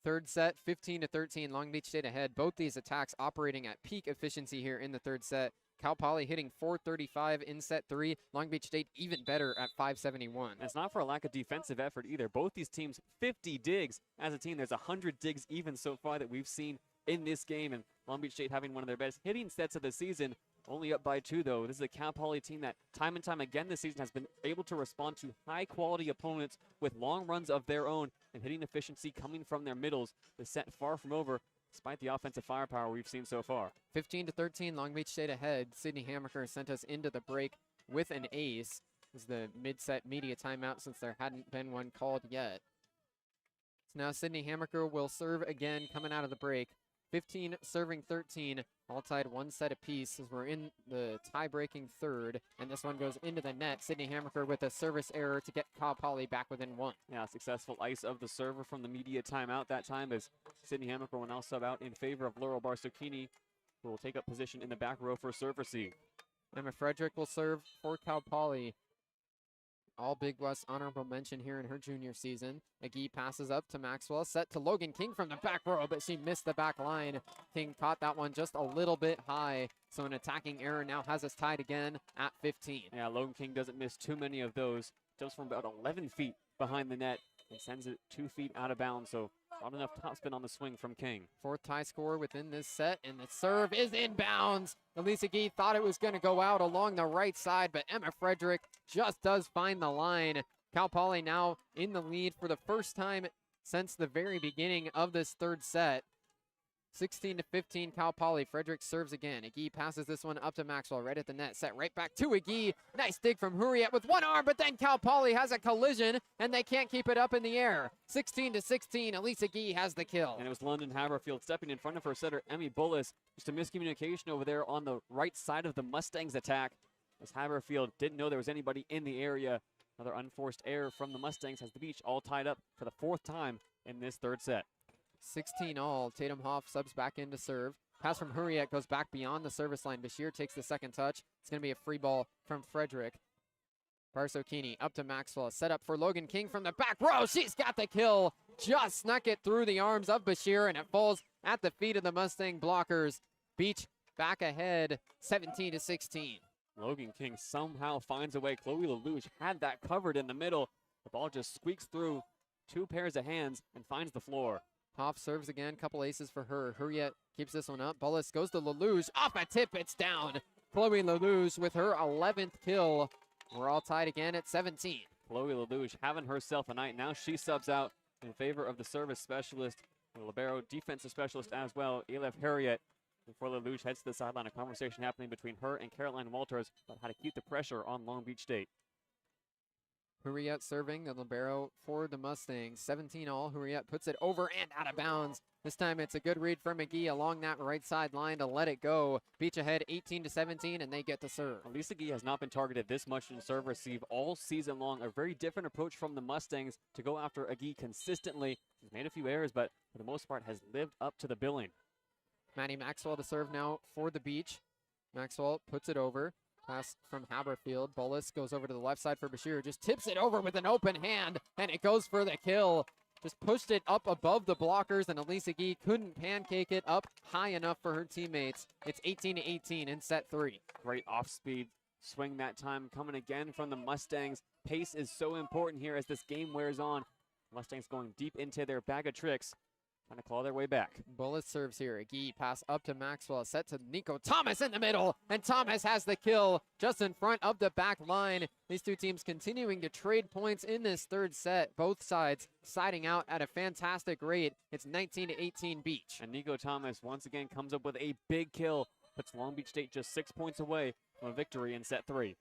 [SPEAKER 1] Third set, 15-13, Long Beach State ahead. Both these attacks operating at peak efficiency here in the third set. Cal Poly hitting 435 in set 3. Long Beach State even better at 571.
[SPEAKER 2] And it's not for a lack of defensive effort either. Both these teams, 50 digs as a team. There's 100 digs even so far that we've seen in this game. And Long Beach State having one of their best hitting sets of the season. Only up by 2, though. This is a Cal Poly team that time and time again this season has been able to respond to high-quality opponents with long runs of their own and hitting efficiency coming from their middles. The set far from over, despite the offensive firepower we've seen so far.
[SPEAKER 1] 15-13, Long Beach State ahead. Sydney Hamaker sent us into the break with an ace. This is the mid-set media timeout since there hadn't been one called yet. So now Sydney Hamaker will serve again coming out of the break. 15 serving 13, all tied 1 set apiece as we're in the tie-breaking third, and this one goes into the net. Sydney Hamaker with a service error to get Cal Poly back within 1.
[SPEAKER 2] Yeah, successful ice of the server from the media timeout that time as Sydney Hamaker will now sub out in favor of Laurel Barsocchini, who will take up position in the back row for serve receive.
[SPEAKER 1] Emma Frederick will serve for Cal Poly. All Big West honorable mention here in her junior season. McGee passes up to Maxwell, set to Logan King from the back row, but she missed the back line. King caught that one just a little bit high, so an attacking error now has us tied again at 15.
[SPEAKER 2] Yeah, Logan King doesn't miss too many of those. Jumps from about 11 feet behind the net and sends it 2 feet out of bounds, so not enough topspin on the swing from King. 4th
[SPEAKER 1] tie score within this set, and the serve is inbounds. Elisa Gee thought it was going to go out along the right side, but Emma Frederick just does find the line. Cal Poly now in the lead for the first time since the very beginning of this third set. 16-15 Cal Poly. Frederick serves again. Agee passes this one up to Maxwell right at the net. Set right back to Agee. Nice dig from Hurriet with one arm, but then Cal Poly has a collision and they can't keep it up in the air. 16-16, Elise Agee has the kill.
[SPEAKER 2] And it was London Haberfield stepping in front of her setter, Emmy Bullis. Just a miscommunication over there on the right side of the Mustangs attack, as Haberfield didn't know there was anybody in the area. Another unforced error from the Mustangs has the Beach all tied up for the 4th time in this third set.
[SPEAKER 1] 16 all. Tatum Hoff subs back in to serve. Pass from Hurriet goes back beyond the service line. Bashir takes the second touch. It's going to be a free ball from Frederick. Barsocchini up to Maxwell. Set up for Logan King from the back row. She's got the kill. Just snuck it through the arms of Bashir, and it falls at the feet of the Mustang blockers. Beach back ahead, 17-16.
[SPEAKER 2] Logan King somehow finds a way. Chloe Lelouch had that covered in the middle. The ball just squeaks through 2 pairs of hands and finds the floor.
[SPEAKER 1] Hoff serves again, couple aces for her. Hurriet keeps this one up. Bullis goes to Lelouch. Off a tip, it's down. Chloe Lelouch with her 11th kill. We're all tied again at 17.
[SPEAKER 2] Chloe Lelouch having herself a night. Now she subs out in favor of the service specialist, the libero defensive specialist as well, Elif Hurriet. Before Lelouch heads to the sideline, a conversation happening between her and Caroline Walters about how to keep the pressure on Long Beach State.
[SPEAKER 1] Hurriet serving the libero for the Mustangs. 17 all. Hurriet puts it over and out of bounds. This time it's a good read from McGee along that right side line to let it go. Beach ahead 18-17, and they get the serve.
[SPEAKER 2] Elisa Gee has not been targeted this much in serve receive all season long. A very different approach from the Mustangs to go after Agee consistently. She's made a few errors, but for the most part has lived up to the billing.
[SPEAKER 1] Maddie Maxwell to serve now for the Beach. Maxwell puts it over. Pass from Haberfield. Bullis goes over to the left side for Bashir. Just tips it over with an open hand, and it goes for the kill. just pushed it up above the blockers, and Elisa Gee couldn't pancake it up high enough for her teammates. It's 18-18 in set 3.
[SPEAKER 2] Great off-speed swing that time coming again from the Mustangs. Pace is so important here as this game wears on. Mustangs going deep into their bag of tricks, trying to claw their way back.
[SPEAKER 1] Bullis serves here. Gee pass up to Maxwell, set to Nico Thomas in the middle, and Thomas has the kill just in front of the back line. These two teams continuing to trade points in this third set, both sides siding out at a fantastic rate. It's 19-18 Beach.
[SPEAKER 2] And Nico Thomas once again comes up with a big kill, puts Long Beach State just 6 points away from a victory in set 3.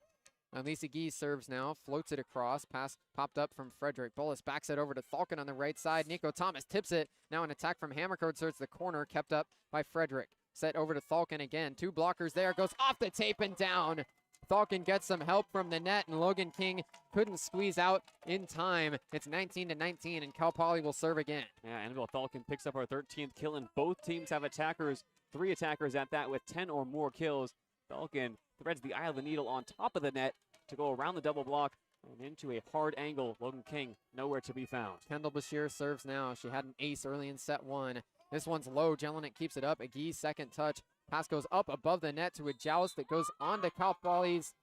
[SPEAKER 1] Elisa Gee serves now, floats it across, pass popped up from Frederick. Bullis backs it over to Falcon on the right side. Nico Thomas tips it. Now an attack from Hammercode search the corner, kept up by Frederick. Set over to Falcon again. 2 blockers there, goes off the tape and down. Falcon gets some help from the net, and Logan King couldn't squeeze out in time. It's 19-19, and Cal Poly will serve again.
[SPEAKER 2] Yeah, Annabelle Falcon picks up our 13th kill, and both teams have attackers, 3 attackers at that with 10 or more kills. Falcon threads the eye of the needle on top of the net to go around the double block and into a hard angle. Logan King nowhere to be found.
[SPEAKER 1] Kendall Bashir serves now. She had an ace early in set 1. This one's low. Jelinek keeps it up. Agee's second touch. Pass goes up above the net to a joust that goes onto Cal Poly's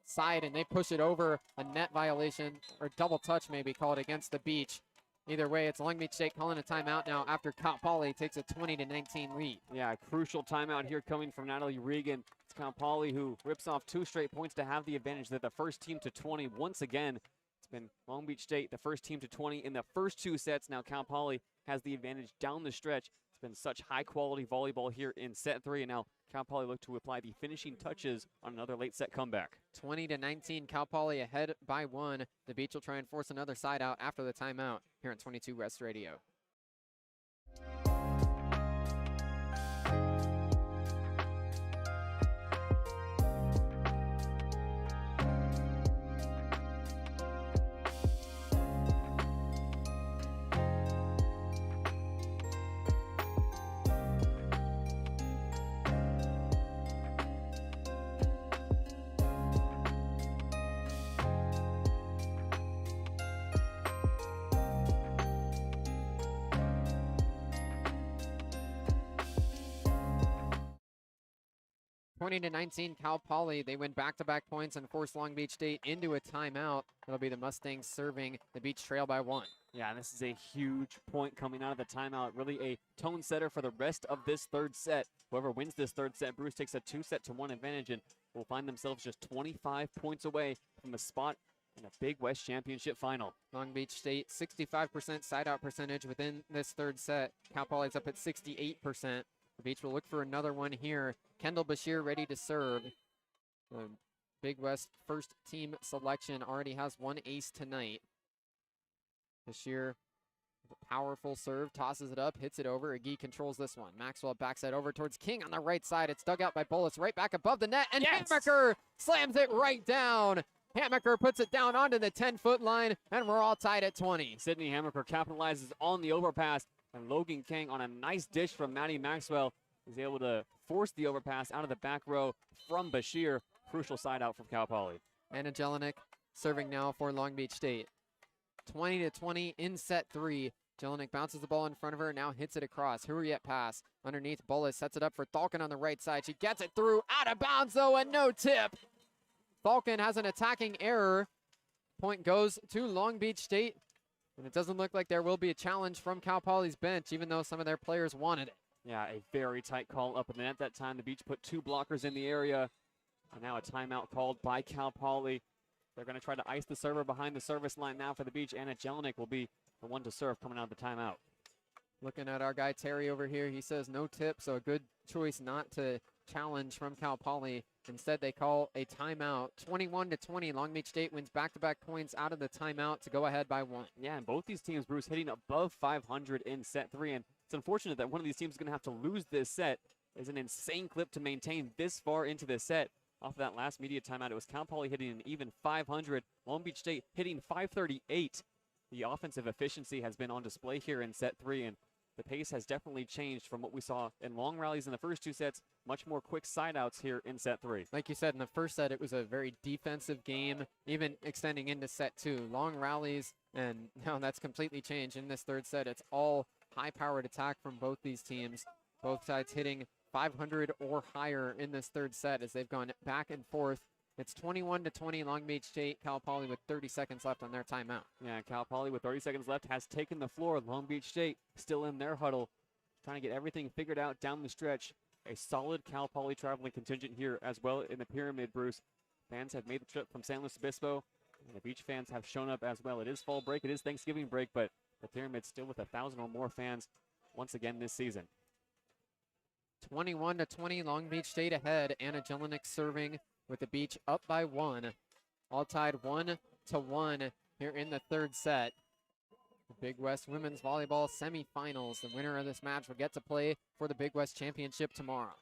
[SPEAKER 1] side, and they push it over. A net violation, or double touch maybe called against the Beach. Either way, it's Long Beach State calling a timeout now after Cal Poly takes a 20-19 lead.
[SPEAKER 2] Yeah, a crucial timeout here coming from Natalie Regan. It's Cal Poly who rips off 2 straight points to have the advantage. They're the first team to 20 once again. It's been Long Beach State, the first team to 20 in the first 2 sets. Now Cal Poly has the advantage down the stretch. It's been such high-quality volleyball here in set 3, and now Cal Poly look to apply the finishing touches on another late set comeback.
[SPEAKER 1] 20-19, Cal Poly ahead by 1. The Beach will try and force another side out after the timeout here on 22 West Radio. 20-19, Cal Poly. They win back-to-back points and force Long Beach State into a timeout. It'll be the Mustangs serving. The Beach trail by 1.
[SPEAKER 2] Yeah, this is a huge point coming out of the timeout. Really a tone setter for the rest of this third set. Whoever wins this third set, Bruce takes a 2-set-to-1 advantage and will find themselves just 25 points away from a spot in a Big West Championship final.
[SPEAKER 1] Long Beach State, 65% side-out percentage within this third set. Cal Poly's up at 68%. The Beach will look for another one here. Kendall Bashir ready to serve. The Big West first team selection already has 1 ace tonight. Bashir, powerful serve, tosses it up, hits it over. Agee controls this one. Maxwell backs that over towards King on the right side. It's dug out by Bullis right back above the net, and
[SPEAKER 2] Yes!
[SPEAKER 1] Hammaker slams it right down. Hammaker puts it down onto the 10-foot line, and we're all tied at 20.
[SPEAKER 2] Sydney Hammaker capitalizes on the overpass, and Logan King on a nice dish from Maddie Maxwell is able to force the overpass out of the back row from Bashir. Crucial side out from Cal Poly.
[SPEAKER 1] Anna Jelinek serving now for Long Beach State. 20-20 in set 3. Jelinek bounces the ball in front of her, now hits it across. Hurriet pass underneath. Bullis sets it up for Falcon on the right side. She gets it through, out of bounds though, and no tip. Falcon has an attacking error. Point goes to Long Beach State, and it doesn't look like there will be a challenge from Cal Poly's bench, even though some of their players wanted it.
[SPEAKER 2] Yeah, a very tight call up in the net that time. The Beach put 2 blockers in the area, and now a timeout called by Cal Poly. They're going to try to ice the server behind the service line now for the Beach. Anna Jelinek will be the one to serve coming out of the timeout.
[SPEAKER 1] Looking at our guy Terry over here, he says no tip, so a good choice not to challenge from Cal Poly. Instead, they call a timeout. 21-20, Long Beach State wins back-to-back points out of the timeout to go ahead by 1.
[SPEAKER 2] Yeah, and both these teams, Bruce, hitting above 500 in set 3, and it's unfortunate that one of these teams is going to have to lose this set. It's an insane clip to maintain this far into this set. Off of that last media timeout, it was Cal Poly hitting an even 500, Long Beach State hitting 538. The offensive efficiency has been on display here in set 3, and the pace has definitely changed from what we saw in long rallies in the first 2 sets. Much more quick side outs here in set 3.
[SPEAKER 1] Like you said, in the first set, it was a very defensive game, even extending into set 2. Long rallies, and now that's completely changed. In this third set, it's all high-powered attack from both these teams. Both sides hitting 500 or higher in this third set as they've gone back and forth. It's 21-20 Long Beach State. Cal Poly with 30 seconds left on their timeout.
[SPEAKER 2] Yeah, Cal Poly with 30 seconds left has taken the floor. Long Beach State still in their huddle, trying to get everything figured out down the stretch. A solid Cal Poly traveling contingent here as well in the Pyramid, Bruce. Fans have made the trip from San Luis Obispo, and the beach fans have shown up as well. It is fall break, it is Thanksgiving break, but the Pyramid still with 1,000 or more fans once again this season.
[SPEAKER 1] 21-20 Long Beach State ahead. Anna Jelinek serving with the Beach up by 1. All tied 1-1 here in the third set. The Big West Women's Volleyball Semifinals. The winner of this match will get to play for the Big West Championship tomorrow.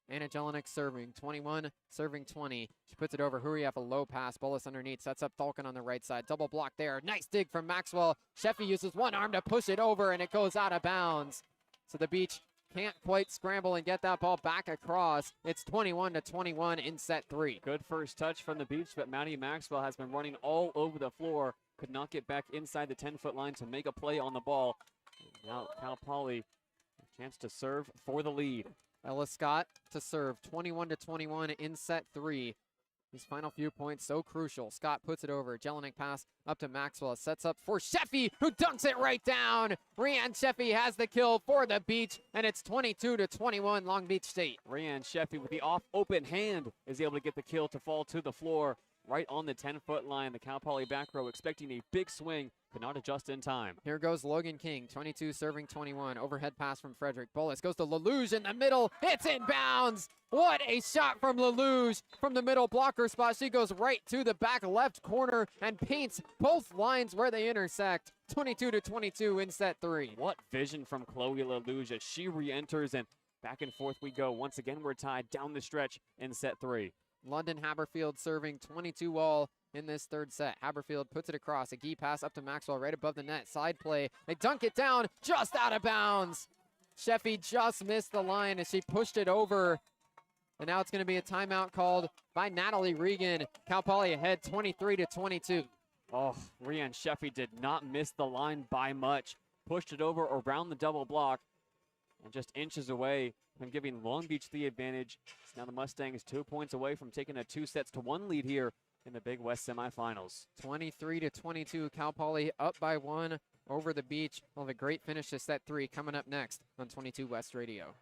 [SPEAKER 1] Anna Jelinek serving 21, serving 20. She puts it over Hurrief, a low pass. Bullis underneath, sets up Falcon on the right side. Double block there. Nice dig from Maxwell. Sheffy uses one arm to push it over, and it goes out of bounds. So the Beach can't quite scramble and get that ball back across. It's 21-21 in set 3.
[SPEAKER 2] Good first touch from the Beach, but Maddie Maxwell has been running all over the floor. Could not get back inside the 10-foot line to make a play on the ball. Now Cal Poly, a chance to serve for the lead.
[SPEAKER 1] Ella Scott to serve, 21-21 in set 3. These final few points so crucial. Scott puts it over. Jelinek pass up to Maxwell. Sets up for Sheffy, who dunks it right down. Rianne Sheffy has the kill for the Beach, and it's 22-21 Long Beach State.
[SPEAKER 2] Rianne Sheffy with the off open hand is able to get the kill to fall to the floor right on the 10-foot line. The Cal Poly back row expecting a big swing, could not adjust in time.
[SPEAKER 1] Here goes Logan King, 22 serving 21. Overhead pass from Frederick. Bullis goes to Lelouch in the middle. It's in bounds. What a shot from Lelouch from the middle blocker spot. She goes right to the back left corner and paints both lines where they intersect. 22-22 in set 3.
[SPEAKER 2] What vision from Chloe Lelouch as she re-enters, and back and forth we go. Once again, we're tied down the stretch in set 3.
[SPEAKER 1] London Haberfield serving 22 all in this third set. Haberfield puts it across. A gee pass up to Maxwell right above the net. Side play. They dunk it down just out of bounds. Sheffy just missed the line as she pushed it over. And now it's going to be a timeout called by Natalie Regan. Cal Poly ahead 23-22.
[SPEAKER 2] Oh, Rianne Sheffy did not miss the line by much. Pushed it over around the double block and just inches away from giving Long Beach the advantage. So now the Mustangs 2 points away from taking a 2-1 lead here in the Big West semifinals.
[SPEAKER 1] 23-22, Cal Poly up by 1 over the Beach. We'll have a great finish to set 3 coming up next on 22 West Radio.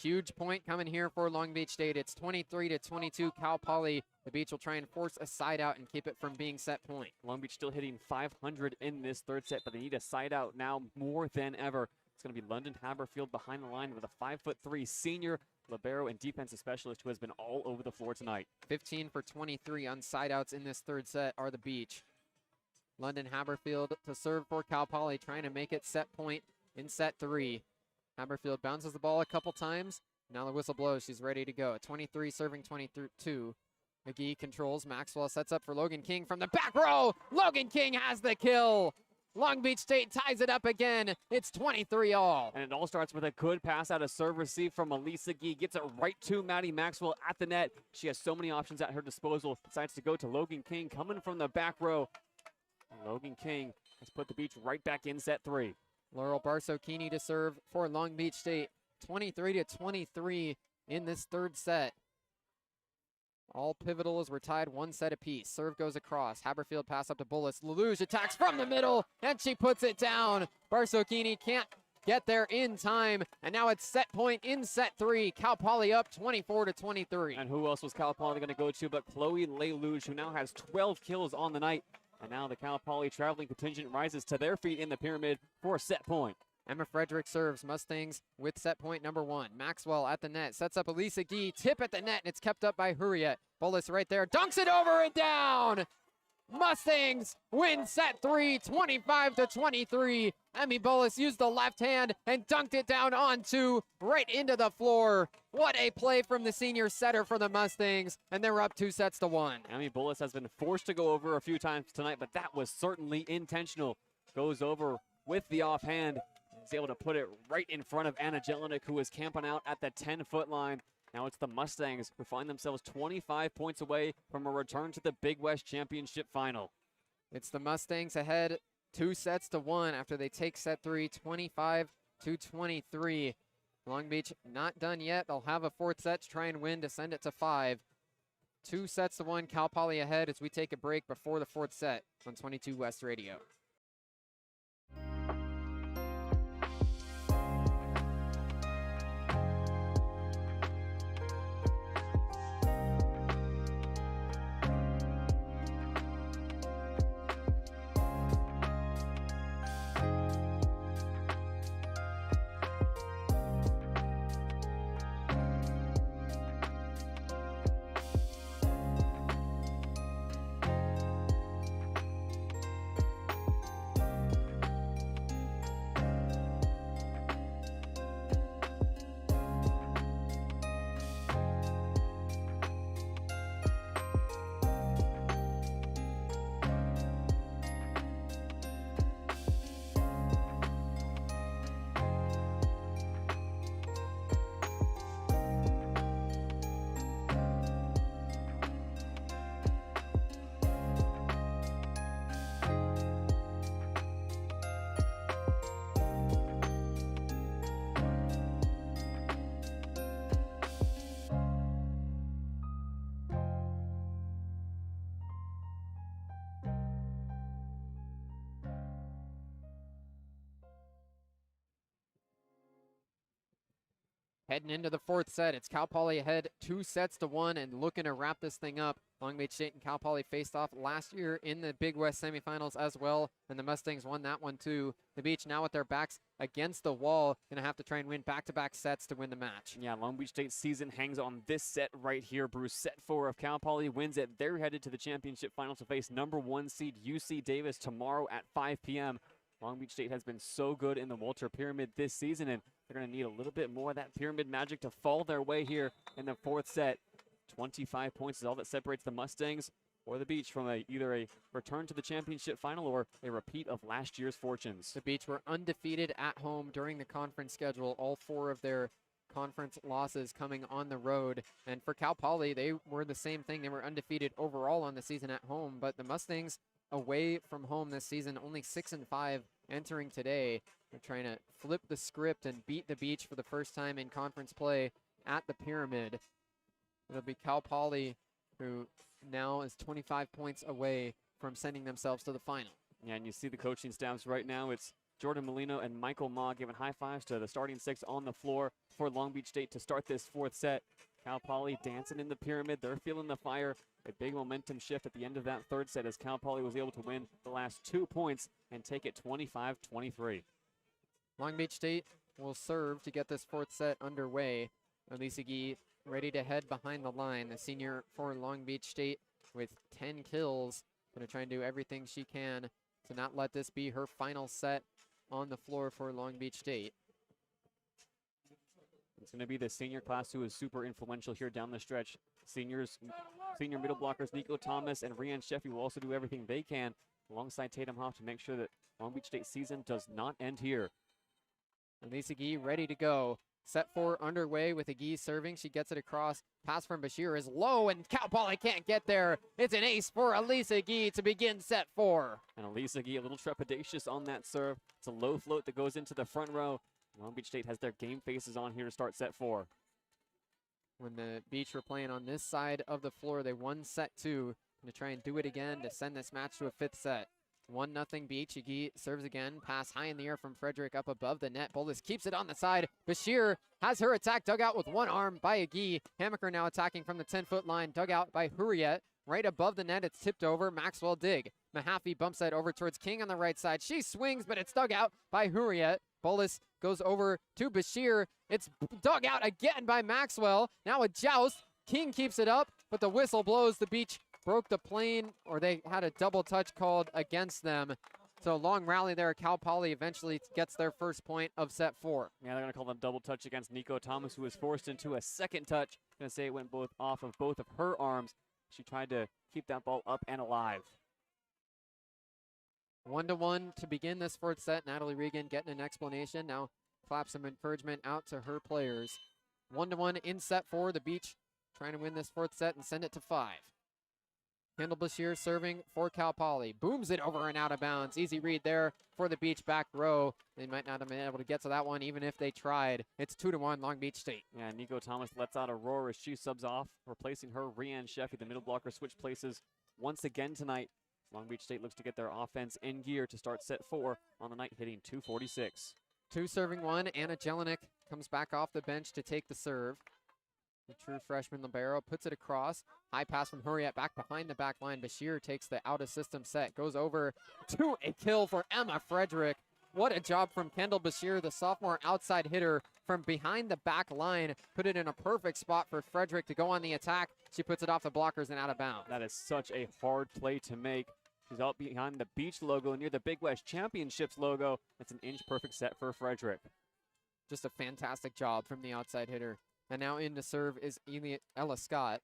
[SPEAKER 1] Huge point coming here for Long Beach State. It's 23-22 Cal Poly. The Beach will try and force a side out and keep it from being set point.
[SPEAKER 2] Long Beach still hitting 500 in this third set, but they need a side out now more than ever. It's going to be London Haberfield behind the line with a 5'3" senior libero and defensive specialist who has been all over the floor tonight.
[SPEAKER 1] 15 for 23 on side outs in this third set are the Beach. London Haberfield to serve for Cal Poly, trying to make it set point in set 3. Haberfield bounces the ball a couple times. Now the whistle blows. She's ready to go. 23 serving 22. McGee controls. Maxwell sets up for Logan King from the back row. Logan King has the kill. Long Beach State ties it up again. It's 23 all.
[SPEAKER 2] And it all starts with a good pass out of serve receive from Elisa Gee. Gets it right to Maddie Maxwell at the net. She has so many options at her disposal. Decides to go to Logan King coming from the back row. And Logan King has put the Beach right back in set 3.
[SPEAKER 1] Laurel Barsokini to serve for Long Beach State. 23-23 in this third set. All pivotal as we're tied 1 set apiece. Serve goes across. Haberfield pass up to Bullis. Lelouch attacks from the middle, and she puts it down. Barsokini can't get there in time. And now it's set point in set 3. Cal Poly up 24-23.
[SPEAKER 2] And who else was Cal Poly going to go to but Chloe Lelouch, who now has 12 kills on the night. And now the Cal Poly traveling contingent rises to their feet in the pyramid for a set point.
[SPEAKER 1] Emma Frederick serves Mustangs with set point number 1. Maxwell at the net, sets up Elisa Gee, tip at the net, and it's kept up by Hurriet. Bullis right there, dunks it over and down! Mustangs win set 3, 25-23. Emmy Bullis used the left hand and dunked it down onto, right into the floor. What a play from the senior setter for the Mustangs, and they're up 2-1.
[SPEAKER 2] Emmy Bullis has been forced to go over a few times tonight, but that was certainly intentional. Goes over with the offhand. He's able to put it right in front of Anna Jelinek, who was camping out at the 10-foot line. Now it's the Mustangs who find themselves 25 points away from a return to the Big West Championship final.
[SPEAKER 1] It's the Mustangs ahead 2-1 after they take set 3, 25-23. Long Beach not done yet. They'll have a 4th set to try and win to send it to 5. 2-1, Cal Poly ahead as we take a break before the 4th set on 22 West Radio. Heading into the 4th set, it's Cal Poly ahead 2-1 and looking to wrap this thing up. Long Beach State and Cal Poly faced off last year in the Big West semifinals as well, and the Mustangs won that one too. The Beach now with their backs against the wall, gonna have to try and win back-to-back sets to win the match.
[SPEAKER 2] Yeah, Long Beach State's season hangs on this set right here, Bruce. Set 4 of Cal Poly wins it. They're headed to the championship final to face number 1 seed UC Davis tomorrow at 5 p.m. Long Beach State has been so good in the Walter Pyramid this season, and they're going to need a little bit more of that pyramid magic to fall their way here in the 4th set. 25 points is all that separates the Mustangs or the Beach from either a return to the championship final or a repeat of last year's fortunes.
[SPEAKER 1] The Beach were undefeated at home during the conference schedule. All 4 of their conference losses coming on the road. And for Cal Poly, they were the same thing. They were undefeated overall on the season at home, but the Mustangs away from home this season, only 6-5 entering today. They're trying to flip the script and beat the Beach for the first time in conference play at the Pyramid. It'll be Cal Poly, who now is 25 points away from sending themselves to the final.
[SPEAKER 2] Yeah, and you see the coaching staffs right now. It's Jordan Molino and Michael Ma giving high fives to the starting 6 on the floor for Long Beach State to start this 4th set. Cal Poly dancing in the pyramid. They're feeling the fire. A big momentum shift at the end of that 3rd set as Cal Poly was able to win the last 2 points and take it 25-23.
[SPEAKER 1] Long Beach State will serve to get this 4th set underway. Elisa Gee ready to head behind the line. The senior for Long Beach State with 10 kills. Going to try and do everything she can to not let this be her final set on the floor for Long Beach State.
[SPEAKER 2] It's going to be the senior class who is super influential here down the stretch. Senior middle blockers Nico Thomas and Rianne Sheffy will also do everything they can alongside Tatum Hoff to make sure that Long Beach State season does not end here.
[SPEAKER 1] Elisa Gee ready to go. Set 4 underway with Gee serving. She gets it across. Pass from Bashir is low, and Cal Poly can't get there. It's an ace for Elisa Gee to begin set 4.
[SPEAKER 2] And Elisa Gee a little trepidatious on that serve. It's a low float that goes into the front row. Long Beach State has their game faces on here to start set 4.
[SPEAKER 1] When the Beach were playing on this side of the floor, they won set 2. Going to try and do it again to send this match to a 5th set. 1-0 Beach. Yagi serves again. Pass high in the air from Frederick up above the net. Bolus keeps it on the side. Bashir has her attack dug out with one arm by Yagi. Hamaker now attacking from the 10-foot line. Dug out by Hurriyet. Right above the net, it's tipped over. Maxwell dig. Mahaffey bumps that over towards King on the right side. She swings, but it's dug out by Hurriyet. Bolus goes over to Bashir. It's dug out again by Maxwell. Now a joust. King keeps it up, but the whistle blows. The Beach broke the plane, or they had a double touch called against them. So long rally there. Cal Poly eventually gets their first point of set 4.
[SPEAKER 2] Yeah, they're going to call them double touch against Nico Thomas, who was forced into a second touch. Going to say it went off of both of her arms. She tried to keep that ball up and alive.
[SPEAKER 1] 1-1 to begin this fourth set. Natalie Regan getting an explanation. Now clap some encouragement out to her players. 1-1 in set 4. The Beach trying to win this fourth set and send it to 5. Kendall Bashir serving for Cal Poly. Booms it over and out of bounds. Easy read there for the Beach back row. They might not have been able to get to that one even if they tried. It's 2-1 Long Beach State.
[SPEAKER 2] Yeah, Nico Thomas lets out a roar as she subs off, replacing her Rianne Sheffy. The middle blocker switch places once again tonight. Long Beach State looks to get their offense in gear to start set 4 on the night, hitting 246.
[SPEAKER 1] 2 serving 1. Anna Jelinek comes back off the bench to take the serve. The true freshman libero puts it across. High pass from Hurriyet back behind the back line. Bashir takes the out-of-system set. Goes over to a kill for Emma Frederick. What a job from Kendall Bashir, the sophomore outside hitter from behind the back line. Put it in a perfect spot for Frederick to go on the attack. She puts it off the blockers and out of bounds.
[SPEAKER 2] That is such a hard play to make. She's out behind the Beach logo near the Big West Championships logo. It's an inch perfect set for Frederick.
[SPEAKER 1] Just a fantastic job from the outside hitter. And now in to serve is Ella Scott.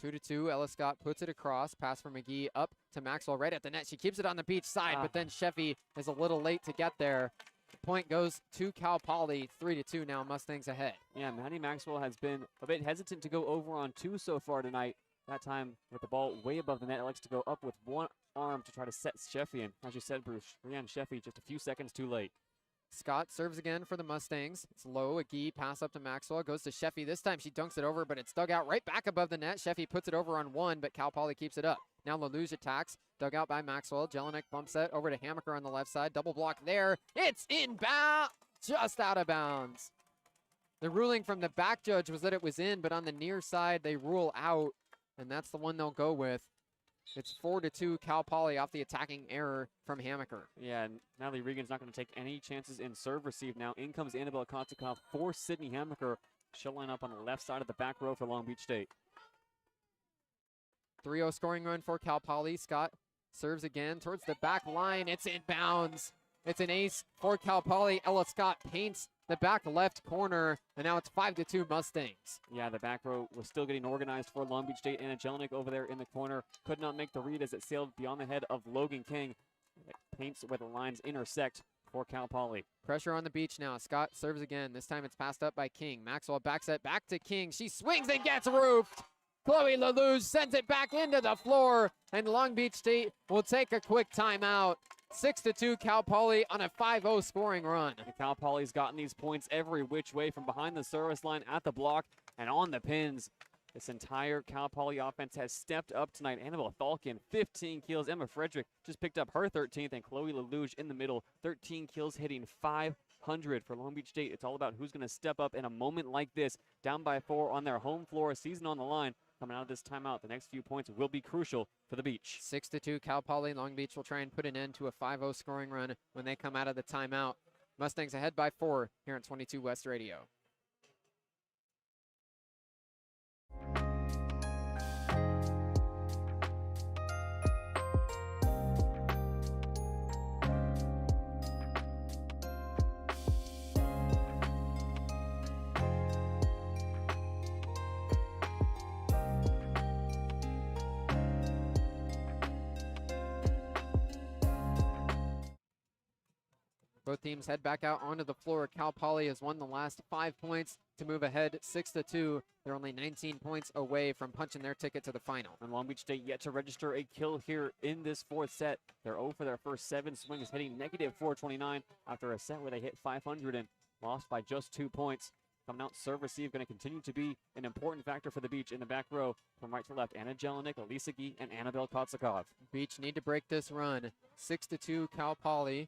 [SPEAKER 1] 2-2, Ella Scott puts it across. Pass from McGee up to Maxwell right at the net. She keeps it on the Beach side, but then Sheffy is a little late to get there. The point goes to Cal Poly, 3-2 now, Mustangs ahead.
[SPEAKER 2] Yeah, Maddie Maxwell has been a bit hesitant to go over on 2 so far tonight. That time with the ball way above the net, likes to go up with one arm to try to set Sheffy in. As you said, Bruce, Rianne Sheffy just a few seconds too late.
[SPEAKER 1] Scott serves again for the Mustangs. It's low. Agee pass up to Maxwell. Goes to Sheffy. This time she dunks it over, but it's dug out right back above the net. Sheffy puts it over on 1, but Cal Poly keeps it up. Now LaLouche attacks. Dug out by Maxwell. Jelinek bumps it over to Hamaker on the left side. Double block there. It's inbound. Just out of bounds. The ruling from the back judge was that it was in, but on the near side they rule out, and that's the one they'll go with. It's 4-2 Cal Poly off the attacking error from Hamaker.
[SPEAKER 2] Yeah, Natalie Regan's not going to take any chances in serve receive now. In comes Annabelle Kontikov for Sydney Hamaker. She'll line up on the left side of the back row for Long Beach State.
[SPEAKER 1] 3-0 scoring run for Cal Poly. Scott serves again towards the back line. It's inbounds. It's an ace for Cal Poly. Ella Scott paints the back left corner, and now it's 5-2 Mustangs.
[SPEAKER 2] Yeah, the back row was still getting organized for Long Beach State. Anna Jelinek over there in the corner could not make the read as it sailed beyond the head of Logan King. It paints where the lines intersect for Cal Poly.
[SPEAKER 1] Pressure on the Beach now. Scott serves again. This time it's passed up by King. Maxwell backs it back to King. She swings and gets roofed. Chloe LaLouche sends it back into the floor, and Long Beach State will take a quick timeout. 6-2 Cal Poly on a 5-0 scoring run.
[SPEAKER 2] And Cal Poly's gotten these points every which way, from behind the service line, at the block, and on the pins. This entire Cal Poly offense has stepped up tonight. Annabelle Falcon, 15 kills. Emma Frederick just picked up her 13th, and Chloe LaLouche in the middle, 13 kills, hitting 500 for Long Beach State. It's all about who's going to step up in a moment like this, down by 4 on their home floor, a season on the line. Coming out of this timeout, the next few points will be crucial for the Beach.
[SPEAKER 1] 6-2 Cal Poly. Long Beach will try and put an end to a 5-0 scoring run when they come out of the timeout. Mustangs ahead by 4 here on 22 West Radio. Both teams head back out onto the floor. Cal Poly has won the last 5 points to move ahead 6-2. They're only 19 points away from punching their ticket to the final.
[SPEAKER 2] And Long Beach State yet to register a kill here in this fourth set. They're 0 for their first 7 swings, hitting -429 after a set where they hit 500 and lost by just 2 points. coming out serve receive, going to continue to be an important factor for the Beach in the back row from right to left. Anna Jelinek, Elisa Gee, and Annabelle Kotsakov.
[SPEAKER 1] Beach need to break this run. 6-2 Cal Poly.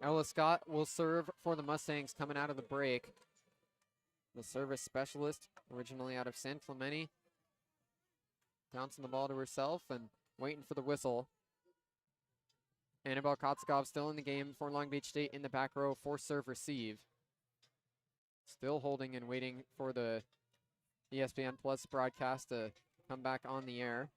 [SPEAKER 1] Ella Scott will serve for the Mustangs coming out of the break. The service specialist, originally out of San Clemente. Bouncing the ball to herself and waiting for the whistle. Annabelle Kotsakov still in the game for Long Beach State in the back row for serve receive. Still holding and waiting for the ESPN Plus broadcast to come back on the air.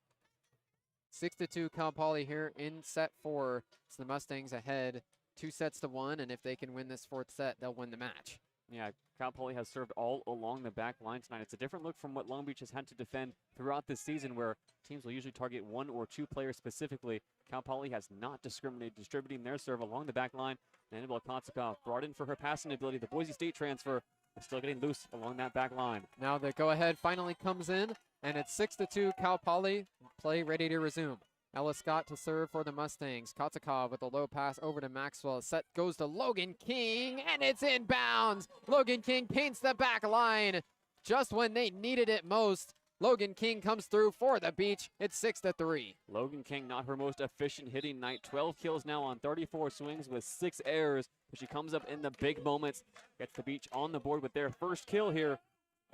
[SPEAKER 1] 6-2 Cal Poly here in set 4. It's the Mustangs ahead 2-1, and if they can win this 4th set, they'll win the match.
[SPEAKER 2] Yeah, Cal Poly has served all along the back line tonight. It's a different look from what Long Beach has had to defend throughout this season, where teams will usually target 1 or 2 players specifically. Cal Poly has not discriminated, distributing their serve along the back line. Annabelle Kotsakov brought in for her passing ability. The Boise State transfer is still getting loose along that back line.
[SPEAKER 1] Now the go-ahead finally comes in, and it's 6-2 Cal Poly. Play ready to resume. Ella Scott to serve for the Mustangs. Kotsakov with a low pass over to Maxwell. Set goes to Logan King, and it's inbounds. Logan King paints the back line just when they needed it most. Logan King comes through for the Beach. It's 6-3.
[SPEAKER 2] Logan King, not her most efficient hitting night. 12 kills now on 34 swings with 6 errors. But she comes up in the big moments. Gets the Beach on the board with their first kill here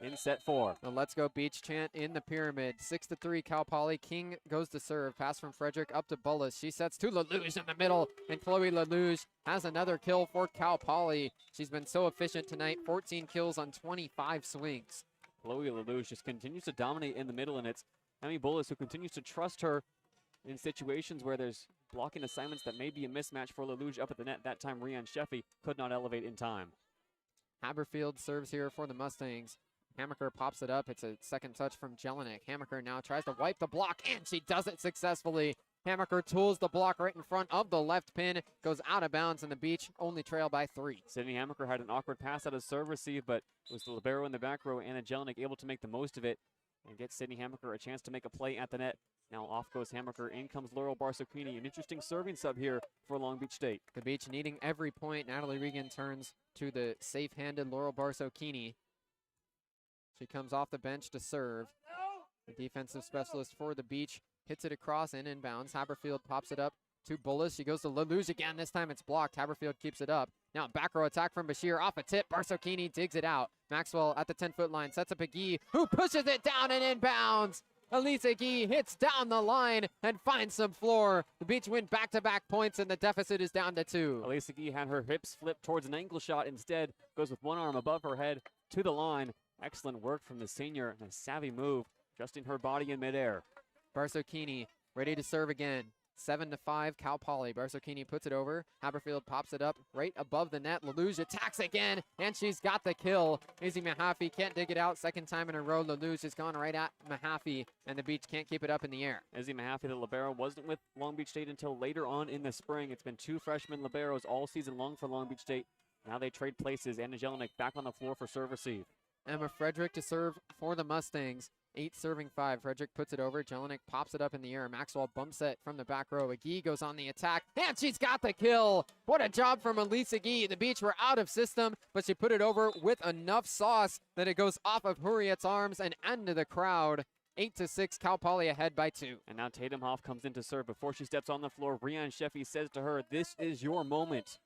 [SPEAKER 2] in set 4.
[SPEAKER 1] The Let's Go Beach chant in the pyramid. 6-3 Cal Poly. King goes to serve. Pass from Frederick up to Bullis. She sets to LaLouge in the middle, and Chloe LaLouge has another kill for Cal Poly. She's been so efficient tonight. 14 kills on 25 swings.
[SPEAKER 2] Chloe LaLouge just continues to dominate in the middle, and it's Emmy Bullis who continues to trust her in situations where there's blocking assignments that may be a mismatch for LaLouge up at the net. That time, Rian Sheffy could not elevate in time.
[SPEAKER 1] Haberfield serves here for the Mustangs. Hammaker pops it up. It's a second touch from Jelinek. Hammaker now tries to wipe the block, and she does it successfully. Hammaker tools the block right in front of the left pin, goes out of bounds, and the Beach only trail by 3.
[SPEAKER 2] Sydney Hammaker had an awkward pass out of serve receive, but it was the libero in the back row, Anna Jelinek, able to make the most of it and get Sydney Hammaker a chance to make a play at the net. Now off goes Hammaker, in comes Laurel Barsocchini, an interesting serving sub here for Long Beach State.
[SPEAKER 1] The Beach needing every point. Natalie Regan turns to the safe-handed Laurel Barsocchini. She comes off the bench to serve. The defensive specialist for the Beach hits it across and inbounds. Haberfield pops it up to Bullis. She goes to LaLouge again. This time it's blocked. Haberfield keeps it up. Now back row attack from Bashir off a tip. Barsocchini digs it out. Maxwell at the 10-foot line sets up a Gee, who pushes it down and inbounds. Elisa Gee hits down the line and finds some floor. The Beach win back-to-back points, and the deficit is down to 2.
[SPEAKER 2] Elisa Gee had her hips flipped towards an ankle shot. Instead, goes with one arm above her head to the line. Excellent work from the senior and a savvy move, adjusting her body in midair.
[SPEAKER 1] Barsocchini ready to serve again. 7-5 Cal Poly. Barsocchini puts it over. Haberfield pops it up right above the net. LaLouge attacks again, and she's got the kill. Izzy Mahaffey can't dig it out. Second time in a row, LaLouge has gone right at Mahaffey, and the Beach can't keep it up in the air.
[SPEAKER 2] Izzy Mahaffey, the libero, wasn't with Long Beach State until later on in the spring. It's been 2 freshman liberos all season long for Long Beach State. Now they trade places. Anna Jelinek back on the floor for serve receive.
[SPEAKER 1] Emma Frederick to serve for the Mustangs. 8 serving 5. Frederick puts it over. Jelinek pops it up in the air. Maxwell bumps it from the back row. Agee goes on the attack, and she's got the kill. What a job from Elisa Gee. The Beach were out of system, but she put it over with enough sauce that it goes off of Hurriet's arms and into the crowd. 8-6, Cal Poly ahead by 2.
[SPEAKER 2] And now Tatum Hoff comes in to serve. Before she steps on the floor, Rian Sheffy says to her, "This is your moment."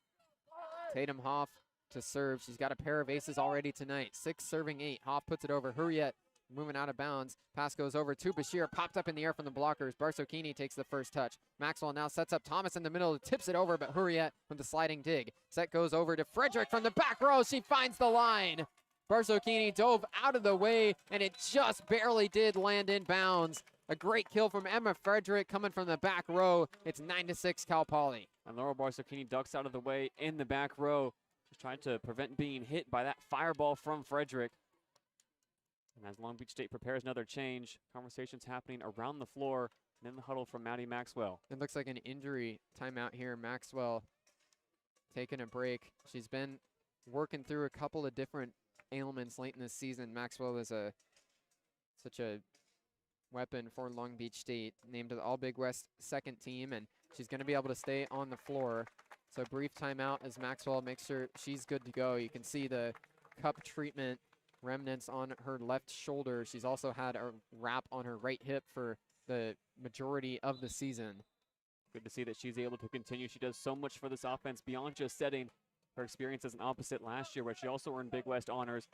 [SPEAKER 1] Tatum Hoff to serve. She's got a pair of aces already tonight. 6 serving 8. Hoff puts it over. Hurriet moving out of bounds. Pass goes over to Bashir. Popped up in the air from the blockers. Barsocchini takes the first touch. Maxwell now sets up Thomas in the middle. Tips it over, but Hurriet with the sliding dig. Set goes over to Frederick from the back row. She finds the line. Barsocchini dove out of the way, and it just barely did land in bounds. A great kill from Emma Frederick coming from the back row. It's 9-6 Cal Poly.
[SPEAKER 2] And Laurel Barsocchini ducks out of the way in the back row. Just trying to prevent being hit by that fireball from Frederick. And as Long Beach State prepares another change, conversations happening around the floor and in the huddle from Maddie Maxwell.
[SPEAKER 1] It looks like an injury timeout here. Maxwell taking a break. She's been working through a couple of different ailments late in the season. Maxwell is such a weapon for Long Beach State, named to the All Big West second team, and she's going to be able to stay on the floor. So brief timeout as Maxwell makes sure she's good to go. You can see the cup treatment, remnants on her left shoulder. She's also had a wrap on her right hip for the majority of the season.
[SPEAKER 2] Good to see that she's able to continue. She does so much for this offense beyond just setting. Her experience as an opposite last year, where she also earned Big West honors.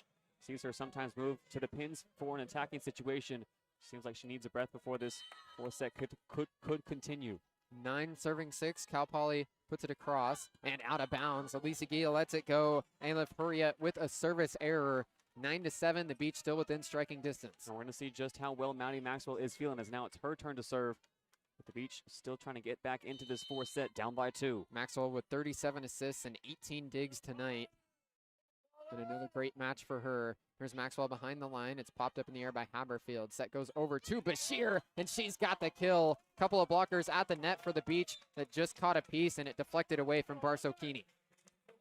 [SPEAKER 2] Sees her sometimes move to the pins for an attacking situation. Seems like she needs a breath before this fourth set could continue.
[SPEAKER 1] 9 serving 6. Cal Poly puts it across and out of bounds. Elisa Gia lets it go. Calif Hurriet with a service error. 9-7. The Beach still within striking distance.
[SPEAKER 2] And we're going to see just how well Maddie Maxwell is feeling, as now it's her turn to serve. But the Beach still trying to get back into this fourth set, down by 2.
[SPEAKER 1] Maxwell with 37 assists and 18 digs tonight. And another great match for her. Here's Maxwell behind the line. It's popped up in the air by Haberfield. Set goes over to Bashir, and she's got the kill. Couple of blockers at the net for the Beach that just caught a piece, and it deflected away from Barsokini.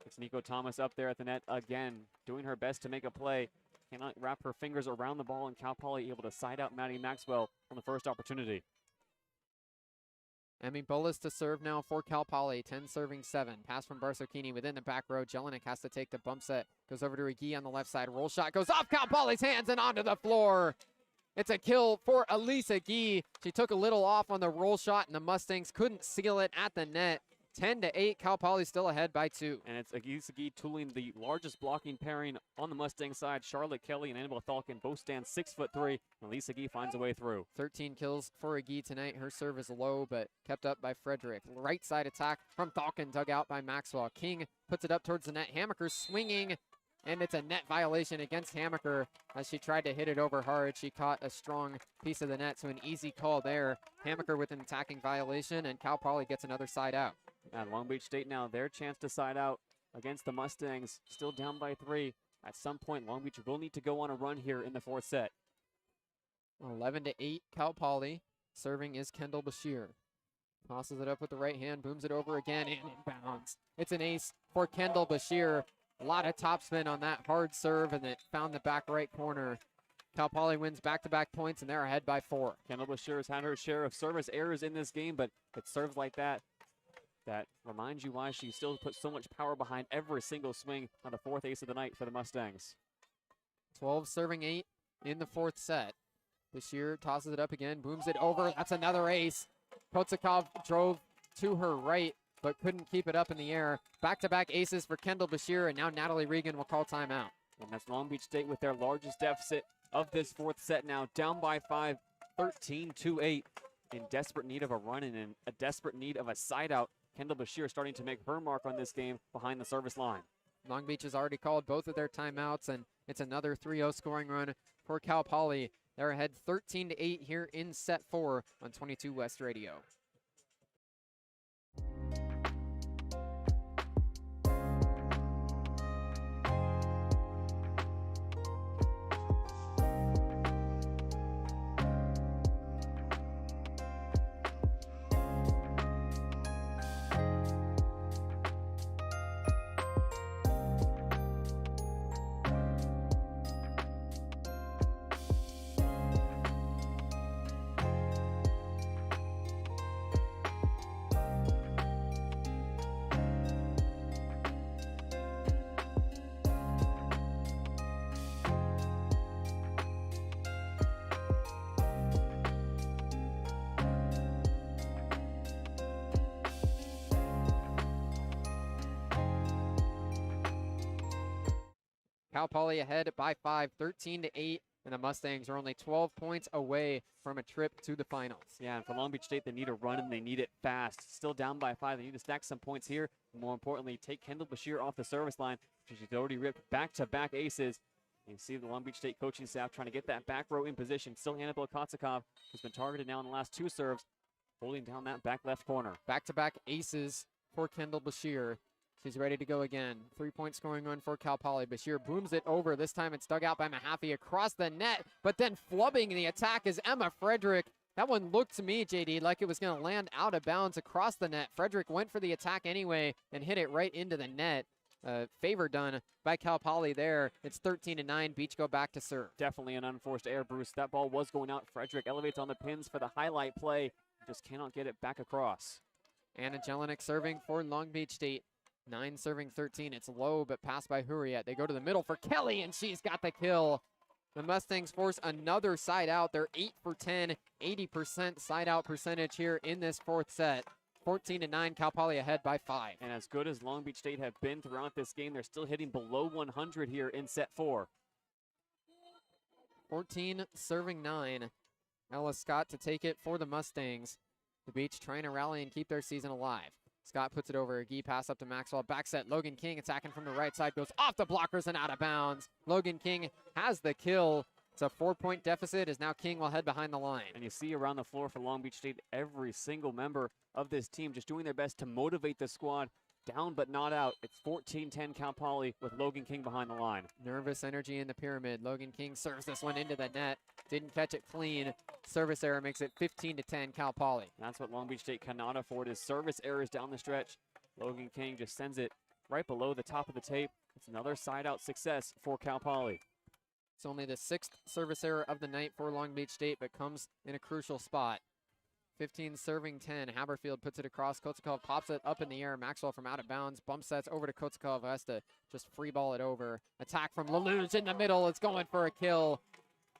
[SPEAKER 2] It's Nico Thomas up there at the net again, doing her best to make a play. Cannot wrap her fingers around the ball, and Cal Poly able to side out Maddie Maxwell on the first opportunity.
[SPEAKER 1] Emmy Bullis to serve now for Cal Poly. 10 serving 7. Pass from Barsokini within the back row. Jelinek has to take the bump set. Goes over to Agi on the left side. Roll shot goes off Cal Poly's hands and onto the floor. It's a kill for Elisa Guy. She took a little off on the roll shot, and the Mustangs couldn't seal it at the net. 10-8. Cal Poly still ahead by 2.
[SPEAKER 2] And it's Elisa Guy tooling the largest blocking pairing on the Mustang side. Charlotte Kelly and Annabelle Thalken both stand 6'3". And Elisa Guy finds a way through.
[SPEAKER 1] 13 kills for Agi tonight. Her serve is low, but kept up by Frederick. Right side attack from Thalken, dug out by Maxwell. King puts it up towards the net. Hammaker swinging, and it's a net violation against Hammaker as she tried to hit it over hard. She caught a strong piece of the net, so an easy call there. Hammaker with an attacking violation, and Cal Poly gets another side out.
[SPEAKER 2] And Long Beach State now, their chance to side out against the Mustangs, still down by 3. At some point, Long Beach will need to go on a run here in the fourth set.
[SPEAKER 1] 11-8, Cal Poly. Serving is Kendall Bashir. Tosses it up with the right hand, booms it over again, and inbounds. It's an ace for Kendall Bashir. A lot of topspin on that hard serve, and it found the back right corner. Cal Poly wins back-to-back points, and they're ahead by 4.
[SPEAKER 2] Kendall Bashir has had her share of service errors in this game, but it's serves like that reminds you why she still puts so much power behind every single swing on the fourth ace of the night for the Mustangs.
[SPEAKER 1] 12 serving 8 in the fourth set. Bashir tosses it up again, booms it over. That's another ace. Kotsakov drove to her right, but couldn't keep it up in the air. Back-to-back aces for Kendall Bashir, and now Natalie Regan will call timeout.
[SPEAKER 2] And that's Long Beach State with their largest deficit of this fourth set now, down by 5, 13-8, in desperate need of a run and in a desperate need of a side out. Kendall Bashir starting to make her mark on this game behind the service line.
[SPEAKER 1] Long Beach has already called both of their timeouts, and it's another 3-0 scoring run for Cal Poly. They're ahead 13-8 here in set 4 on 22 West Radio. Cal Poly ahead by 5, 13-8, and the Mustangs are only 12 points away from a trip to the finals.
[SPEAKER 2] Yeah, and for Long Beach State, they need a run, and they need it fast. Still down by 5. They need to stack some points here. More importantly, take Kendall Bashir off the service line. She's already ripped back-to-back aces. You see the Long Beach State coaching staff trying to get that back row in position. Still Annabelle Kotsakov, who's been targeted now in the last 2 serves, holding down that back left corner.
[SPEAKER 1] Back-to-back aces for Kendall Bashir. She's ready to go again. 3-point scoring run for Cal Poly. Bashir booms it over. This time it's dug out by Mahaffey across the net, but then flubbing the attack is Emma Frederick. That one looked to me, JD, like it was going to land out of bounds across the net. Frederick went for the attack anyway and hit it right into the net. Favor done by Cal Poly there. It's 13-9. Beach go back to serve.
[SPEAKER 2] Definitely an unforced error, Bruce. That ball was going out. Frederick elevates on the pins for the highlight play. Just cannot get it back across.
[SPEAKER 1] Anna Jelinek serving for Long Beach State. 9 serving 13. It's low, but passed by Hurriet. They go to the middle for Kelly, and she's got the kill. The Mustangs force another side out. They're 8 for 10, 80% side out percentage here in this fourth set. 14-9, Cal Poly ahead by 5.
[SPEAKER 2] And as good as Long Beach State have been throughout this game, they're still hitting below 100 here in set 4.
[SPEAKER 1] 14 serving 9. Ella Scott to take it for the Mustangs. The Beach trying to rally and keep their season alive. Scott puts it over. Gee pass up to Maxwell. Back set. Logan King attacking from the right side. Goes off the blockers and out of bounds. Logan King has the kill. It's a 4-point deficit as now King will head behind the line.
[SPEAKER 2] And you see around the floor for Long Beach State, every single member of this team just doing their best to motivate the squad. Down but not out. It's 14-10 Cal Poly with Logan King behind the line.
[SPEAKER 1] Nervous energy in the pyramid. Logan King serves this one into the net. Didn't catch it clean. Service error makes it 15-10 Cal Poly.
[SPEAKER 2] That's what Long Beach State cannot afford is service errors down the stretch. Logan King just sends it right below the top of the tape. It's another side-out success for Cal Poly.
[SPEAKER 1] It's only the 6th service error of the night for Long Beach State, but comes in a crucial spot. 15 serving 10. Haberfield puts it across. Kotzikov pops it up in the air. Maxwell from out of bounds. Bump sets over to Kotzikov. Has to just free ball it over. Attack from Lelouch in the middle. It's going for a kill.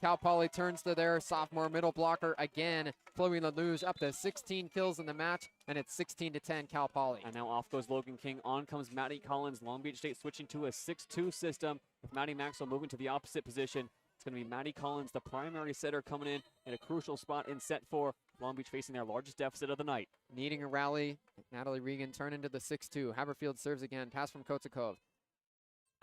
[SPEAKER 1] Cal Poly turns to their sophomore middle blocker again. Chloe Lelouch up to 16 kills in the match, and it's 16-10 Cal Poly.
[SPEAKER 2] And now off goes Logan King. On comes Maddie Collins. Long Beach State switching to a 6-2 system with Maddie Maxwell moving to the opposite position. It's going to be Maddie Collins, the primary setter, coming in a crucial spot in set 4. Long Beach facing their largest deficit of the night.
[SPEAKER 1] Needing a rally, Natalie Regan turn into the 6-2. Haberfield serves again. Pass from Kotzikov.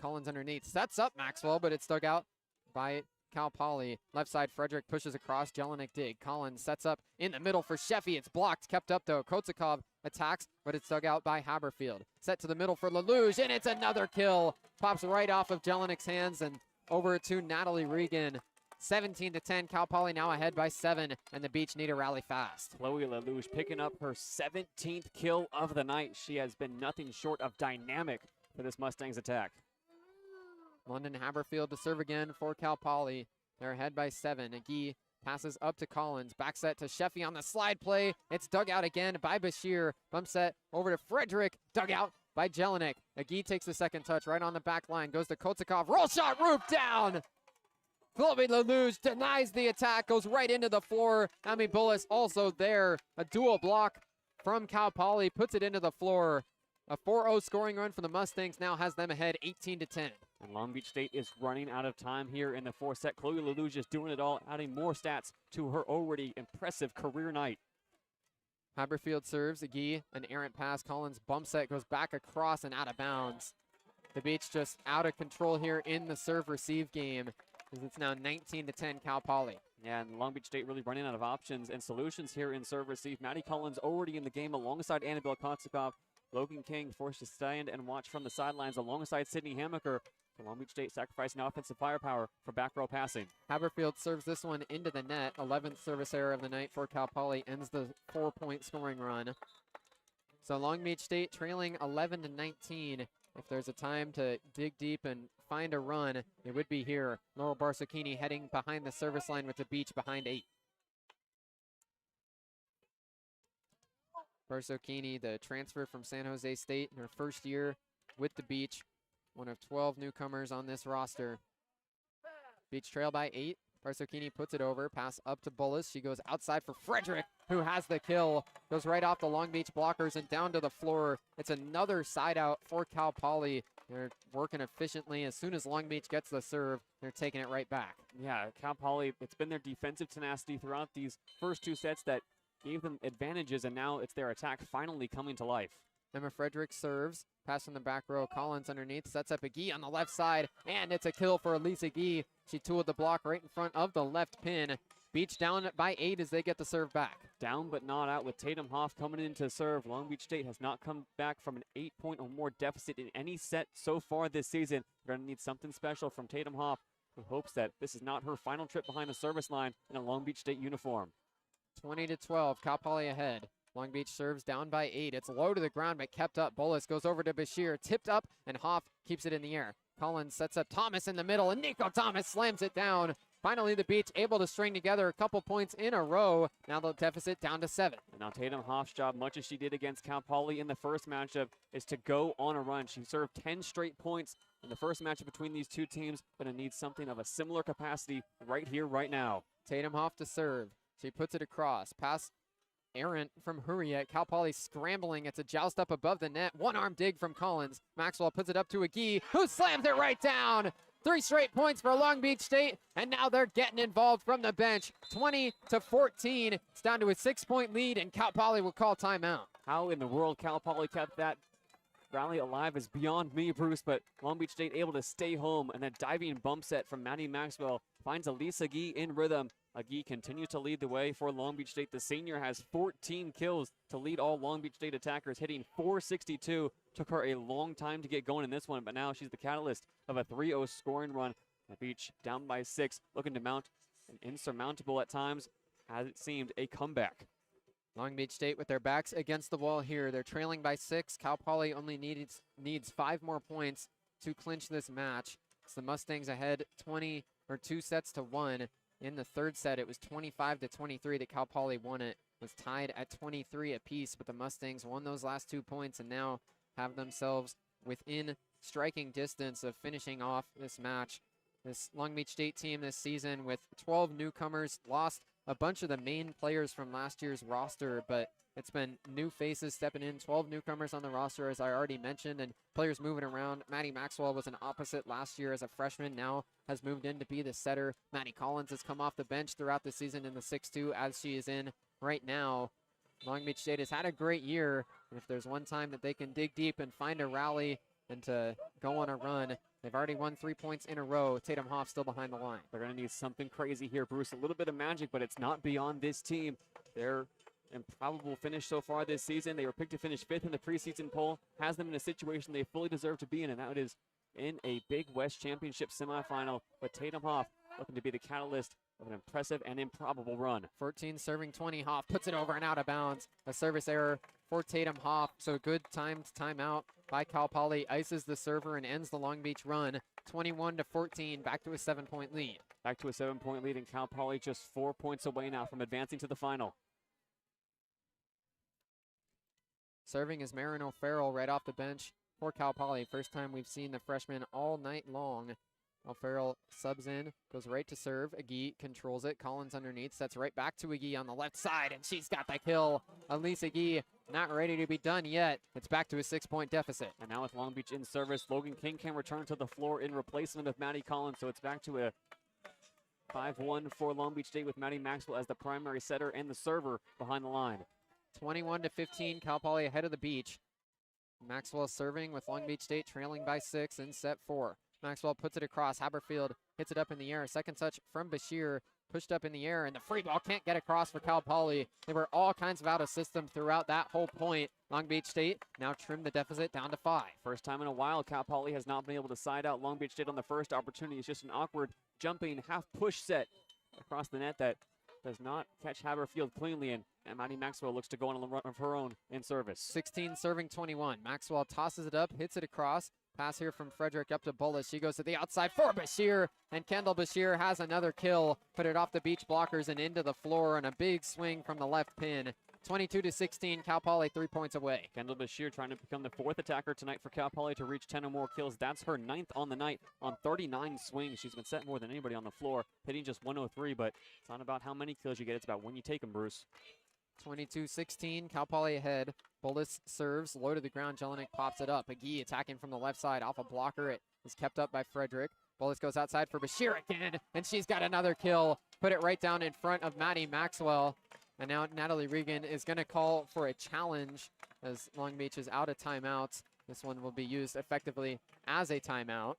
[SPEAKER 1] Collins underneath. Sets up Maxwell, but it's dug out by Cal Poly. Left side, Frederick pushes across. Jelinek dig. Collins sets up in the middle for Sheffy. It's blocked. Kept up, though. Kotzikov attacks, but it's dug out by Haberfield. Set to the middle for Lelouch, and it's another kill. Pops right off of Jelinek's hands and over to Natalie Regan. 17-10, Cal Poly now ahead by 7, and the Beach need to rally fast.
[SPEAKER 2] Chloe Lelouch picking up her 17th kill of the night. She has been nothing short of dynamic for this Mustangs attack.
[SPEAKER 1] London Haberfield to serve again for Cal Poly. They're ahead by 7. Agee passes up to Collins. Back set to Sheffy on the slide play. It's dug out again by Bashir. Bump set over to Frederick. Dug out by Jelinek. Agee takes the second touch right on the back line. Goes to Kotzikov. Roll shot, roof down. Chloe Lelouch denies the attack. Goes right into the floor. Amy Bullis also there. A dual block from Cal Poly. Puts it into the floor. A 4-0 scoring run for the Mustangs now has them ahead 18-10.
[SPEAKER 2] And Long Beach State is running out of time here in the fourth set. Chloe Lelouch is doing it all, adding more stats to her already impressive career night.
[SPEAKER 1] Haberfield serves. Agee, an errant pass. Collins bump set, goes back across and out of bounds. The Beach just out of control here in the serve-receive game, as it's now 19-10 Cal Poly.
[SPEAKER 2] Yeah, and Long Beach State really running out of options and solutions here in serve-receive. Maddie Collins already in the game alongside Annabelle Kotzikov. Logan King forced to stand and watch from the sidelines alongside Sydney Hamaker. Long Beach State sacrificing offensive firepower for back row passing.
[SPEAKER 1] Haberfield serves this one into the net. 11th service error of the night for Cal Poly. Ends the 4-point scoring run. So Long Beach State trailing 11-19. If there's a time to dig deep and find a run, it would be here. Laurel Barsocchini heading behind the service line with the Beach behind 8. Barsocchini, the transfer from San Jose State in her first year with the Beach. One of 12 newcomers on this roster. Beach trail by 8. Barsocchini puts it over. Pass up to Bullis. She goes outside for Frederick, who has the kill. Goes right off the Long Beach blockers and down to the floor. It's another side out for Cal Poly. They're working efficiently. As soon as Long Beach gets the serve, they're taking it right back.
[SPEAKER 2] Yeah, Cal Poly, it's been their defensive tenacity throughout these first 2 sets that gave them advantages, and now it's their attack finally coming to life.
[SPEAKER 1] Emma Frederick serves. Pass from the back row. Collins underneath. Sets up Agee on the left side. And it's a kill for Elise Agee. She tooled the block right in front of the left pin. Beach down by 8 as they get the serve back.
[SPEAKER 2] Down but not out with Tatum Hoff coming in to serve. Long Beach State has not come back from an 8-point or more deficit in any set so far this season. They're going to need something special from Tatum Hoff, who hopes that this is not her final trip behind the service line in a Long Beach State uniform.
[SPEAKER 1] 20-12. Cal Poly ahead. Long Beach serves down by 8. It's low to the ground, but kept up. Bullis goes over to Bashir, tipped up, and Hoff keeps it in the air. Collins sets up Thomas in the middle, and Nico Thomas slams it down. Finally, the Beach able to string together a couple points in a row. Now the deficit down to 7.
[SPEAKER 2] And now Tatum Hoff's job, much as she did against Cal Poly in the first matchup, is to go on a run. She served 10 straight points in the first matchup between these two teams, but it needs something of a similar capacity right here, right now.
[SPEAKER 1] Tatum Hoff to serve. She puts it across. Pass errant from Hurriet. Cal Poly scrambling. It's a joust up above the net. One-arm dig from Collins. Maxwell puts it up to Agee, who slams it right down. 3 straight points for Long Beach State, and now they're getting involved from the bench. 20-14. It's down to a 6-point lead, and Cal Poly will call timeout.
[SPEAKER 2] How in the world Cal Poly kept that rally alive is beyond me, Bruce, but Long Beach State able to stay home, and a diving bump set from Maddie Maxwell finds Elise Agee in rhythm. Agee continues to lead the way for Long Beach State. The senior has 14 kills to lead all Long Beach State attackers, hitting .462. Took her a long time to get going in this one, but now she's the catalyst of a 3-0 scoring run. The Beach down by 6, looking to mount an insurmountable at times, as it seemed, a comeback.
[SPEAKER 1] Long Beach State with their backs against the wall here. They're trailing by 6. Cal Poly only needs 5 more points to clinch this match. It's the Mustangs ahead 2 sets to 1. In the third set, it was 25-23 that Cal Poly won it. It was tied at 23 apiece, but the Mustangs won those last 2 points and now have themselves within striking distance of finishing off this match. This Long Beach State team this season with 12 newcomers, lost a bunch of the main players from last year's roster, but it's been new faces stepping in, 12 newcomers on the roster, as I already mentioned, and players moving around. Maddie Maxwell was an opposite last year as a freshman, now has moved in to be the setter. Maddie Collins has come off the bench throughout the season in the 6-2, as she is in right now. Long Beach State has had a great year, and if there's one time that they can dig deep and find a rally and to go on a run, they've already won 3 points in a row. Tatum Hoff still behind the line.
[SPEAKER 2] They're going to need something crazy here, Bruce. A little bit of magic, but it's not beyond this team. Their improbable finish so far this season. They were picked to finish 5th in the preseason poll. Has them in a situation they fully deserve to be in, and that is in a Big West Championship semifinal. But Tatum Hoff looking to be the catalyst of an impressive and improbable run.
[SPEAKER 1] 14 serving 20. Hoff puts it over and out of bounds. A service error for Tatum Hoff. So good timed timeout by Cal Poly. Ices the server and ends the Long Beach run. 21-14, back to a 7-point lead.
[SPEAKER 2] Back to a 7-point lead, and Cal Poly just 4 points away now from advancing to the final.
[SPEAKER 1] Serving is Marin O'Farrell right off the bench for Cal Poly. First time we've seen the freshman all night long. O'Farrell subs in, goes right to serve. Agee controls it. Collins underneath, sets right back to Agee on the left side, and she's got the kill. Elise Agee not ready to be done yet. It's back to a 6-point deficit.
[SPEAKER 2] And now with Long Beach in service, Logan King can return to the floor in replacement of Maddie Collins, so it's back to a 5-1 for Long Beach State with Maddie Maxwell as the primary setter and the server behind the line.
[SPEAKER 1] 21-15, Cal Poly ahead of the Beach. Maxwell serving with Long Beach State trailing by 6 in set 4. Maxwell puts it across. Haberfield hits it up in the air. Second touch from Bashir, pushed up in the air, and the free ball can't get across for Cal Poly. They were all kinds of out of system throughout that whole point. Long Beach State now trimmed the deficit down to 5.
[SPEAKER 2] First time in a while, Cal Poly has not been able to side out Long Beach State on the first opportunity. It's just an awkward jumping half push set across the net that does not catch Haberfield cleanly, and Maddie Maxwell looks to go on a run of her own in service.
[SPEAKER 1] 16 serving 21. Maxwell tosses it up, hits it across. Pass here from Frederick up to Bullis. She goes to the outside for Bashir, and Kendall Bashir has another kill. Put it off the Beach blockers and into the floor, and a big swing from the left pin. 22-16, Cal Poly 3 points away.
[SPEAKER 2] Kendall Bashir trying to become the 4th attacker tonight for Cal Poly to reach 10 or more kills. That's her 9th on the night on 39 swings. She's been set more than anybody on the floor, hitting just 103, but it's not about how many kills you get. It's about when you take them, Bruce.
[SPEAKER 1] 22-16, Cal Poly ahead. Bullis serves, low to the ground. Jelinek pops it up. Agee attacking from the left side off a blocker. It is kept up by Frederick. Bullis goes outside for Bashir again, and she's got another kill. Put it right down in front of Maddie Maxwell. And now Natalie Regan is going to call for a challenge as Long Beach is out of timeouts. This one will be used effectively as a timeout.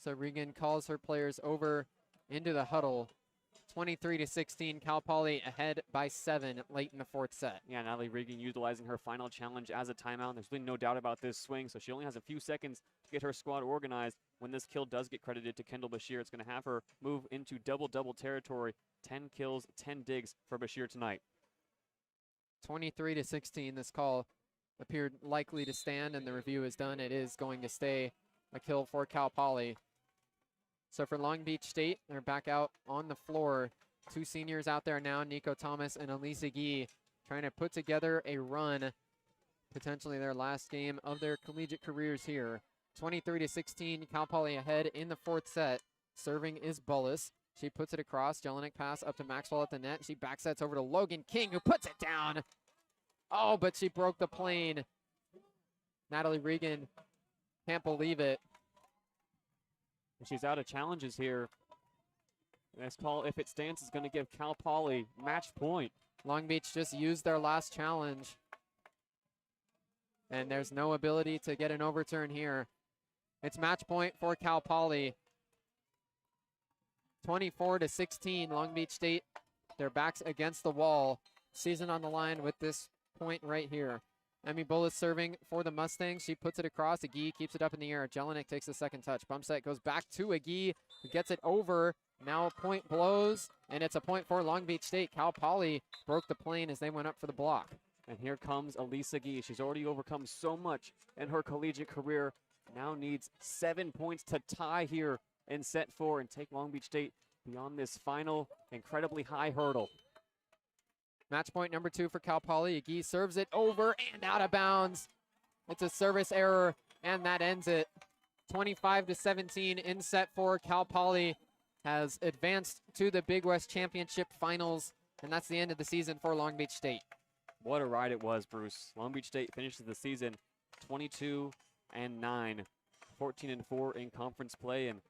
[SPEAKER 1] So Regan calls her players over into the huddle. 23-16, Cal Poly ahead by 7 late in the 4th set.
[SPEAKER 2] Yeah, Natalie Regan utilizing her final challenge as a timeout. There's been no doubt about this swing, so she only has a few seconds to get her squad organized. When this kill does get credited to Kendall Bashir, it's going to have her move into double-double territory. 10 kills, 10 digs for Bashir tonight.
[SPEAKER 1] 23-16, this call appeared likely to stand, and the review is done. It is going to stay a kill for Cal Poly. So for Long Beach State, they're back out on the floor. Two seniors out there now, Nico Thomas and Elisa Gee, trying to put together a run, potentially their last game of their collegiate careers here. 23-16, Cal Poly ahead in the fourth set. Serving is Bullis. She puts it across. Jelinek pass up to Maxwell at the net. She back sets over to Logan King, who puts it down. Oh, but she broke the plane. Natalie Regan can't believe it.
[SPEAKER 2] She's out of challenges here. This call, if it stands, is going to give Cal Poly match point.
[SPEAKER 1] Long Beach just used their last challenge. And there's no ability to get an overturn here. It's match point for Cal Poly. 24-16, Long Beach State. Their backs against the wall. Season on the line with this point right here. Emmy Bullis serving for the Mustangs. She puts it across. Agee keeps it up in the air. Jelinek takes the second touch. Bump set goes back to Agee, who gets it over. Now a point blows, and it's a point for Long Beach State. Cal Poly broke the plane as they went up for the block.
[SPEAKER 2] And here comes Elisa Gee. She's already overcome so much in her collegiate career. Now needs 7 points to tie here in set 4 and take Long Beach State beyond this final incredibly high hurdle.
[SPEAKER 1] Match point number 2 for Cal Poly. Agee serves it over and out of bounds. It's a service error, and that ends it. 25-17 in set 4. Cal Poly has advanced to the Big West Championship Finals, and that's the end of the season for Long Beach State.
[SPEAKER 2] What a ride it was, Bruce. Long Beach State finishes the season 22-9, 14-4 in conference play, and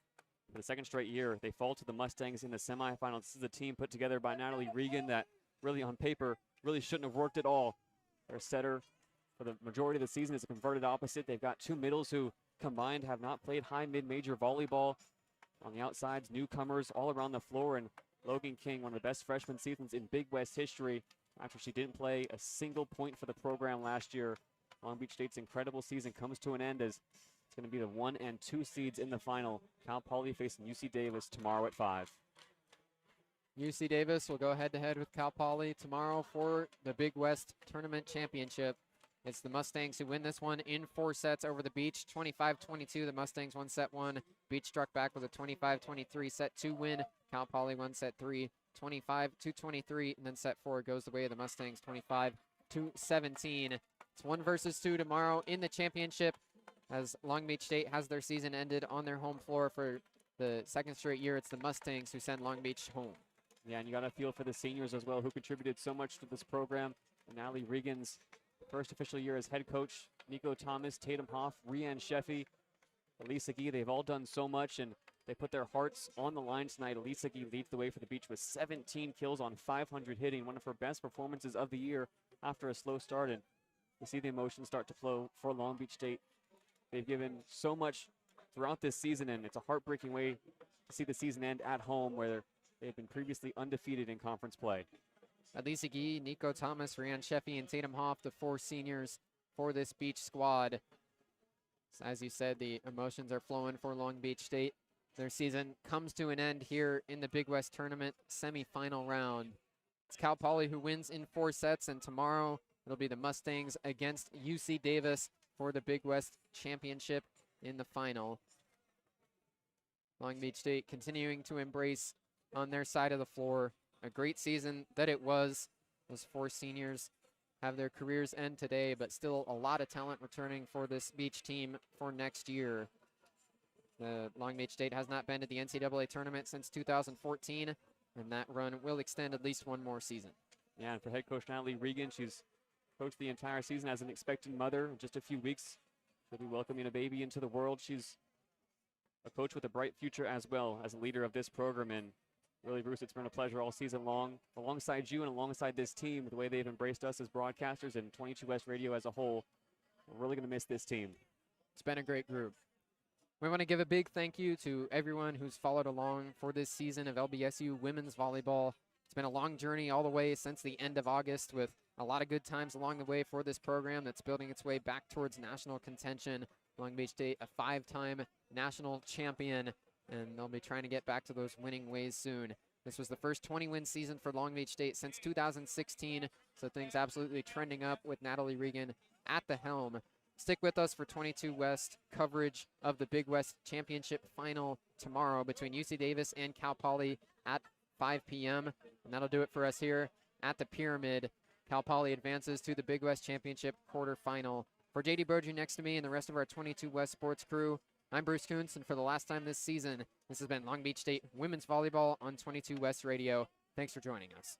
[SPEAKER 2] for the second straight year, they fall to the Mustangs in the semifinals. This is a team put together by Natalie Regan that really on paper really shouldn't have worked at all. Their setter for the majority of the season is a converted opposite. They've got two middles who combined have not played high mid-major volleyball. On the outsides, newcomers all around the floor, and Logan King, one of the best freshman seasons in Big West history after she didn't play a single point for the program last year. Long Beach State's incredible season comes to an end as it's going to be the 1 and 2 seeds in the final. Cal Poly facing UC Davis tomorrow at 5.
[SPEAKER 1] UC Davis will go head-to-head with Cal Poly tomorrow for the Big West Tournament Championship. It's the Mustangs who win this one in 4 sets over the Beach. 25-22, the Mustangs won set 1. Beach struck back with a 25-23 set 2 win. Cal Poly won set 3, 25-23, and then set 4 goes the way of the Mustangs, 25-17. It's 1 versus 2 tomorrow in the championship as Long Beach State has their season ended on their home floor for the second straight year. It's the Mustangs who send Long Beach home.
[SPEAKER 2] Yeah, and you got to feel for the seniors as well who contributed so much to this program. And Natalie Regan's first official year as head coach, Nico Thomas, Tatum Hoff, Rianne Sheffy, Elisa Gee, they've all done so much and they put their hearts on the line tonight. Elisa Gee leads the way for the Beach with 17 kills on 500 hitting, one of her best performances of the year after a slow start. And you see the emotions start to flow for Long Beach State. They've given so much throughout this season, and it's a heartbreaking way to see the season end at home where they've been previously undefeated in conference play.
[SPEAKER 1] Elisa Gee, Nico Thomas, Rianne Sheffy, and Tatum Hoff, the 4 seniors for this Beach squad. So as you said, the emotions are flowing for Long Beach State. Their season comes to an end here in the Big West Tournament semifinal round. It's Cal Poly who wins in 4 sets, and tomorrow it'll be the Mustangs against UC Davis for the Big West Championship in the final. Long Beach State continuing to embrace on their side of the floor a great season that it was. Those 4 seniors have their careers end today, but still a lot of talent returning for this Beach team for next year. Long Beach State has not been to the NCAA tournament since 2014, and that run will extend at least 1 more season.
[SPEAKER 2] Yeah, and for head coach Natalie Regan, she's coached the entire season as an expectant mother. In just a few weeks, she'll be welcoming a baby into the world. She's a coach with a bright future as well as a leader of this program. And really, Bruce, it's been a pleasure all season long alongside you and alongside this team, the way they've embraced us as broadcasters and 22 West Radio as a whole. We're really going to miss this team.
[SPEAKER 1] It's been a great group. We want to give a big thank you to everyone who's followed along for this season of LBSU women's volleyball. It's been a long journey all the way since the end of August with a lot of good times along the way for this program that's building its way back towards national contention. Long Beach State, a 5-time national champion, and they'll be trying to get back to those winning ways soon. This was the first 20-win season for Long Beach State since 2016, so things absolutely trending up with Natalie Regan at the helm. Stick with us for 22 West coverage of the Big West Championship final tomorrow between UC Davis and Cal Poly at 5 p.m. And that'll do it for us here at the Pyramid. Cal Poly advances to the Big West Championship quarterfinal. For JayDe Beaudry next to me and the rest of our 22 West sports crew, I'm Bruce Kuntz, and for the last time this season, this has been Long Beach State Women's Volleyball on 22 West Radio. Thanks for joining us.